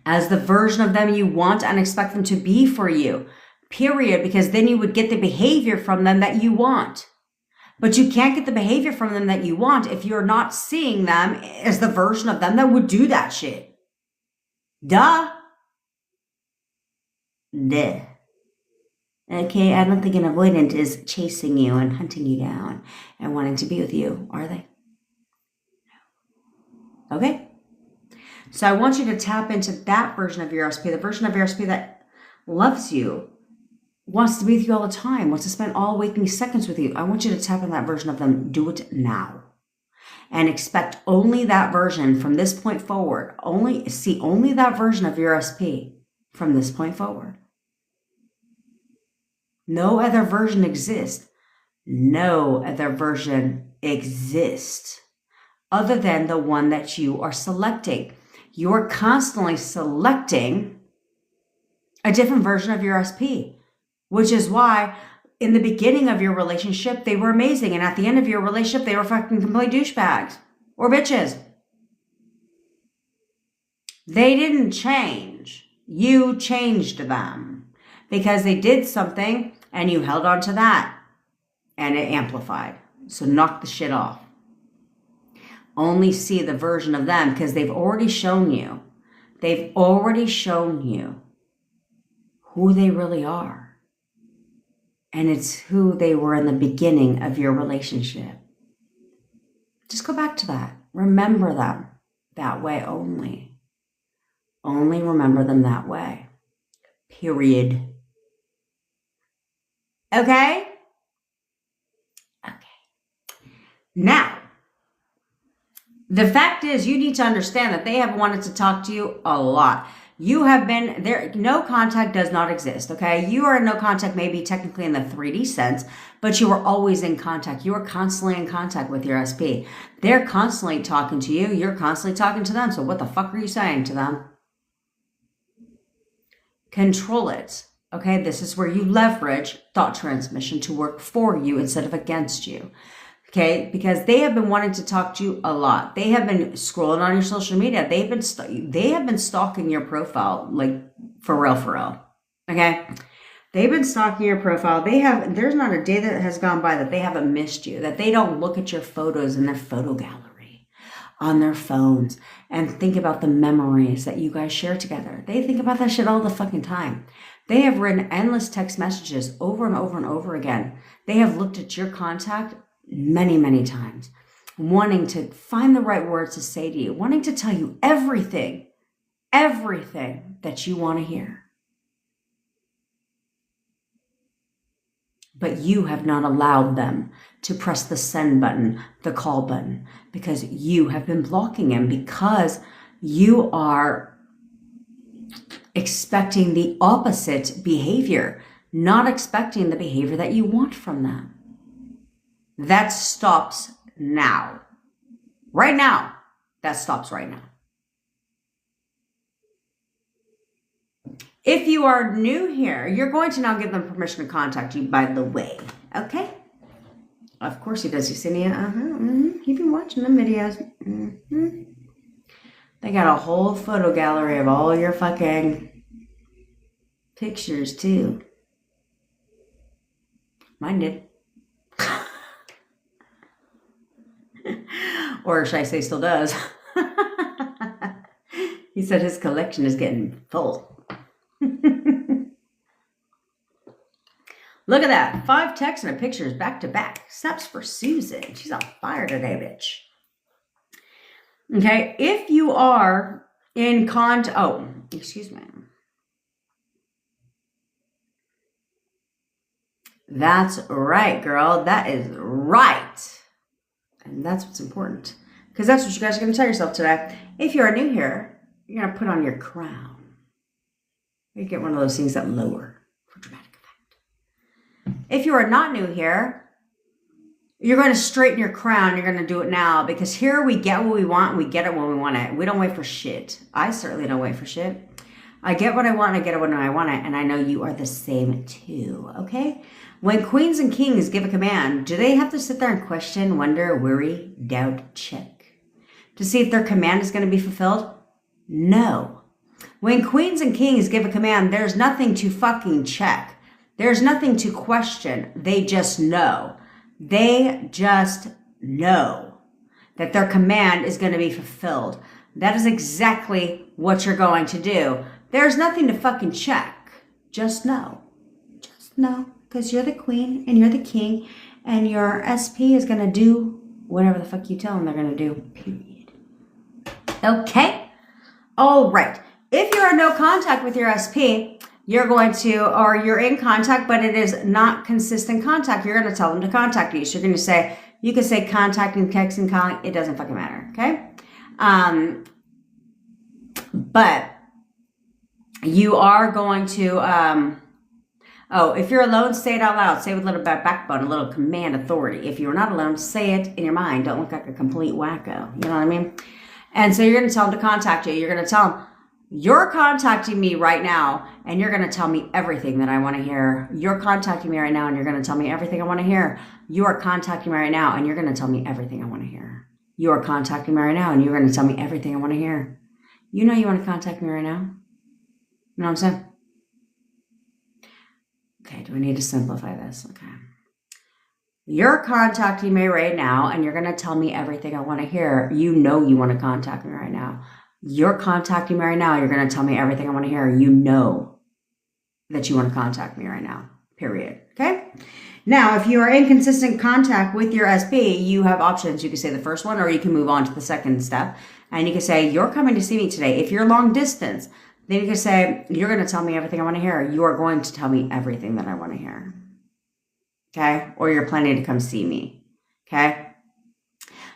S1: As the version of them you want and expect them to be for you, period, because then you would get the behavior from them that you want. But you can't get the behavior from them that you want if you're not seeing them as the version of them that would do that shit. Duh. Okay, I don't think an avoidant is chasing you and hunting you down and wanting to be with you, are they? No. Okay? So I want you to tap into that version of your SP, the version of your SP that loves you, wants to be with you all the time, wants to spend all waking seconds with you. I want you to tap into that version of them. Do it now. And expect only that version from this point forward. See only that version of your SP from this point forward. No other version exists. No other version exists other than the one that you are selecting. You're constantly selecting a different version of your SP, which is why in the beginning of your relationship, they were amazing. And at the end of your relationship, they were fucking complete douchebags or bitches. They didn't change. You changed them because they did something and you held on to that and it amplified. So knock the shit off. Only see the version of them because they've already shown you. They've already shown you who they really are. And it's who they were in the beginning of your relationship. Just go back to that. Remember them that way only. Only remember them that way. Period. Okay? Okay. Now, the fact is you need to understand that they have wanted to talk to you a lot. You have been there. No contact does not exist. Okay. You are in no contact, maybe technically in the 3D sense, but you are always in contact. You are constantly in contact with your SP. They're constantly talking to you. You're constantly talking to them. So what the fuck are you saying to them? Control it. Okay. This is where you leverage thought transmission to work for you instead of against you. Okay, because they have been wanting to talk to you a lot. They have been scrolling on your social media. They have been stalking your profile, like for real. Okay, they've been stalking your profile. There's not a day that has gone by that they haven't missed you, that they don't look at your photos in their photo gallery on their phones and think about the memories that you guys share together. They think about that shit all the fucking time. They have written endless text messages over and over and over again. They have looked at your contact many, many times, wanting to find the right words to say to you, wanting to tell you everything that you want to hear. But you have not allowed them to press the send button, the call button, because you have been blocking them, because you are expecting the opposite behavior, not expecting the behavior that you want from them. That stops now. Right now. That stops right now. If you are new here, you're going to now give them permission to contact you, by the way. Okay? Of course he does, Yesenia. You've been watching the videos. They got a whole photo gallery of all your fucking pictures, too. Mine did. Or should I say still does. He said his collection is getting full. Look at that. 5 texts and a pictures back to back. Snaps for Susan. She's on fire today, bitch. Okay. If you are in excuse me. That's right, girl. That is right. And that's what's important. Because that's what you guys are going to tell yourself today. If you are new here, you're going to put on your crown. You get one of those things that lower for dramatic effect. If you are not new here, you're going to straighten your crown. You're going to do it now. Because here we get what we want. And we get it when we want it. We don't wait for shit. I certainly don't wait for shit. I get what I want. And I get it when I want it. And I know you are the same too. Okay? When queens and kings give a command, do they have to sit there and question, wonder, worry, doubt, check to see if their command is going to be fulfilled? No. When queens and kings give a command, there's nothing to fucking check. There's nothing to question. They just know. They just know that their command is going to be fulfilled. That is exactly what you're going to do. There's nothing to fucking check. Just know. Just know. Because you're the queen and you're the king and your SP is going to do whatever the fuck you tell them they're going to do, period. Okay? All right. If you're in no contact with your SP, you're going to, or you're in contact, but it is not consistent contact, you're going to tell them to contact you. So you're going to say, you can say contacting, texting, calling, it doesn't fucking matter, okay? But you are going to, if you're alone, say it out loud. Say it with a little bit of backbone, a little command authority. If you're not alone, say it in your mind. Don't look like a complete wacko. You know what I mean? And so you're going to tell them to contact you. You're going to tell them, you're contacting me right now, and you're going to tell me everything that I want to hear. You're contacting me right now, and you're going to tell me everything I want to hear. You are contacting me right now, and you're going to tell me everything I want to hear. You are contacting me right now, and you're going to tell me everything I want to hear. You know you want to contact me right now? You know what I'm saying? Okay, do we need to simplify this? Okay. You're contacting me right now and you're going to tell me everything I want to hear. You know you want to contact me right now. You're contacting me right now. You're going to tell me everything I want to hear. You know that you want to contact me right now. Period. Okay? Now, if you are in consistent contact with your SP, you have options. You can say the first one or you can move on to the second step. And you can say, you're coming to see me today. If you're long distance, then you can say, you're going to tell me everything I want to hear. You are going to tell me everything that I want to hear. Okay? Or you're planning to come see me. Okay?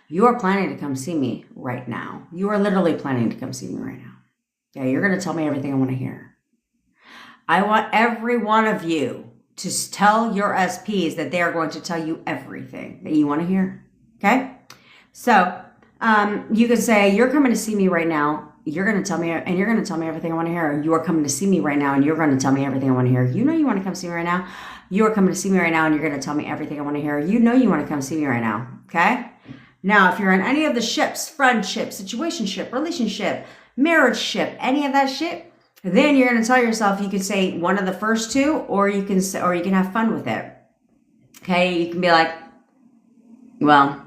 S1: You are planning to come see me right now. You are literally planning to come see me right now. Okay? You're going to tell me everything I want to hear. I want every one of you to tell your SPs that they are going to tell you everything that you want to hear. Okay? So, you can say, you're coming to see me right now. You're going to tell me, and you're going to tell me everything I want to hear. You are coming to see me right now, and you're going to tell me everything I want to hear. You know you want to come see me right now. You are coming to see me right now, and you're going to tell me everything I want to hear. You know you want to come see me right now. Okay? Now, if you're in any of the ships, friendship, situationship, relationship, marriage ship, any of that shit, then you're going to tell yourself, you could say one of the first two, or you can say, or you can have fun with it. Okay? You can be like, well,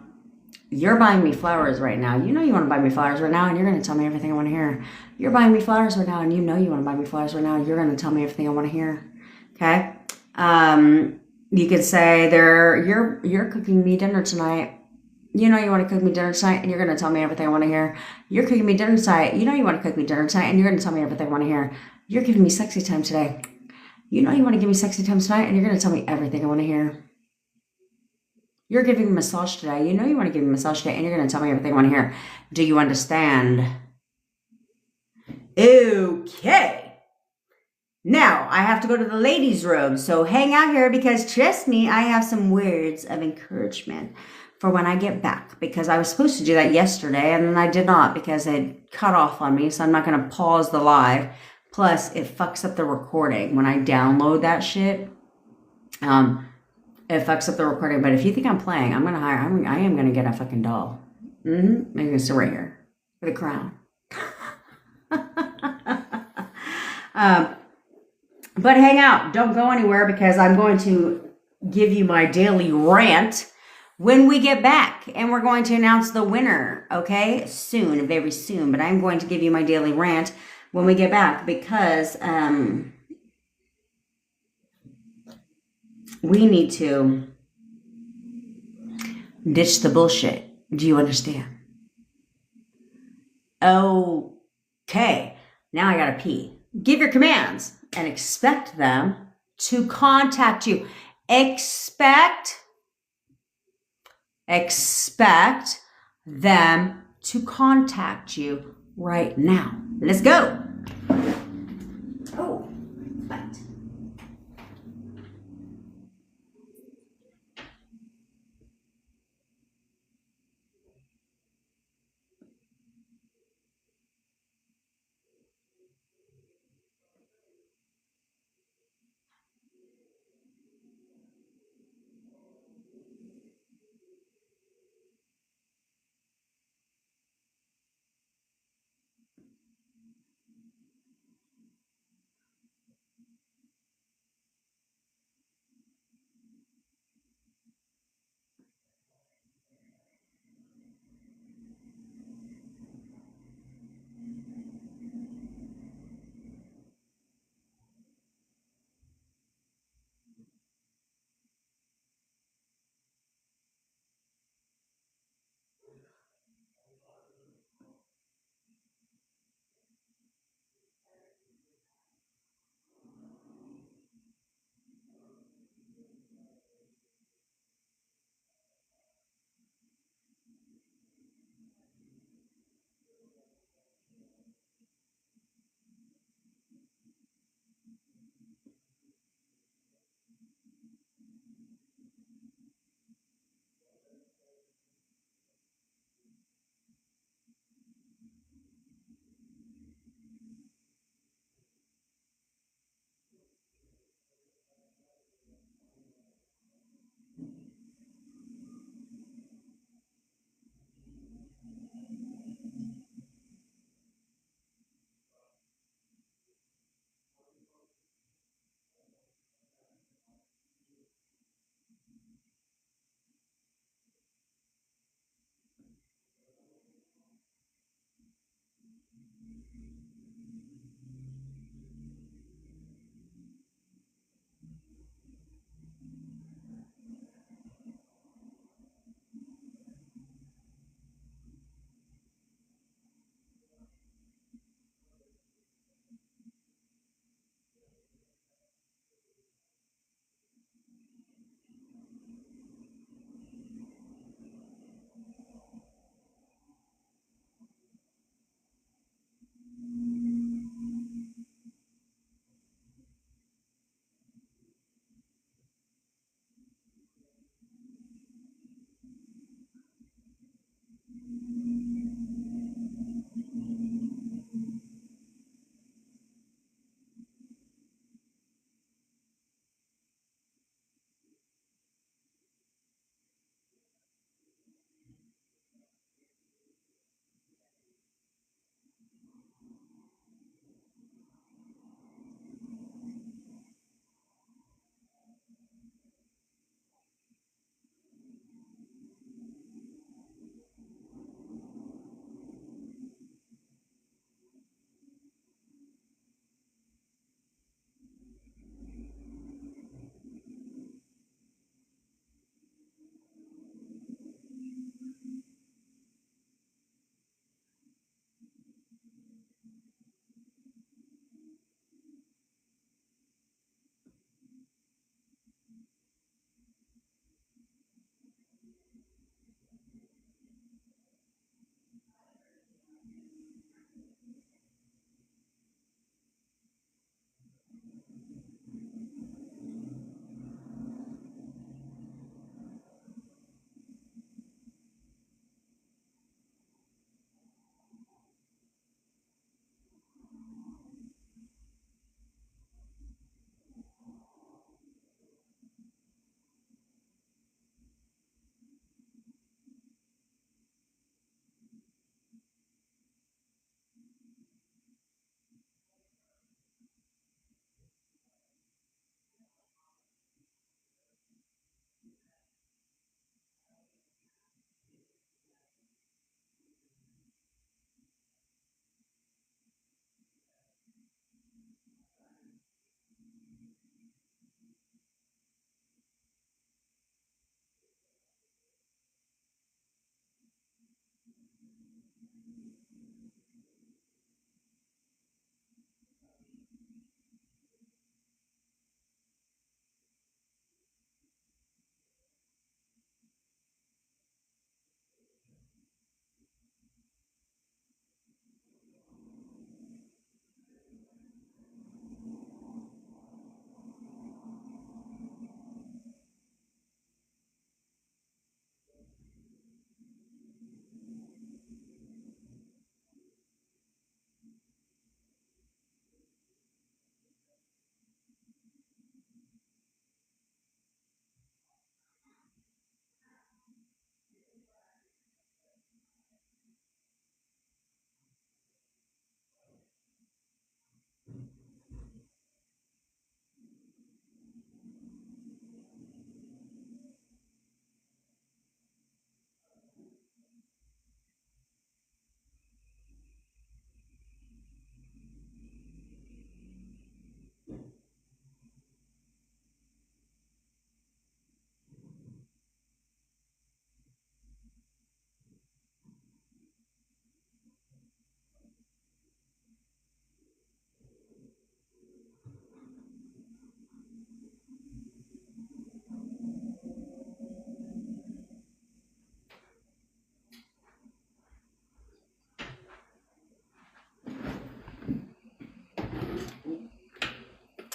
S1: you're buying me flowers right now. You know you want to buy me flowers right now, and you're going to tell me everything I want to hear. You're buying me flowers right now, and you know you want to buy me flowers right now. You're going to tell me everything I want to hear. Okay? You could say you're cooking me dinner tonight. You know you want to cook me dinner tonight, and you're going to tell me everything I want to hear. You're cooking me dinner tonight. You know you want to cook me dinner tonight, and you're going to tell me everything I want to hear. You're giving me sexy time today. You know you want to give me sexy time tonight, and you're going to tell me everything I want to hear. You're giving me a massage today. You know you want to give me a massage today, and you're going to tell me everything I want to hear. Do you understand? Okay. Now, I have to go to the ladies' room, so hang out here because trust me, I have some words of encouragement for when I get back, because I was supposed to do that yesterday, and then I did not because it cut off on me, so I'm not going to pause the live. Plus, it fucks up the recording. When I download that shit, it fucks up the recording. But if you think I'm playing, I am going to get a fucking doll. I'm going to sit right here with a crown. But hang out. Don't go anywhere because I'm going to give you my daily rant when we get back. And we're going to announce the winner, okay? Soon, very soon. But I'm going to give you my daily rant when we get back because we need to ditch the bullshit. Do you understand? Okay. Now I gotta pee. Give your commands and expect them to contact you. Expect them to contact you right now. Let's go. Oh, what?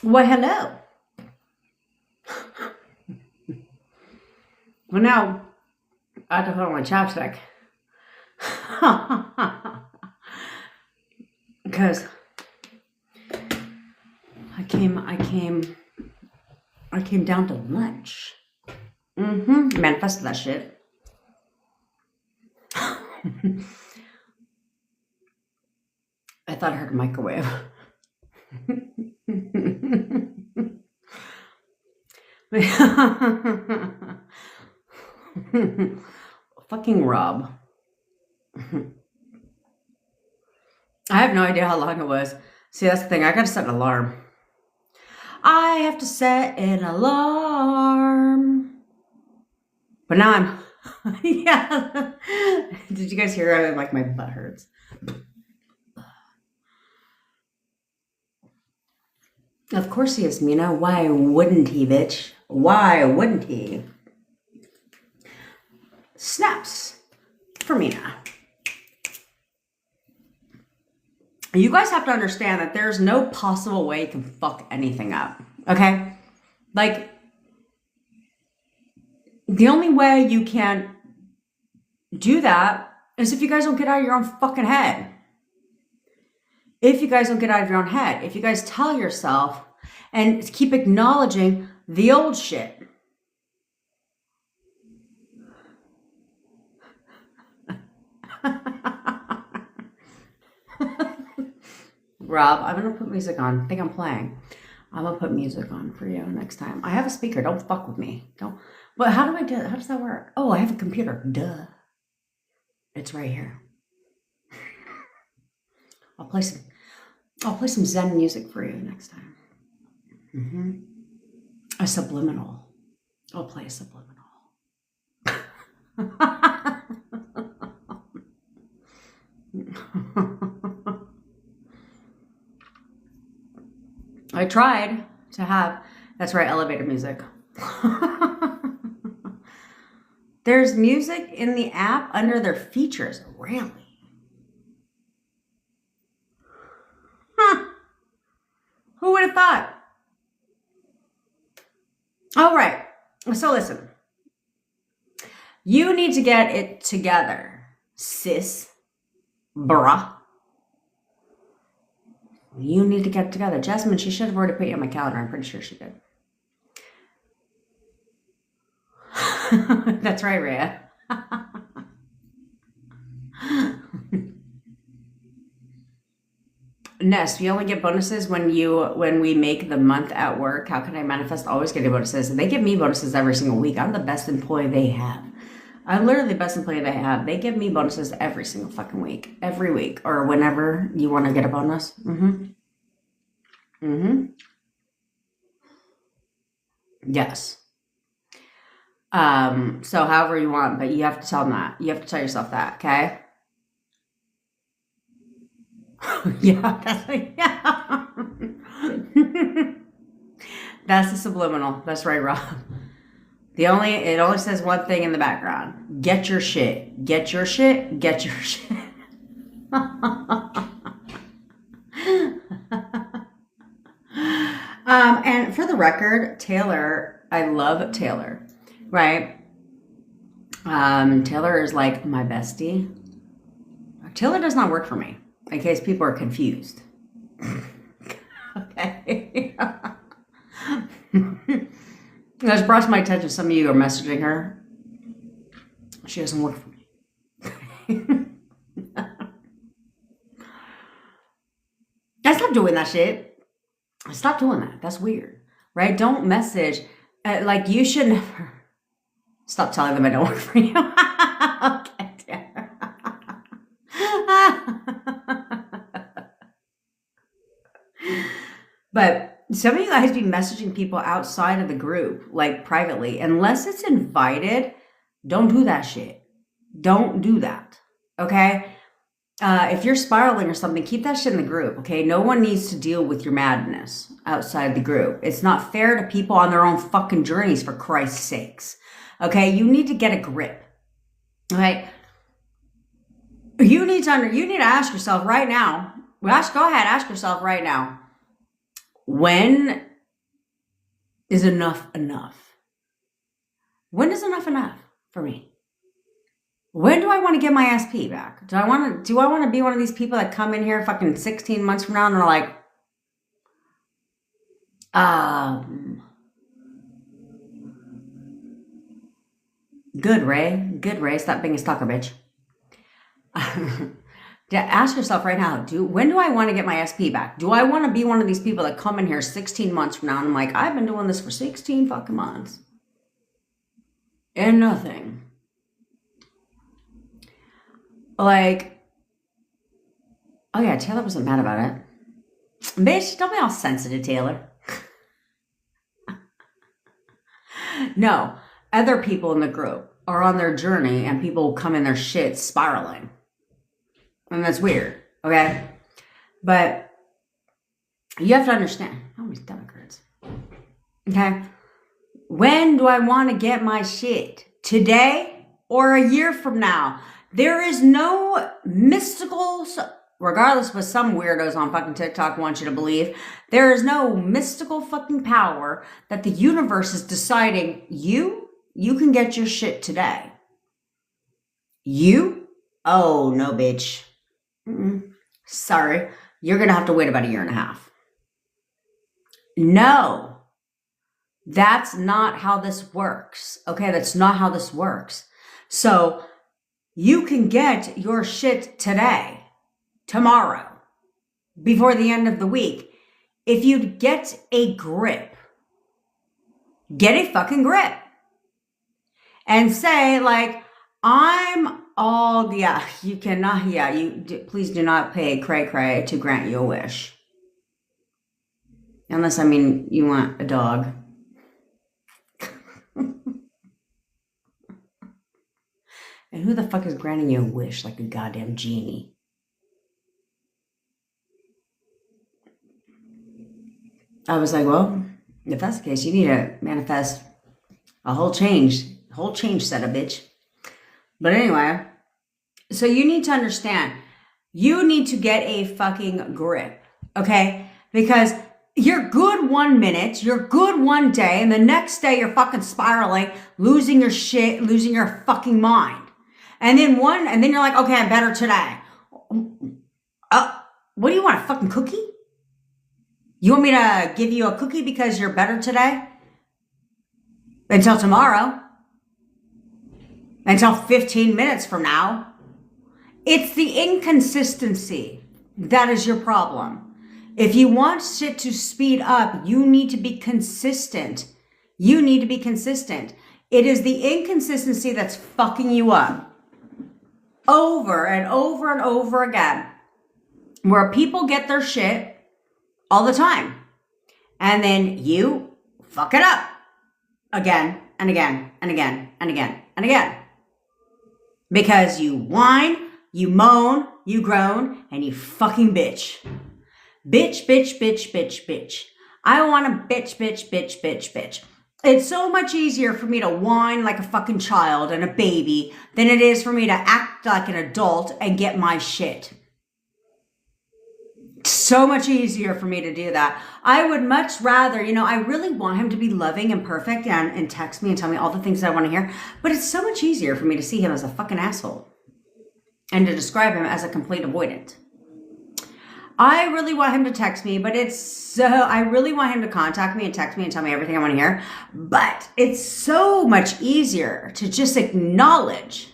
S1: Why, hello. Well, now I have to put on my chapstick. Because I came down to lunch. Manifested that shit. I thought I heard a microwave. Fucking Rob. I have no idea how long it was. See, that's the thing. I gotta set an alarm. I have to set an alarm. But now I'm... yeah. Did you guys hear? Like, my butt hurts. Of course he is, Mina. Why wouldn't he, bitch? Why wouldn't he? Snaps for Mina. You guys have to understand that there's no possible way you can fuck anything up. Okay? Like, the only way you can do that is if you guys don't get out of your own fucking head. If you guys don't get out of your own head. If you guys tell yourself and keep acknowledging the old shit. Rob, I'm going to put music on. I think I'm playing. I'm going to put music on for you next time. I have a speaker. Don't fuck with me. Don't. But how do I do it? How does that work? Oh, I have a computer. Duh. It's right here. I'll play some Zen music for you next time. A subliminal. I'll play a subliminal. I tried to have, that's right, elevator music. There's music in the app under their features. Really? Huh. Who would have thought? All right. So listen. You need to get it together, sis, bruh. You need to get it together. Jasmine, she should have already put you on my calendar. I'm pretty sure she did. That's right, Rhea. Nest, we only get bonuses when we make the month at work. How can I manifest always getting bonuses? And they give me bonuses every single week. I'm the best employee they have. I'm literally the best employee they have. They give me bonuses every single fucking week. Every week. Or whenever you want to get a bonus. Yes. So however you want, but you have to tell them that. You have to tell yourself that, okay? Yeah, that's the subliminal. That's right, Rob. It only says one thing in the background. Get your shit. Get your shit. Get your shit. And for the record, Taylor, I love Taylor, right? Taylor is like my bestie. Taylor does not work for me, in case people are confused. Okay. It has brought to my attention some of you are messaging her. She doesn't work for me. I stopped doing that shit. Stop doing that. That's weird, right? Don't message. Like, you should never. Stop telling them I don't work for you. Okay, Taylor. But some of you guys be messaging people outside of the group, like privately. Unless it's invited, don't do that shit. Don't do that, okay? If you're spiraling or something, keep that shit in the group, okay? No one needs to deal with your madness outside the group. It's not fair to people on their own fucking journeys, for Christ's sakes, okay? You need to get a grip, okay? You need to ask yourself right now. Go ahead, ask yourself right now. When is enough enough? When is enough enough for me? When do I want to get my SP back? Do I want to be one of these people that come in here fucking 16 months from now and are like, good Ray, stop being a stalker, bitch. Ask yourself right now, when do I want to get my SP back? Do I want to be one of these people that come in here 16 months from now and I'm like, I've been doing this for 16 fucking months and nothing. Like, oh yeah, Taylor wasn't mad about it. Bitch, don't be all sensitive, Taylor. No, other people in the group are on their journey and people come in their shit spiraling. And that's weird, okay? But you have to understand. Oh, my stomach hurts. Okay? When do I want to get my shit? Today or a year from now? There is no mystical, regardless of what some weirdos on fucking TikTok want you to believe, there is no mystical fucking power that the universe is deciding you can get your shit today. You? Oh, no, bitch. Sorry. You're going to have to wait about a year and a half. No. That's not how this works. Okay, that's not how this works. So you can get your shit today, tomorrow, before the end of the week. If you get a grip, get a fucking grip. And say, like, I'm all, yeah, you cannot, yeah, please do not pay cray-cray to grant you a wish. Unless, I mean, you want a dog. And who the fuck is granting you a wish like a goddamn genie? I was like, well, if that's the case, you need to manifest a whole change setup, bitch. But anyway, so you need to understand, you need to get a fucking grip, okay? Because you're good 1 minute, you're good one day, and the next day you're fucking spiraling, losing your shit, losing your fucking mind. And then you're like, okay, I'm better today. What do you want, a fucking cookie? You want me to give you a cookie because you're better today? Until tomorrow. Until 15 minutes from now. It's the inconsistency that is your problem. If you want shit to speed up, you need to be consistent. You need to be consistent. It is the inconsistency that's fucking you up. Over and over and over again. Where people get their shit all the time. And then you fuck it up. Again and again and again and again and again. Because you whine, you moan, you groan, and you fucking bitch. Bitch, bitch, bitch, bitch, bitch. I want to bitch, bitch, bitch, bitch, bitch. It's so much easier for me to whine like a fucking child and a baby than it is for me to act like an adult and get my shit. So much easier for me to do that. I would much rather, I really want him to be loving and perfect and text me and tell me all the things I want to hear. But it's so much easier for me to see him as a fucking asshole and to describe him as a complete avoidant. I really want him to text me, but I really want him to contact me and text me and tell me everything I want to hear. But it's so much easier to just acknowledge,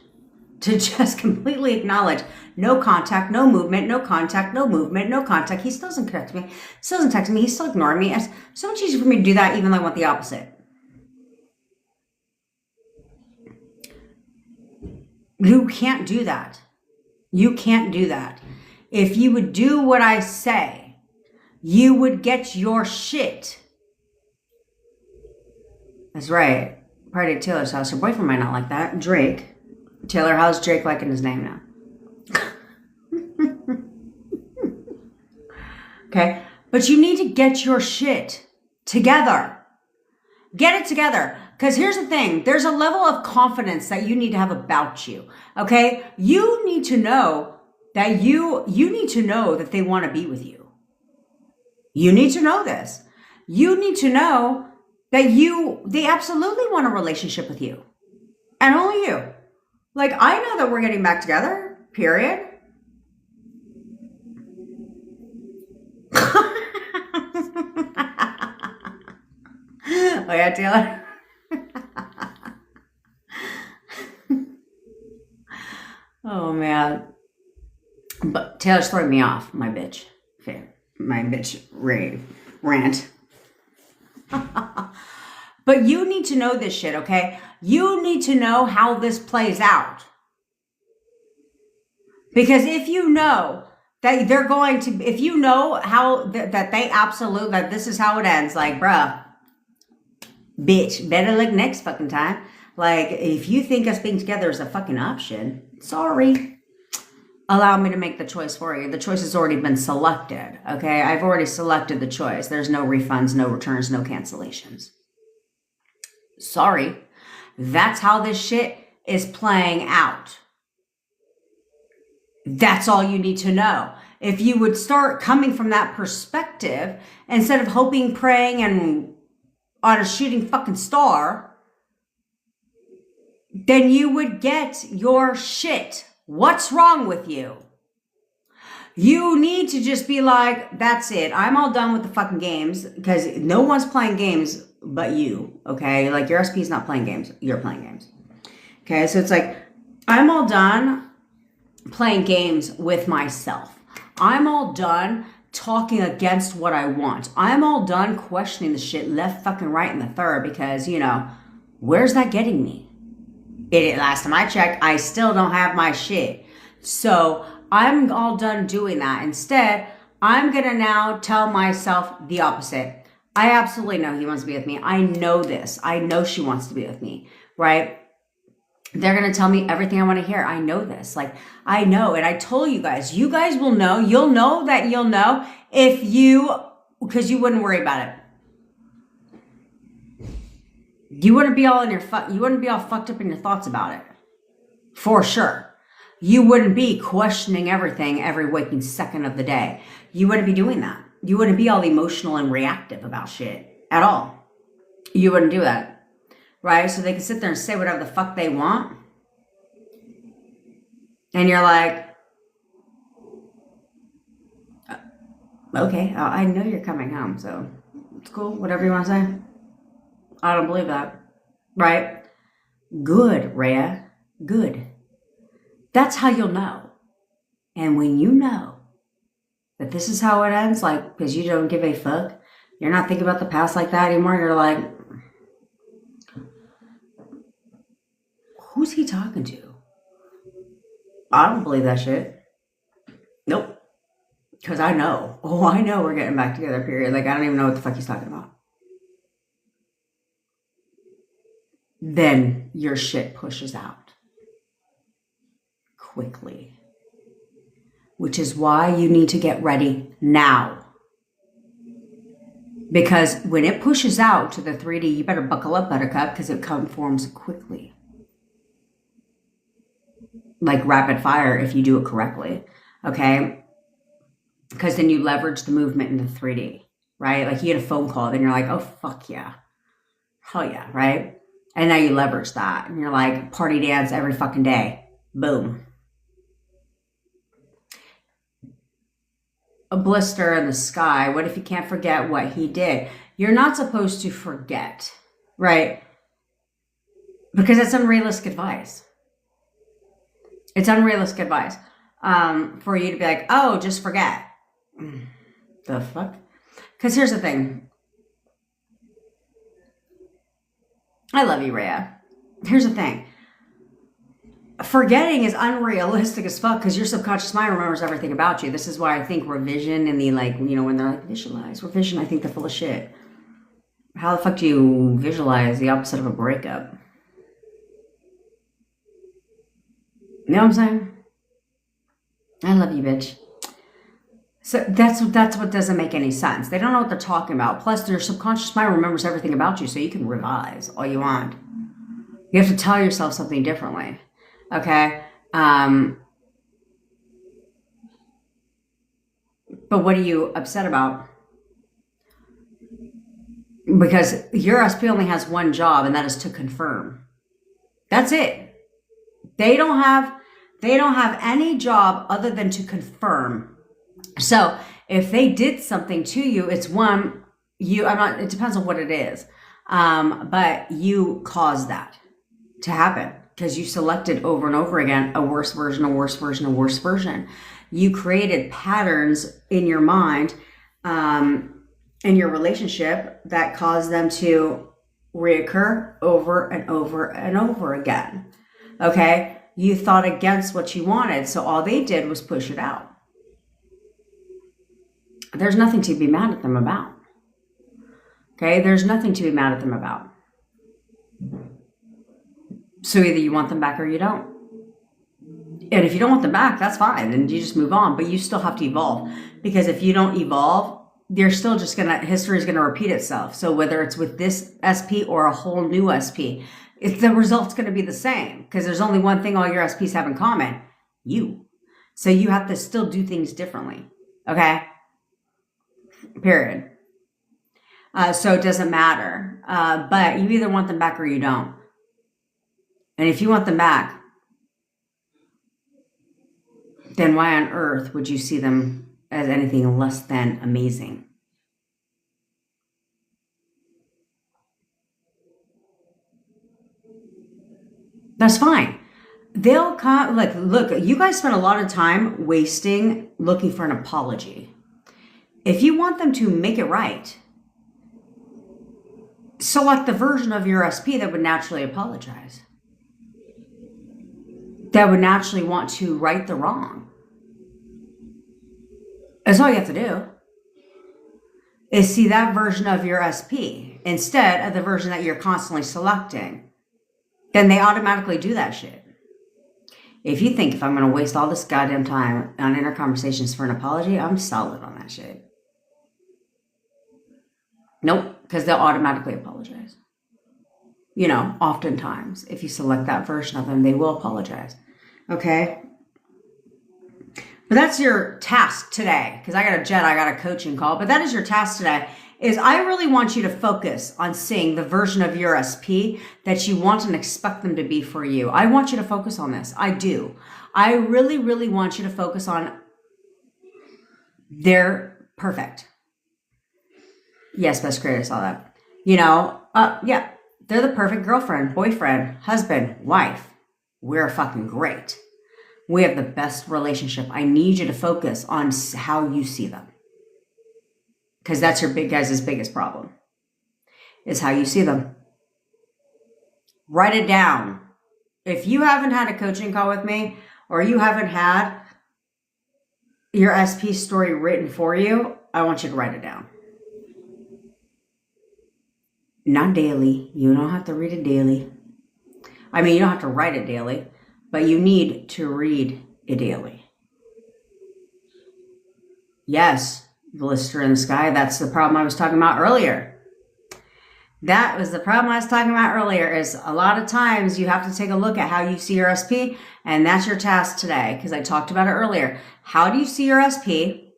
S1: to just completely acknowledge no contact, no movement, no contact, no movement, no contact. He still doesn't text me. Still doesn't text me. He's still ignoring me. It's so much easier for me to do that even though I want the opposite. You can't do that. You can't do that. If you would do what I say, you would get your shit. That's right. Party at Taylor's house. Her boyfriend might not like that. Drake. Taylor, how's Drake liking his name now? Okay? But you need to get your shit together. Get it together. Because here's the thing. There's a level of confidence that you need to have about you. Okay? You need to know that you need to know that they want to be with you. You need to know this. You need to know that they absolutely want a relationship with you. And only you. Like, I know that we're getting back together, period. Oh yeah, Taylor. Oh man. But Taylor's throwing me off, my bitch. Okay. My bitch rant. But you need to know this shit, okay? You need to know how this plays out. Because if you know that they're going to, if you know how that they absolutely, that this is how it ends, like, bruh, bitch, better look next fucking time. Like, if you think us being together is a fucking option, sorry. Allow me to make the choice for you. The choice has already been selected, okay? I've already selected the choice. There's no refunds, no returns, no cancellations. Sorry. That's how this shit is playing out. That's all you need to know. If you would start coming from that perspective, instead of hoping, praying, and on a shooting fucking star, then you would get your shit. What's wrong with you? You need to just be like, that's it. I'm all done with the fucking games, because no one's playing games but you, okay? Like, your SP is not playing games. You're playing games. Okay, so it's like, I'm all done playing games with myself. I'm all done talking against what I want. I'm all done questioning the shit left, fucking right, and the third, because, you know, where's that getting me? Last time I checked, I still don't have my shit. So I'm all done doing that. Instead, I'm going to now tell myself the opposite. I absolutely know he wants to be with me. I know this. I know she wants to be with me, right? They're going to tell me everything I want to hear. I know this. Like, I know. And I told you guys will know. You'll know that you'll know because you wouldn't worry about it. You wouldn't be all fucked up in your thoughts about it. For sure. You wouldn't be questioning everything every waking second of the day. You wouldn't be doing that. You wouldn't be all emotional and reactive about shit at all. You wouldn't do that. Right? So they can sit there and say whatever the fuck they want. And you're like, okay, I know you're coming home, so it's cool, whatever you want to say. I don't believe that. Right? Good, Rhea. Good. That's how you'll know. And when you know that this is how it ends, like, because you don't give a fuck, you're not thinking about the past like that anymore, you're like, who's he talking to? I don't believe that shit. Nope. Because I know. Oh, I know we're getting back together, period. Like, I don't even know what the fuck he's talking about. Then your shit pushes out quickly. Which is why you need to get ready now. Because when it pushes out to the 3D, you better buckle up, buttercup, because it conforms quickly. Like rapid fire if you do it correctly. Okay? Because then you leverage the movement in the 3D, right? Like, you get a phone call, then you're like, oh, fuck yeah. Hell yeah, right? And now you leverage that. And you're like, party dance every fucking day. Boom. A blister in the sky. What if you can't forget what he did? You're not supposed to forget, right? Because it's unrealistic advice. It's unrealistic advice for you to be like, oh, just forget. The fuck? Because here's the thing. I love you, Rhea. Here's the thing. Forgetting is unrealistic as fuck because your subconscious mind remembers everything about you. This is why I think revision and the, like, you know, when they're like, visualize revision, I think they're full of shit. How the fuck do you visualize the opposite of a breakup? You know what I'm saying? I love you, bitch. So that's what doesn't make any sense. They don't know what they're talking about. Plus, their subconscious mind remembers everything about you, so you can revise all you want. You have to tell yourself something differently. Okay? But what are you upset about? Because your SP only has one job, and that is to confirm. That's it. They don't have any job other than to confirm. So if they did something to you, it's one, it depends on what it is. But you caused that to happen because you selected over and over again a worse version, a worse version, a worse version. You created patterns in your mind, in your relationship that caused them to reoccur over and over and over again. Okay? You thought against what you wanted, so all they did was push it out. There's nothing to be mad at them about. Okay? There's nothing to be mad at them about. So either you want them back or you don't. And if you don't want them back, that's fine. Then you just move on. But you still have to evolve. Because if you don't evolve, they're still just history is going to repeat itself. So whether it's with this SP or a whole new SP, the result's going to be the same. Because there's only one thing all your SPs have in common. You. So you have to still do things differently. Okay? Period. So it doesn't matter. But you either want them back or you don't. And if you want them back, then why on earth would you see them as anything less than amazing? That's fine. They'll come, like, look, you guys spend a lot of time wasting looking for an apology. If you want them to make it right, select the version of your SP that would naturally apologize. That would naturally want to right the wrong. That's all you have to do. Is see that version of your SP instead of the version that you're constantly selecting. Then they automatically do that shit. If you think if I'm going to waste all this goddamn time on inner conversations for an apology, I'm solid on that shit. Nope, because they'll automatically apologize. You know, oftentimes, if you select that version of them, they will apologize. Okay? But that's your task today, because I got a coaching call, but that is your task today, is I really want you to focus on seeing the version of your SP that you want and expect them to be for you. I want you to focus on this. I do. I really, really want you to focus on they're perfect. Yes, best creator, saw that. You know, yeah, they're the perfect girlfriend, boyfriend, husband, wife. We're fucking great. We have the best relationship. I need you to focus on how you see them. Because that's your guys' biggest problem. Is how you see them. Write it down. If you haven't had a coaching call with me, or you haven't had your SP story written for you, I want you to write it down. Not daily. You don't have to read it daily. I mean, you don't have to write it daily, but you need to read it daily. Yes, blister in the sky. That's the problem I was talking about earlier. That was the problem I was talking about earlier, is a lot of times you have to take a look at how you see your SP, and that's your task today, because I talked about it earlier. How do you see your SP?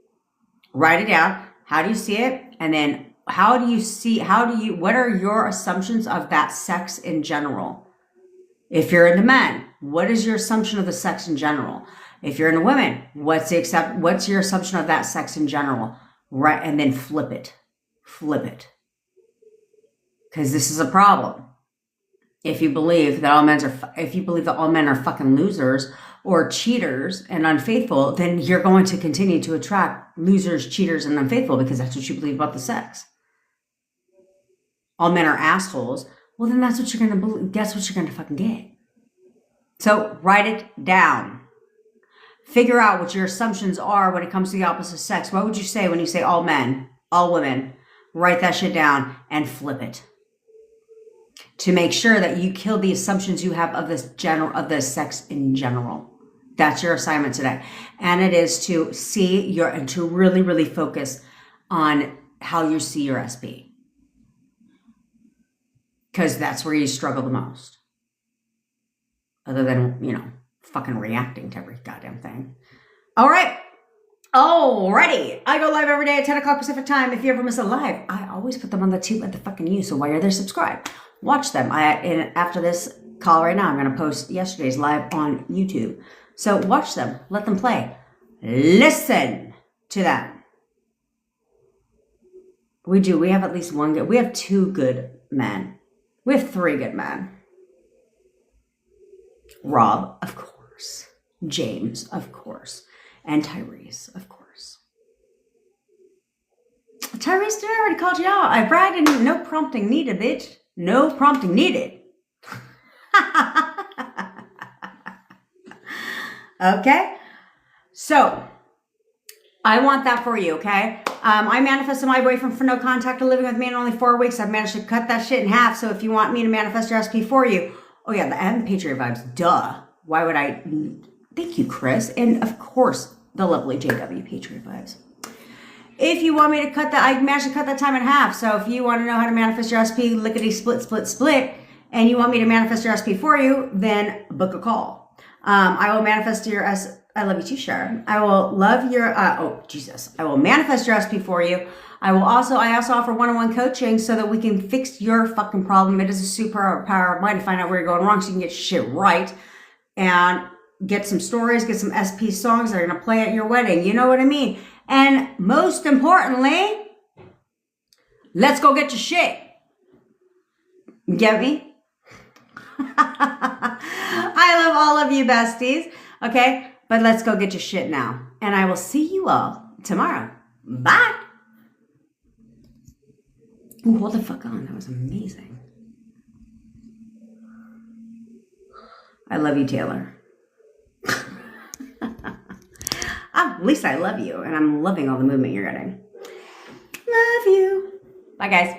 S1: Write it down. How do you see it? And then what are your assumptions of that sex in general? If you're into men, what is your assumption of the sex in general? If you're into women, what's your assumption of that sex in general? Right, and then flip it. Flip it. Because this is a problem. If you believe that all men are fucking losers or cheaters and unfaithful, then you're going to continue to attract losers, cheaters, and unfaithful, because that's what you believe about the sex. All men are assholes. Well, then that's what you're going to believe. Guess what you're going to fucking get. So write it down. Figure out what your assumptions are when it comes to the opposite sex. What would you say when you say all men, all women? Write that shit down and flip it. To make sure that you kill the assumptions you have of the sex in general. That's your assignment today. And it is to to really, really focus on how you see your SP. Because that's where you struggle the most. Other than, fucking reacting to every goddamn thing. All right. Alrighty. I go live every day at 10 o'clock Pacific time. If you ever miss a live, I always put them on the tube at the fucking you. So while you're there, subscribe. Watch them. And after this call right now, I'm going to post yesterday's live on YouTube. So watch them. Let them play. Listen to them. We do. We have at least one good. We have 2 good men. We have 3 good men. Rob, of course. James, of course. And Tyrese, of course. Tyrese, did I already called you out? I bragged and no prompting needed, bitch. No prompting needed. Okay? So, I want that for you, okay? I manifested my boyfriend for no contact of living with me in only 4 weeks. I've managed to cut that shit in half. So if you want me to manifest your SP for you, oh yeah, and Patriot vibes, duh. Why would I? Thank you, Chris. And of course, the lovely JW Patriot vibes. If you want me to cut that, I managed to cut that time in half. So if you want to know how to manifest your SP, lickety split, split, split, and you want me to manifest your SP for you, then book a call. I will manifest your I love you too, Sharon. I will love your, oh, Jesus. I will manifest your SP for you. I also offer one-on-one coaching so that we can fix your fucking problem. It is a superpower of mine to find out where you're going wrong so you can get shit right and get some stories, get some SP songs that are going to play at your wedding. You know what I mean? And most importantly, let's go get your shit. Get me? I love all of you besties. Okay? But let's go get your shit now. And I will see you all tomorrow. Bye. Ooh, hold the fuck on. That was amazing. I love you, Taylor. At least I love you. And I'm loving all the movement you're getting. Love you. Bye, guys.